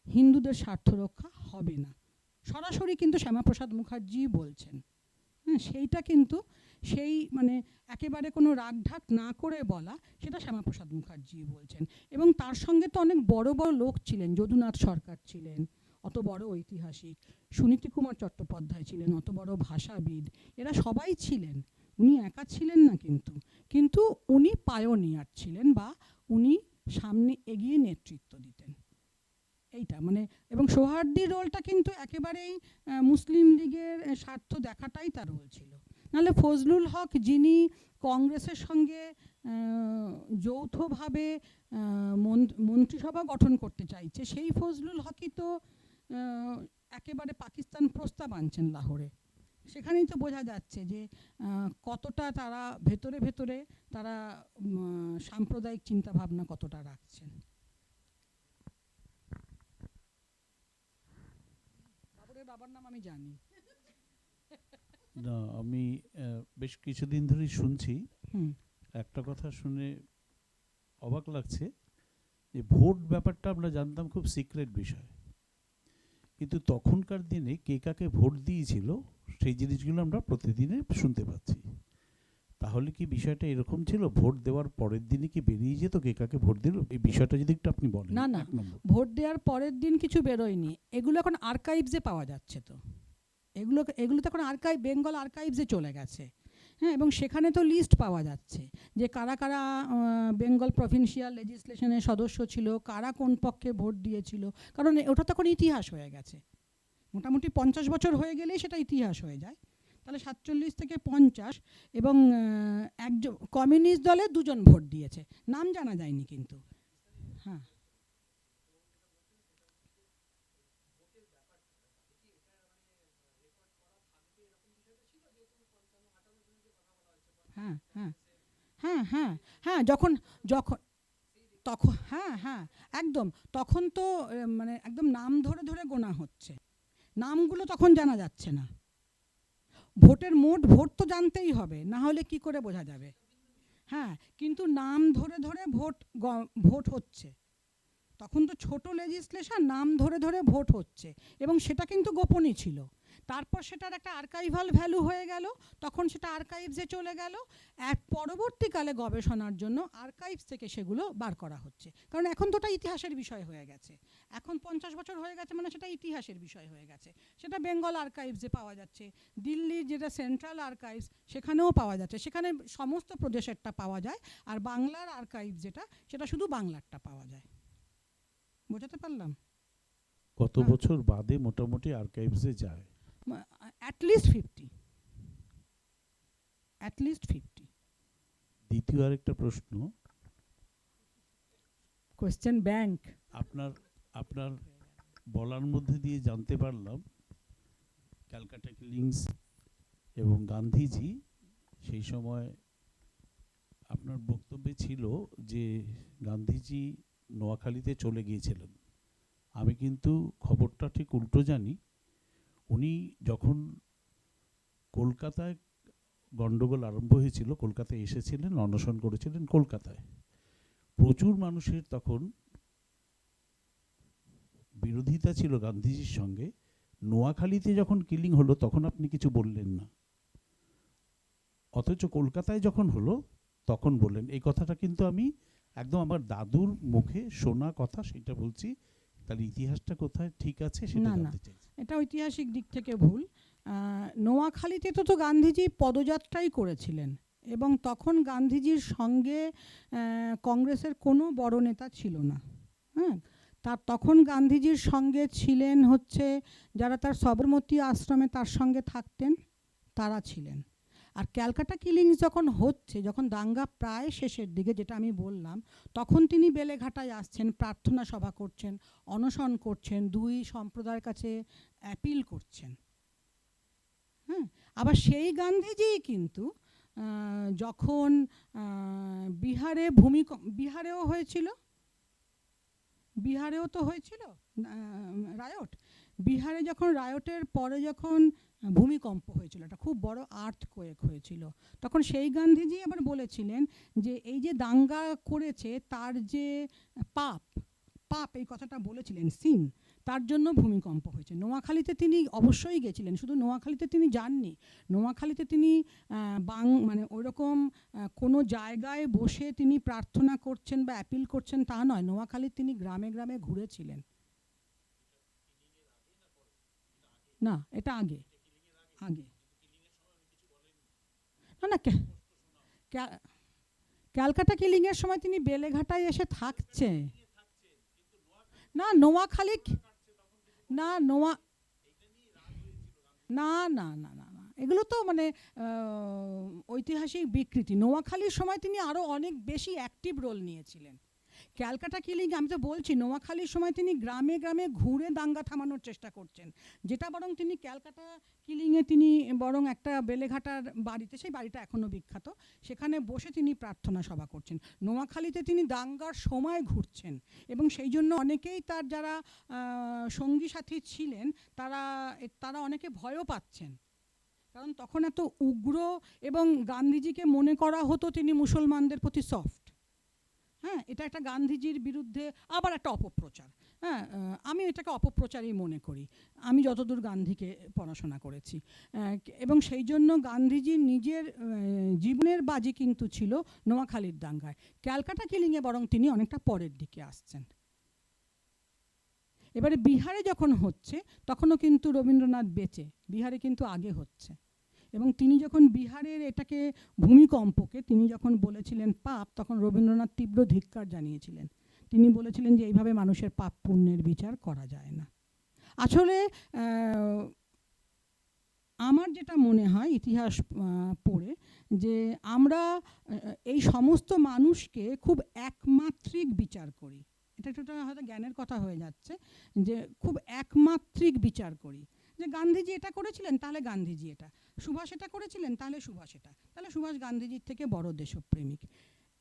হিন্দুদের স্বার্থ রক্ষা হবে না, সরাসরি কিন্তু শ্যামাপ্রসাদ মুখার্জি বলছেন। হ্যাঁ, সেইটা কিন্তু সেই মানে একেবারে কোনো রাগঢাক না করে বলা, সেটা শ্যামাপ্রসাদ মুখার্জি বলছেন। এবং তার সঙ্গে তো অনেক বড় বড় লোক ছিলেন, যদুনাথ সরকার ছিলেন, অত বড় ঐতিহাসিক, সুনীতি কুমার চট্টোপাধ্যায় ছিলেন, অত বড় ভাষাবিদ, এরা সবাই ছিলেন, উনি একা ছিলেন না। কিন্তু উনি পায়োনিয়ার ছিলেন, বা উনি সামনে এগিয়ে নেতৃত্ব দিতেন, এইটা মানে। এবং সোহরাওয়ার্দীর রোলটা কিন্তু একেবারেই মুসলিম লীগের স্বার্থ দেখাটাই তার রোল ছিল। নাহলে ফজলুল হক, যিনি কংগ্রেসের সঙ্গে যৌথভাবে মন্ত্রিসভা গঠন করতে চাইছে, সেই ফজলুল হকই তো একেবারে পাকিস্তান প্রস্তাব আনছেন লাহোরে। সেখানেই তো বোঝা যাচ্ছে যে কতটা তারা ভেতরে ভেতরে তারা সাম্প্রদায়িক চিন্তাভাবনা কতটা রাখছেন। বাবার নাম আমি জানি না, আমি বেশ কিছুদিন ধরেই শুনছি, একটা কথা শুনে অবাক লাগছে যে ভোট ব্যাপারটা আমরা জানতাম খুব সিক্রেট বিষয়, কিন্তু তখনকার দিনে কে কাকে ভোট দিয়েছিল সেই জিনিসগুলো আমরা প্রতিদিনে শুনতে পাচ্ছি। তাহলে কি বিষয়টা এরকম ছিল, ভোট দেওয়ার পরের দিনে কি বেরিয়ে যেত কে কাকে ভোট দিল? এই বিষয়টা যদি একটু আপনি বলেন। না, ভোট দেওয়ার পরের দিন কিছু বেরোয়নি, এগুলো এখন আর্কাইভসে পাওয়া যাচ্ছে। তো এগুলো তো এখন বেঙ্গল আর্কাইভসে চলে গেছে। হ্যাঁ, এবং সেখানে তো লিস্ট পাওয়া যাচ্ছে যে কারা কারা বেঙ্গল প্রভিন্সিয়াল লেজিসলেশনের সদস্য ছিল, কারা কোন পক্ষে ভোট দিয়েছিল, কারণ ওটা তখন ইতিহাস হয়ে গেছে। মোটামুটি 50 বছর হয়ে গেলেই সেটা ইতিহাস হয়ে যায়। তাহলে 47 থেকে 50, এবং একজন কমিউনিস্ট দলে 2জন ভোট দিয়েছে, নাম জানা যায়নি কিন্তু। হ্যাঁ, হ্যাঁ, হ্যাঁ, হ্যাঁ, হ্যাঁ, হ্যাঁ, যখন তখন হ্যাঁ একদম, তখন তো মানে একদম নাম ধরে ধরে গোনা হচ্ছে, নামগুলো তখন জানা যাচ্ছে না। ভোটের ভোট তো জানতেই হবে, না হলে কি করে বোঝা যাবে? হ্যাঁ, কিন্তু নাম ধরে ধরে ভোট হচ্ছে, তখন তো ছোট লেজিসলেশন, নাম ধরে ধরে ভোট হচ্ছে, এবং সেটা কিন্তু গোপনই ছিল। তারপর সেটার একটা আর্কাইভাল ভ্যালু হয়ে গেল, তখন সেটা আর্কাইভসে চলে গেল। পরবর্তীকালে গবেষণার জন্য আর্কাইভস থেকে সেগুলো বার করা হচ্ছে, কারণ এখন তো ওটা ইতিহাসের বিষয় হয়ে গেছে। এখন 50 বছর হয়ে গেছে মানে সেটা ইতিহাসের বিষয় হয়ে গেছে। সেটা বেঙ্গল আর্কাইভসে পাওয়া যাচ্ছে, দিল্লির যেটা সেন্ট্রাল আর্কাইভস সেখানেও পাওয়া যাচ্ছে, সেখানে সমস্ত প্রদেশেরটা পাওয়া যায়। আর বাংলার আর্কাইভ যেটা, সেটা শুধু বাংলারটা পাওয়া যায়। বোঝাতে পারলাম? কত বছর বাদে মোটামুটি আর্কাইভসে যায়? অ্যাটলিস্ট 50। দ্বিতীয় আরেকটা প্রশ্ন, কোয়েশ্চেন ব্যাংক। আপনার বলার মধ্যে দিয়ে জানতে পারলাম ক্যালকাটা কিলিংস এবং গান্ধীজি, সেই সময় আপনার বক্তব্যে ছিল যে গান্ধীজি নোয়াখালীতে চলে গিয়েছিলেন। আমি কিন্তু খবরটা ঠিক উল্টো জানি। উনি যখন কলকাতায় গণ্ডগোল আরম্ভ হয়েছিল, কলকাতায় এসেছিলেন, অনশন করেছিলেন কলকাতায়। প্রচুর মানুষের তখন বিরোধিতা ছিল গান্ধীজির সঙ্গে, নোয়াখালীতে যখন কিলিং হলো তখন আপনি কিছু বললেন না, অথচ কলকাতায় যখন হলো তখন বললেন। এই কথাটা কিন্তু আমি একদম আমার দাদুর মুখে শোনা কথা, সেটা বলছি। তাহলে ইতিহাসটা কোথায় ঠিক আছে সেটা না, না। জানতে চাইছি। এটা ঐতিহাসিক দিক থেকে ভুল। নোয়াখালীতে তো গান্ধীজি পদযাত্রাই করেছিলেন এবং তখন গান্ধীজির সঙ্গে কংগ্রেসের কোনো বড় নেতা ছিল না। হ্যাঁ, তখন গান্ধীজির সঙ্গে ছিলেন হচ্ছে যারা তার সবরমতী আশ্রমে তার সঙ্গে থাকতেন, তারা ছিলেন। আর ক্যালকাটা কিলিংস যখন হচ্ছে, যখন দাঙ্গা প্রায় শেষের দিকে, যেটা আমি বললাম, তখন তিনি বেলেঘাটায় আসছেন, প্রার্থনা সভা করছেন, অনশন করছেন, দুই সম্প্রদায়ের কাছে অ্যাপিল করছেন। হ্যাঁ, আবার সেই গান্ধীজি কিন্তু যখন বিহারেও হয়েছিল, বিহারেও তো হয়েছিল রায়ট। বিহারে যখন রায়টের পরে যখন ভূমিকম্প হয়েছিল, একটা খুব বড় আর্থকোয়েক হয়েছিল, তখন সেই গান্ধীজি আবার বলেছিলেন যে এই যে দাঙ্গা করেছে তার যে পাপ, এই কথাটা বলেছিলেন, সিন, তার জন্য ভূমিকম্প হয়েছে। নোয়াখালীতে তিনি অবশ্যই গেছিলেন, শুধু নোয়াখালীতে তিনি যাননি, নোয়াখালীতে তিনি মানে ওইরকম কোনো জায়গায় বসে তিনি প্রার্থনা করছেন বা অ্যাপিল করছেন তা নয়, নোয়াখালীর তিনি গ্রামে গ্রামে ঘুরেছিলেন। না, এটা আগে না, না, ক্যালকাটা কিলিংয়ের সময় তিনি বেলেঘাটায় এসে থাকছে। না, নোয়াখালী, না, না, না, না, না, না, এগুলো তো মানে ঐতিহাসিক বিকৃতি। নোয়াখালীর সময় তিনি আরও অনেক বেশি অ্যাক্টিভ রোল নিয়েছিলেন। ক্যালকাটা কিলিং, আমি তো বলছি, নোয়াখালীর সময় তিনি গ্রামে গ্রামে ঘুরে দাঙ্গা থামানোর চেষ্টা করছেন, যেটা বরং তিনি ক্যালকাটা কিলিংয়ে তিনি বরং একটা বেলেঘাটার বাড়িতে, সেই বাড়িটা এখনও বিখ্যাত, সেখানে বসে তিনি প্রার্থনা সভা করছেন। নোয়াখালীতে তিনি দাঙ্গার সময় ঘুরছেন এবং সেই জন্য অনেকেই তার যারা সঙ্গী সাথী ছিলেন তারা অনেকে ভয়ও পাচ্ছেন, কারণ তখন এত উগ্র এবং গান্ধীজিকে মনে করা হতো তিনি মুসলমানদের প্রতি সফট। হ্যাঁ, এটা একটা গান্ধীজির বিরুদ্ধে আবার একটা অপপ্রচার। হ্যাঁ, আমি এটাকে অপপ্রচারই মনে করি, আমি যতদূর গান্ধীকে পড়াশোনা করেছি। এবং সেই জন্য গান্ধীজির নিজের জীবনের বাজি কিন্তু ছিল নোয়াখালীর দাঙ্গায়। ক্যালকাটা কিলিংয়ে বরং তিনি অনেকটা পরের দিকে আসছেন। এবারে বিহারে যখন হচ্ছে তখনও কিন্তু রবীন্দ্রনাথ বেঁচে, বিহারে কিন্তু আগে হচ্ছে, এবং তিনি যখন বিহারের এটাকে ভূমিকম্পকে তিনি যখন বলেছিলেন পাপ, তখন রবীন্দ্রনাথ তীব্র ধিক্কার জানিয়েছিলেন। তিনি বলেছিলেন যে এইভাবে মানুষের পাপ পুণ্যের বিচার করা যায় না। আসলে আমার যেটা মনে হয় ইতিহাস পড়ে, যে আমরা এই সমস্ত মানুষকে খুব একমাত্রিক বিচার করি। এটা একটা হয়তো জ্ঞানের কথা হয়ে যাচ্ছে, যে খুব একমাত্রিক বিচার করি, যে গান্ধীজি এটা করেছিলেন তাহলে গান্ধীজি এটা, সুভাষ এটা করেছিলেন তাহলে সুভাষ এটা, তাহলে সুভাষ গান্ধীজির থেকে বড় দেশপ্রেমিক।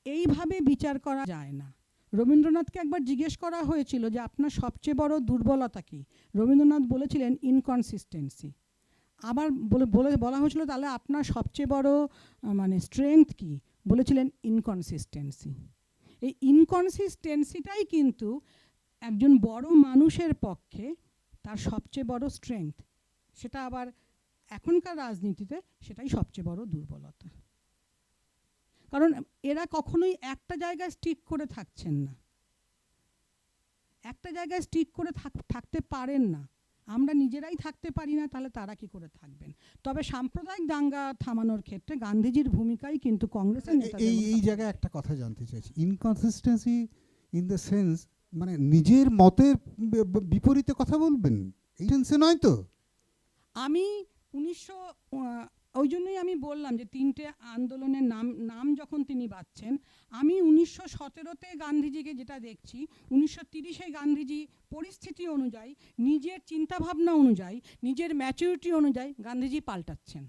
এইভাবে বিচার করা যায় না। রবীন্দ্রনাথকে একবার জিজ্ঞেস করা হয়েছিল যে আপনার সবচেয়ে বড় দুর্বলতা কি, রবীন্দ্রনাথ বলেছিলেন ইনকনসিস্টেন্সি। আবার বলা হয়েছিল তাহলে আপনার সবচেয়ে বড় মানে স্ট্রেংথ কি, বলেছিলেন ইনকনসিস্টেন্সি। এই ইনকনসিস্টেন্সিটাই কিন্তু একজন বড় মানুষের পক্ষে তার সবচেয়ে বড় স্ট্রেংথ, সেটা আবার এখনকার রাজনীতিতে সেটাই সবচেয়ে বড় দুর্বলতা। কারণ এরা কখনোই একটা জায়গায় স্টিক করে থাকছেন না, একটা জায়গায় স্টিক করে থাকতে পারেন না। আমরা নিজেরাই থাকতে পারি না, তাহলে তারা কি করে থাকবেন? তবে সাম্প্রদায়িক দাঙ্গা থামানোর ক্ষেত্রে গান্ধীজির ভূমিকাই কিন্তু কংগ্রেসের নেতাদের এই জায়গায় একটা কথা জানতে চাইছি, ইনকনসিস্টেন্সি ইন দ্য সেন্স মানে নিজের মতের বিপরীতে কথা বলবেন, এই সেন্সে নয় তো? আমি ওই জন্যই আমি বললাম যে তিনটে আন্দোলনের নাম যখন তিনি বাচ্ছেন, আমি 1917-তে গান্ধীজিকে যেটা দেখছি, 1930-এ গান্ধীজি পরিস্থিতি অনুযায়ী, নিজের চিন্তাভাবনা অনুযায়ী, নিজের ম্যাচুরিটি অনুযায়ী গান্ধীজি পাল্টাচ্ছেন।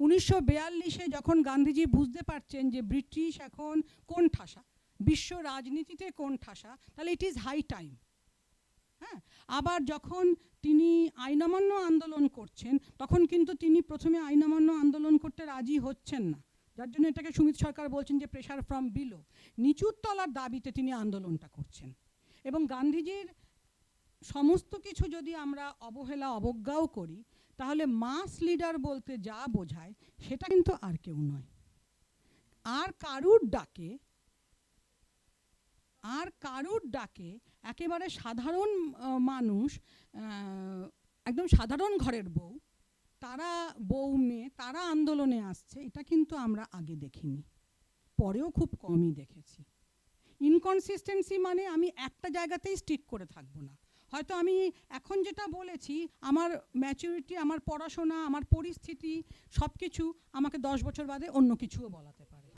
1942-এ যখন গান্ধীজি বুঝতে পারছেন যে ব্রিটিশ এখন কোন ঠাসা, বিশ্ব রাজনীতিতে কোন ঠাসা, তাহলে ইট ইজ হাই টাইম। হ্যাঁ, আবার যখন তিনি আইন অমান্য আন্দোলন করছেন, তখন কিন্তু তিনি প্রথমে আইন অমান্য আন্দোলন করতে রাজি হচ্ছেন না, যার জন্য এটাকে সুমিত সরকার বলছেন যে প্রেশার ফ্রম বিলো, নিচুর তলার দাবিতে তিনি আন্দোলনটা করছেন। এবং গান্ধীজির সমস্ত কিছু যদি আমরা অবহেলা অবজ্ঞাও করি, তাহলে মাস লিডার বলতে যা বোঝায় সেটা কিন্তু আর কেউ নয়। আর কারুর ডাকে একেবারে সাধারণ মানুষ, একদম সাধারণ ঘরের বউ, তারা মেয়ে তারা আন্দোলনে আসছে, এটা কিন্তু আমরা আগে দেখিনি, পরেও খুব কমই দেখেছি। ইনকনসিস্টেন্সি মানে আমি একটা জায়গাতেই স্টিক করে থাকবো না। হয়তো আমি এখন যেটা বলেছি, আমার ম্যাচুরিটি, আমার পড়াশোনা, আমার পরিস্থিতি সব কিছু আমাকে 10 বছর বাদে অন্য কিছুও বলাতে পারে।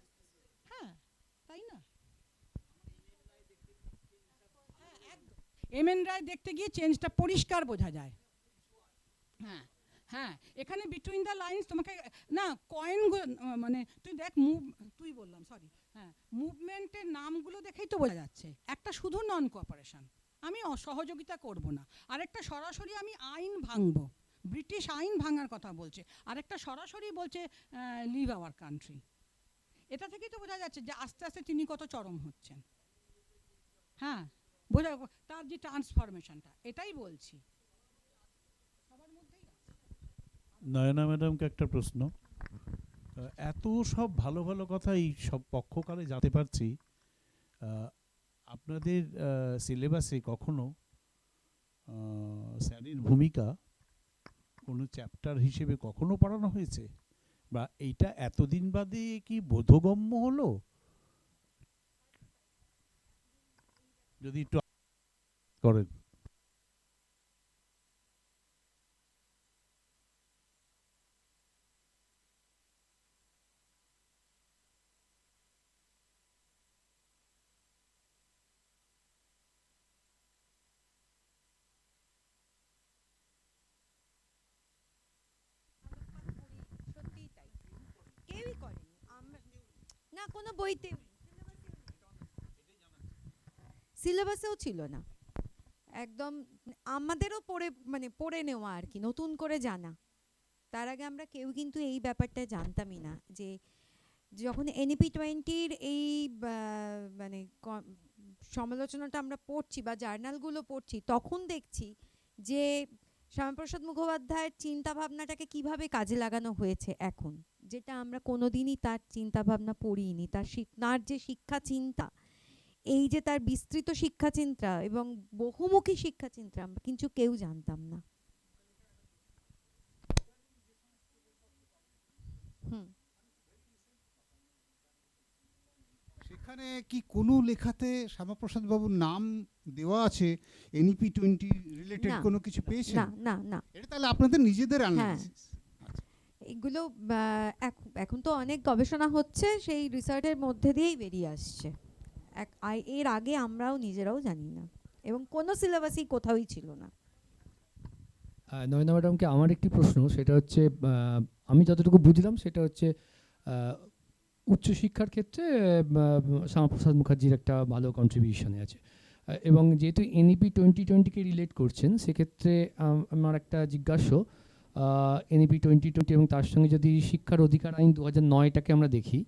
হ্যাঁ, তাই না? এমএন রায় দেখতে গিয়ে চেঞ্জটা পরিষ্কার বোঝা যায়। হ্যাঁ হ্যাঁ, এখানে বিটুইন দ্য লাইন্স তোমাকে না কয়েন, মানে তুই বললাম সরি, হ্যাঁ, মুভমেন্টের নামগুলো দেখেই তো বোঝা যাচ্ছে। একটা শুধু নন কোঅপারেশন, আমি অসহযোগিতা করব না, আরেকটা সরাসরি আমি আইন ভাঙবো, ব্রিটিশ আইন ভাঙার কথা বলছে, আরেকটা সরাসরি বলছে লিভ আওয়ার কান্ট্রি। এটা থেকেই তো বোঝা যাচ্ছে যে আস্তে আস্তে তিনি কত চরম হচ্ছেন। হ্যাঁ, বোঝা তার যে ট্রান্সফরমেশনটা, এটাই বলছি। নয়না ম্যাডামকে একটা প্রশ্ন। এত সব ভালো ভালো কথা এই সব পক্ষকালে জানতে পারছি, আপনাদের সিলেবাসে কখনো স্যারের ভূমিকা কোনো চ্যাপ্টার হিসেবে কখনো পড়ানো হয়েছে, বা এইটা এতদিন বাদে কি বোধগম্য হলো? যদি একটু করেন। সত্যিই তাই, কেউই করেনি। না, কোনো বইতে সিলেবাসেও ছিল না, একদম আমাদেরও পড়ে নেওয়া আর কি, নতুন করে জানা। তার আগে আমরা কেউ কিন্তু এই ব্যাপারটা জানতামই না যে যখন NEP 20-র এই মানে সমালোচনাটা আমরা পড়ছি বা জার্নালগুলো পড়ছি, তখন দেখছি যে শ্যামাপ্রসাদ মুখোপাধ্যায়ের চিন্তাভাবনাটাকে কিভাবে কাজে লাগানো হয়েছে এখন, যেটা আমরা কোনোদিনই তার চিন্তাভাবনা পড়িনি। তার যে শিক্ষা চিন্তা, এই যে তার বিস্তৃত শিক্ষা চিন্তা এবং বহুমুখী শিক্ষা চিন্তা, আমরা কিন্তু কেউ জানতাম না। সেখানে কি কোনো লেখাতে শ্যামাপ্রসাদ বাবুর নাম দেওয়া আছে? NEP 20 রিলেটেড না, কোনো কিছু পেয়েছেন? না না না, এটা তাহলে আপনাদের নিজেদের হ্যাঁ, অ্যানালিসিস? এগুলো এখন তো অনেক গবেষণা হচ্ছে, সেই রিসার্চের মধ্যে দিয়েই বেরিয়ে আসছে। এর আগে আমরাও নিজেরাও জানি না, এবং কোনো সিলেবাসই কোথাওই ছিল না। নয়না ম্যাডামকে আমার একটি প্রশ্ন, সেটা হচ্ছে আমি যতটুকু বুঝলাম সেটা হচ্ছে উচ্চশিক্ষার ক্ষেত্রে শ্যামাপ্রসাদ মুখার্জির একটা ভালো কন্ট্রিবিউশনে আছে, এবং যেহেতু NEP 2020-কে রিলেট করছেন, সেক্ষেত্রে আমার একটা জিজ্ঞাস্য, NEP 2020 এবং তার সঙ্গে যদি শিক্ষার অধিকার আইন 2009-টাকে আমরা দেখি,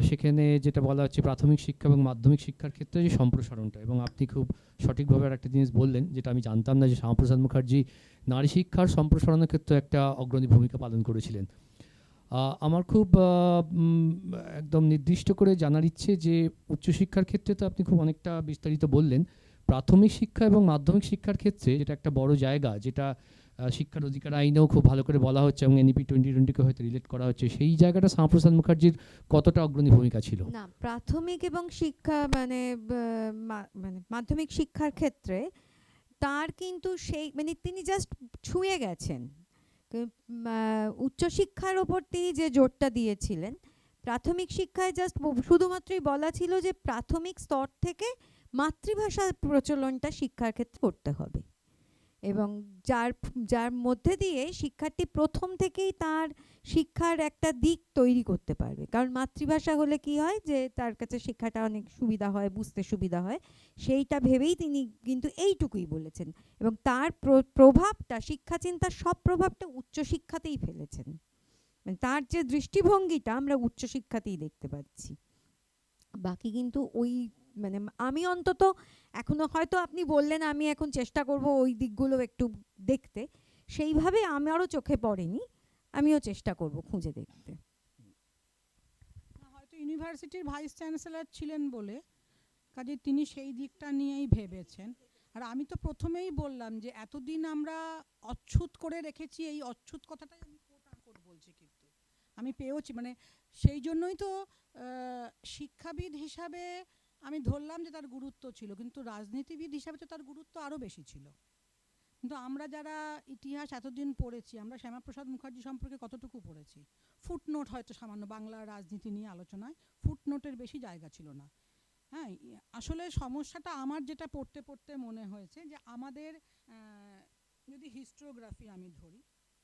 সেখানে যেটা বলা হচ্ছে প্রাথমিক শিক্ষা এবং মাধ্যমিক শিক্ষার ক্ষেত্রে যে সম্প্রসারণটা, এবং আপনি খুব সঠিকভাবে আর একটা জিনিস বললেন যেটা আমি জানতাম না, যে শ্যামাপ্রসাদ মুখার্জি নারী শিক্ষার সম্প্রসারণের ক্ষেত্রে একটা অগ্রণী ভূমিকা পালন করেছিলেন। আমার খুব একদম নির্দিষ্ট করে জানার ইচ্ছে যে উচ্চশিক্ষার ক্ষেত্রে তো আপনি খুব অনেকটা বিস্তারিত বললেন, প্রাথমিক শিক্ষা এবং মাধ্যমিক শিক্ষার ক্ষেত্রে যেটা একটা বড় জায়গা, যেটা শিক্ষার অধিকার আইনেও খুব ভালো করে বলা হচ্ছে এবং NEP 2020-কে হয়তো রিলেট করা হচ্ছে, সেই জায়গাটা শ্যামাপ্রসাদ মুখার্জির কতটা অগ্রণী ভূমিকা ছিল? না, প্রাথমিক এবং শিক্ষা মানে মাধ্যমিক শিক্ষার ক্ষেত্রে তার কিন্তু সেই তিনি জাস্ট ছুঁয়ে গেছেন। উচ্চশিক্ষার ওপর তিনি যে জোরটা দিয়েছিলেন, প্রাথমিক শিক্ষায় জাস্ট শুধুমাত্রই বলা ছিল যে প্রাথমিক স্তর থেকে মাতৃভাষার প্রচলনটা শিক্ষার ক্ষেত্রে করতে হবে, এবং যার মধ্যে দিয়ে শিক্ষার্থী প্রথম থেকেই তার শিক্ষার একটা দিক তৈরি করতে পারবে। কারণ মাতৃভাষা হলে কি হয়, যে তার কাছে শিক্ষাটা অনেক সুবিধা হয়, বুঝতে সুবিধা হয়, সেইটা ভেবেই তিনি কিন্তু এইটুকুই বলেছেন, এবং তার প্রভাবটা, শিক্ষা চিন্তার সব প্রভাবটা উচ্চশিক্ষাতেই ফেলেছেন। তার যে দৃষ্টিভঙ্গিটা আমরা উচ্চশিক্ষাতেই দেখতে পাচ্ছি, বাকি কিন্তু ওই মানে আমি অন্তত এখনো, হয়তো আপনি বললেন, আমি এখন চেষ্টা করব ওই দিকগুলো একটু দেখতে, সেইভাবে আমারও চোখে পড়েনি, আমিও চেষ্টা করব খুঁজে দেখতে। হয়তো ইউনিভার্সিটির ভাইস চ্যান্সেলর ছিলেন বলে কাজে তিনি সেই দিকটা নিয়েই ভেবেছেন। আর আমি তো প্রথমেই বললাম যে এতদিন আমরা অচ্ছুত করে রেখেছি, এই অচ্ছুত কথাটাই আমি কোট আনকোট বলছি, কিন্তু আমি পেয়েওছি, মানে সেই জন্যই তো শিক্ষাবিদ হিসাবে আমি ধরলাম যে তার গুরুত্ব ছিল, কিন্তু রাজনীতিবিদ হিসাবে তো তার গুরুত্ব আরও বেশি ছিল। কিন্তু আমরা যারা ইতিহাস এতদিন পড়েছি, আমরা শ্যামাপ্রসাদ মুখার্জি সম্পর্কে কতটুকু পড়েছি? ফুটনোট হয়তো সামান্য, বাংলার রাজনীতি নিয়ে আলোচনায় ফুটনোটের বেশি জায়গা ছিল না। হ্যাঁ, আসলে সমস্যাটা আমার যেটা পড়তে পড়তে মনে হয়েছে যে আমাদের যদি হিস্টোগ্রাফি আমি ধরি,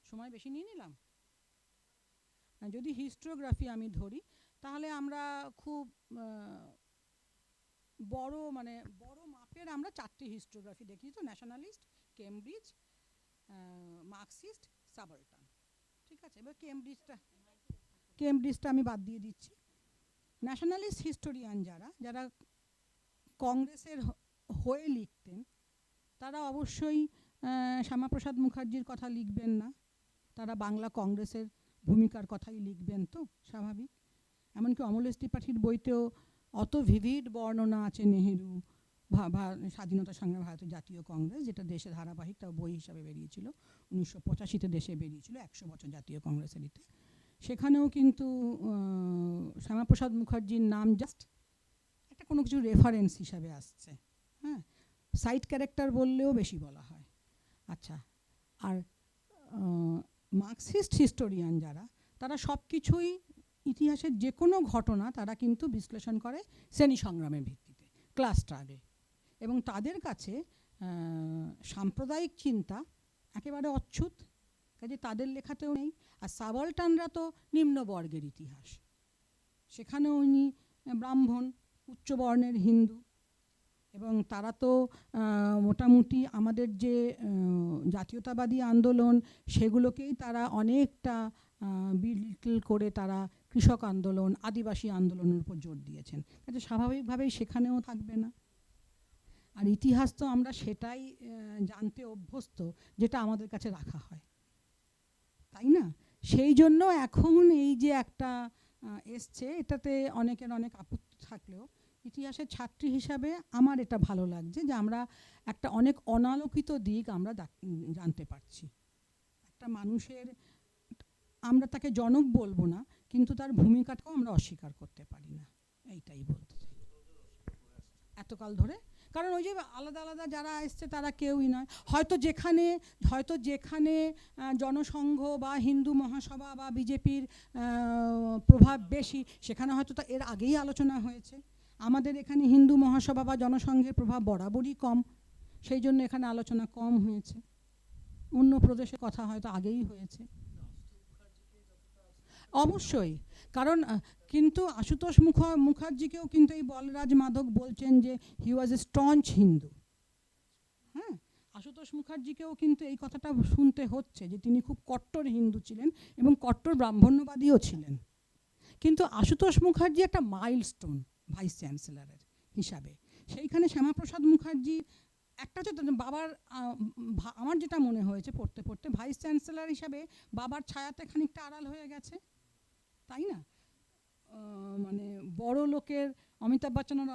সময় বেশি নিয়ে নিলাম, যদি হিস্টোগ্রাফি আমি ধরি তাহলে আমরা খুব বড় মাপের আমরা 4টে হিস্টোগ্রাফি দেখি তো, ন্যাশনালিস্ট, কেমব্রিজ, মার্কসিস্ট, সাবাল্টান। ঠিক আছে, এবার কেমব্রিজটা আমি বাদ দিয়ে দিচ্ছি। ন্যাশনালিস্ট হিস্টোরিয়ান যারা কংগ্রেসের হয়ে লিখতেন, তারা অবশ্যই শ্যামাপ্রসাদ মুখার্জির কথা লিখবেন না, তারা বাংলা কংগ্রেসের ভূমিকার কথাই লিখবেন, তো স্বাভাবিক। এমনকি অমলেশ ত্রিপাঠীর বইতেও অত ভিভিড বর্ণনা আছে নেহেরু, স্বাধীনতা সংগ্রাম ভারতের জাতীয় কংগ্রেস, যেটা দেশে ধারাবাহিক, তাও বই হিসাবে বেরিয়েছিল 1985-তে দেশে বেরিয়েছিল, 100 বছর জাতীয় কংগ্রেসের ইতে। সেখানেও কিন্তু শ্যামাপ্রসাদ মুখার্জির নাম জাস্ট একটা কোনো কিছু রেফারেন্স হিসাবে আসছে। হ্যাঁ, সাইড ক্যারেক্টার বললেও বেশি বলা হয়। আচ্ছা, আর মার্কসিস্ট হিস্টোরিয়ান তারা সব কিছুই, ইতিহাসের যে কোনো ঘটনা তারা কিন্তু বিশ্লেষণ করে শ্রেণী সংগ্রামের ভিত্তিতে, ক্লাস স্ট্রাগল, এবং তাদের কাছে সাম্প্রদায়িক চিন্তা একেবারে অচ্ছুত, কাজে তাদের লেখাতেও নেই। আর সাবাল্টানরা তো নিম্নবর্গের ইতিহাস, সেখানেও উনি ব্রাহ্মণ, উচ্চবর্ণের হিন্দু, এবং তারা তো মোটামুটি আমাদের যে জাতীয়তাবাদী আন্দোলন সেগুলোকেই তারা অনেকটা বিলিটল করে তারা কৃষক আন্দোলন, আদিবাসী আন্দোলনের উপর জোর দিয়েছেন, কাজে স্বাভাবিকভাবেই সেখানেও থাকবে না। আর ইতিহাস তো আমরা সেটাই জানতে অভ্যস্ত যেটা আমাদের কাছে রাখা হয়, তাই না? সেই জন্য এখন এই যে একটা এসছে, এটাতে অনেকের অনেক আপত্তি থাকলেও ইতিহাসের ছাত্রী হিসাবে আমার এটা ভালো লাগছে যে আমরা একটা অনেক অনালোকিত দিক আমরা জানতে পারছি। একটা মানুষের, আমরা তাকে জনক বলবো না, কিন্তু তার ভূমিকাটাও আমরা অস্বীকার করতে পারি না, এইটাই বলতে চাই এতকাল ধরে। কারণ ওই যে আলাদা আলাদা যারা এসছে তারা কেউই নয়, হয়তো যেখানে জনসংঘ বা হিন্দু মহাসভা বা বিজেপির প্রভাব বেশি, সেখানে হয়তো এর আগেই আলোচনা হয়েছে। আমাদের এখানে হিন্দু মহাসভা বা জনসংঘের প্রভাব বরাবরই কম, সেই জন্য এখানে আলোচনা কম হয়েছে। অন্য প্রদেশে কথা হয়তো আগেই হয়েছে, অবশ্যই। কারণ কিন্তু আশুতোষ মুখার্জিকেও কিন্তু এই বলরাজ মাধক বলছেন যে হি ওয়াজ এ স্টঞ্চ হিন্দু। হ্যাঁ, আশুতোষ মুখার্জিকেও কিন্তু এই কথাটা শুনতে হচ্ছে যে তিনি খুব কট্টর হিন্দু ছিলেন এবং কট্টর ব্রাহ্মণ্যবাদীও ছিলেন। কিন্তু আশুতোষ মুখার্জি একটা মাইলস্টোন ভাইস চ্যান্সেলরের হিসাবে, সেইখানে শ্যামাপ্রসাদ মুখার্জি একটা হচ্ছে বাবার, আমার যেটা মনে হয়েছে পড়তে পড়তে, ভাইস চ্যান্সেলর হিসাবে বাবার ছায়াতে খানিকটা আড়াল হয়ে গেছে, তাই না? মানে বড় লোকের অমিতাভ বচ্চনের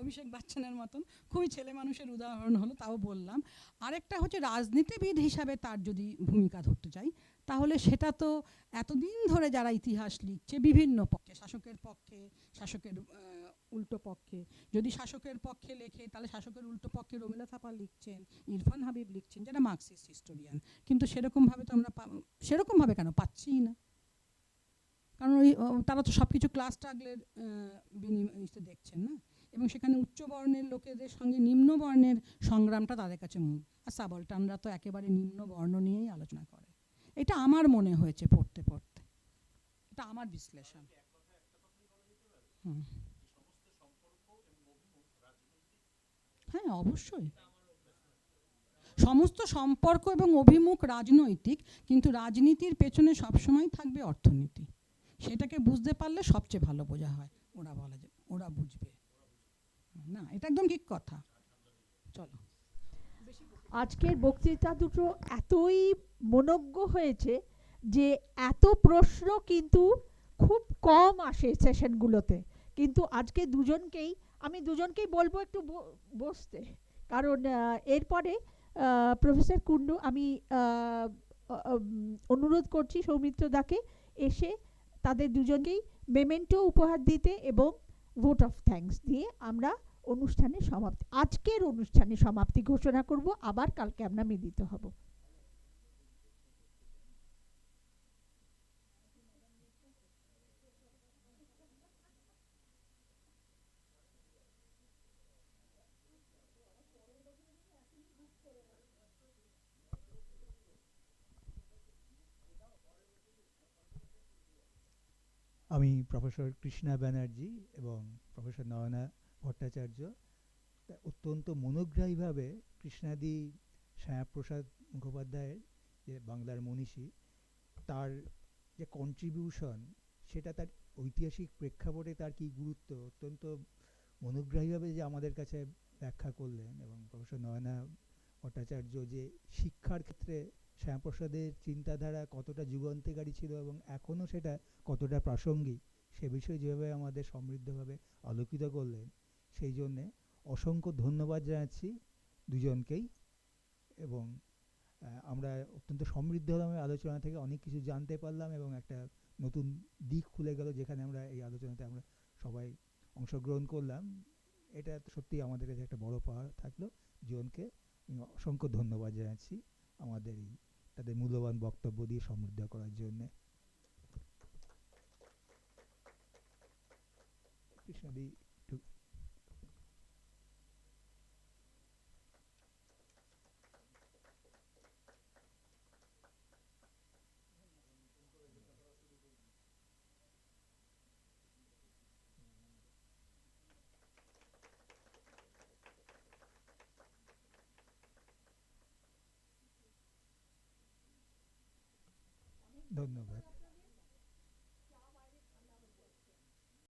অভিষেক বচ্চনের মতন খুবই ছেলে মানুষের উদাহরণ হলো, তাও বললাম। আরেকটা হচ্ছে রাজনীতিবিদ হিসাবে তার যদি ভূমিকা ধরতে চাই, তাহলে সেটা তো এতদিন ধরে যারা ইতিহাস লিখছে বিভিন্ন পক্ষে, শাসকের পক্ষে, শাসকের উল্টো পক্ষে, যদি শাসকের পক্ষে লেখে তাহলে শাসকের উল্টো পক্ষে রমিলা থাপা লিখছেন, ইরফান হাবিব লিখছেন, যারা মার্কসিস্ট হিস্টোরিয়ান, কিন্তু সেরকমভাবে তো আমরা সেরকমভাবে কেন পাচ্ছিই না? কারণ ওই তারা তো সব কিছু ক্লাস স্ট্রাগলের বিনিময়ে দেখছেন না, এবং সেখানে উচ্চ বর্ণের লোকেদের সঙ্গে নিম্ন বর্ণের সংগ্রামটা তাদের কাছে মূল। আর সাবাল্টানরা তো একেবারে নিম্ন বর্ণ নিয়েই আলোচনা করে, এটা আমার মনে হয়েছে পড়তে পড়তে, এটা আমার বিশ্লেষণ। হ্যাঁ, অবশ্যই সমস্ত সম্পর্ক এবং অভিমুখ রাজনৈতিক, কিন্তু রাজনীতির পেছনে সবসময় থাকবে অর্থনীতি, সেটাকে বুঝতে পারলে সবচেয়ে ভালো বোঝা হয়, ওরা বলা যায় ওরা বুঝবে। না, এটা একদম ঠিক কথা। চলো। আজকের বক্তৃতা দুটো এতই মনোজ্ঞ হয়েছে যে এত প্রশ্ন কিন্তু খুব কম আসে সেশনগুলোতে, কিন্তু আজকে আমি দুজনকেই বলবো একটু বসতে, কারণ এরপরে প্রফেসর কুন্ডু আমি অনুরোধ করছি সৌমিত্র দাকে এসে তাদের দুজনকেই মেমেন্টো উপহার দিতে এবং ভোট অফ থ্যাঙ্কস দিয়ে আমরা আজকের অনুষ্ঠানে সমাপ্তি ঘোষণা করব। আবার কালকে আমরা মিলিত হব। আমি প্রফেসর কৃষ্ণা ব্যানার্জি এবং প্রফেসর নয়না ভট্টাচার্য অত্যন্ত মনোগ্রাহীভাবে কৃষ্ণাদি শ্যামাপ্রসাদ মুখোপাধ্যায়ের, যে বাংলার মনীষী, তার যে কন্ট্রিবিউশন, সেটা তার ঐতিহাসিক প্রেক্ষাপটে তার কী গুরুত্ব অত্যন্ত মনোগ্রাহীভাবে যে আমাদের কাছে ব্যাখ্যা করলেন, এবং প্রফেসর নয়না ভট্টাচার্য যে শিক্ষার ক্ষেত্রে শ্যামাপ্রসাদের চিন্তাধারা কতটা যুগান্তকারী ছিল এবং এখনও সেটা কতটা প্রাসঙ্গিক সে বিষয়ে যেভাবে আমাদের সমৃদ্ধভাবে আলোকিত করলেন, সেই জন্যে অসংখ্য ধন্যবাদ জানাচ্ছি দুজনকেই। এবং আমরা অত্যন্ত সমৃদ্ধভাবে আলোচনা থেকে অনেক কিছু জানতে পারলাম এবং একটা নতুন দিক খুলে গেল, যেখানে আমরা এই আলোচনাতে আমরা সবাই অংশগ্রহণ করলাম। এটা সত্যি আমাদের কাছে একটা বড় পাওয়া থাকলো। দুজনকে অসংখ্য ধন্যবাদ জানাচ্ছি আমাদের এই তাদের মূল্যবান বক্তব্য দিয়ে সমৃদ্ধ করার জন্যে। কৃষ্ণদি ধন্যবাদ।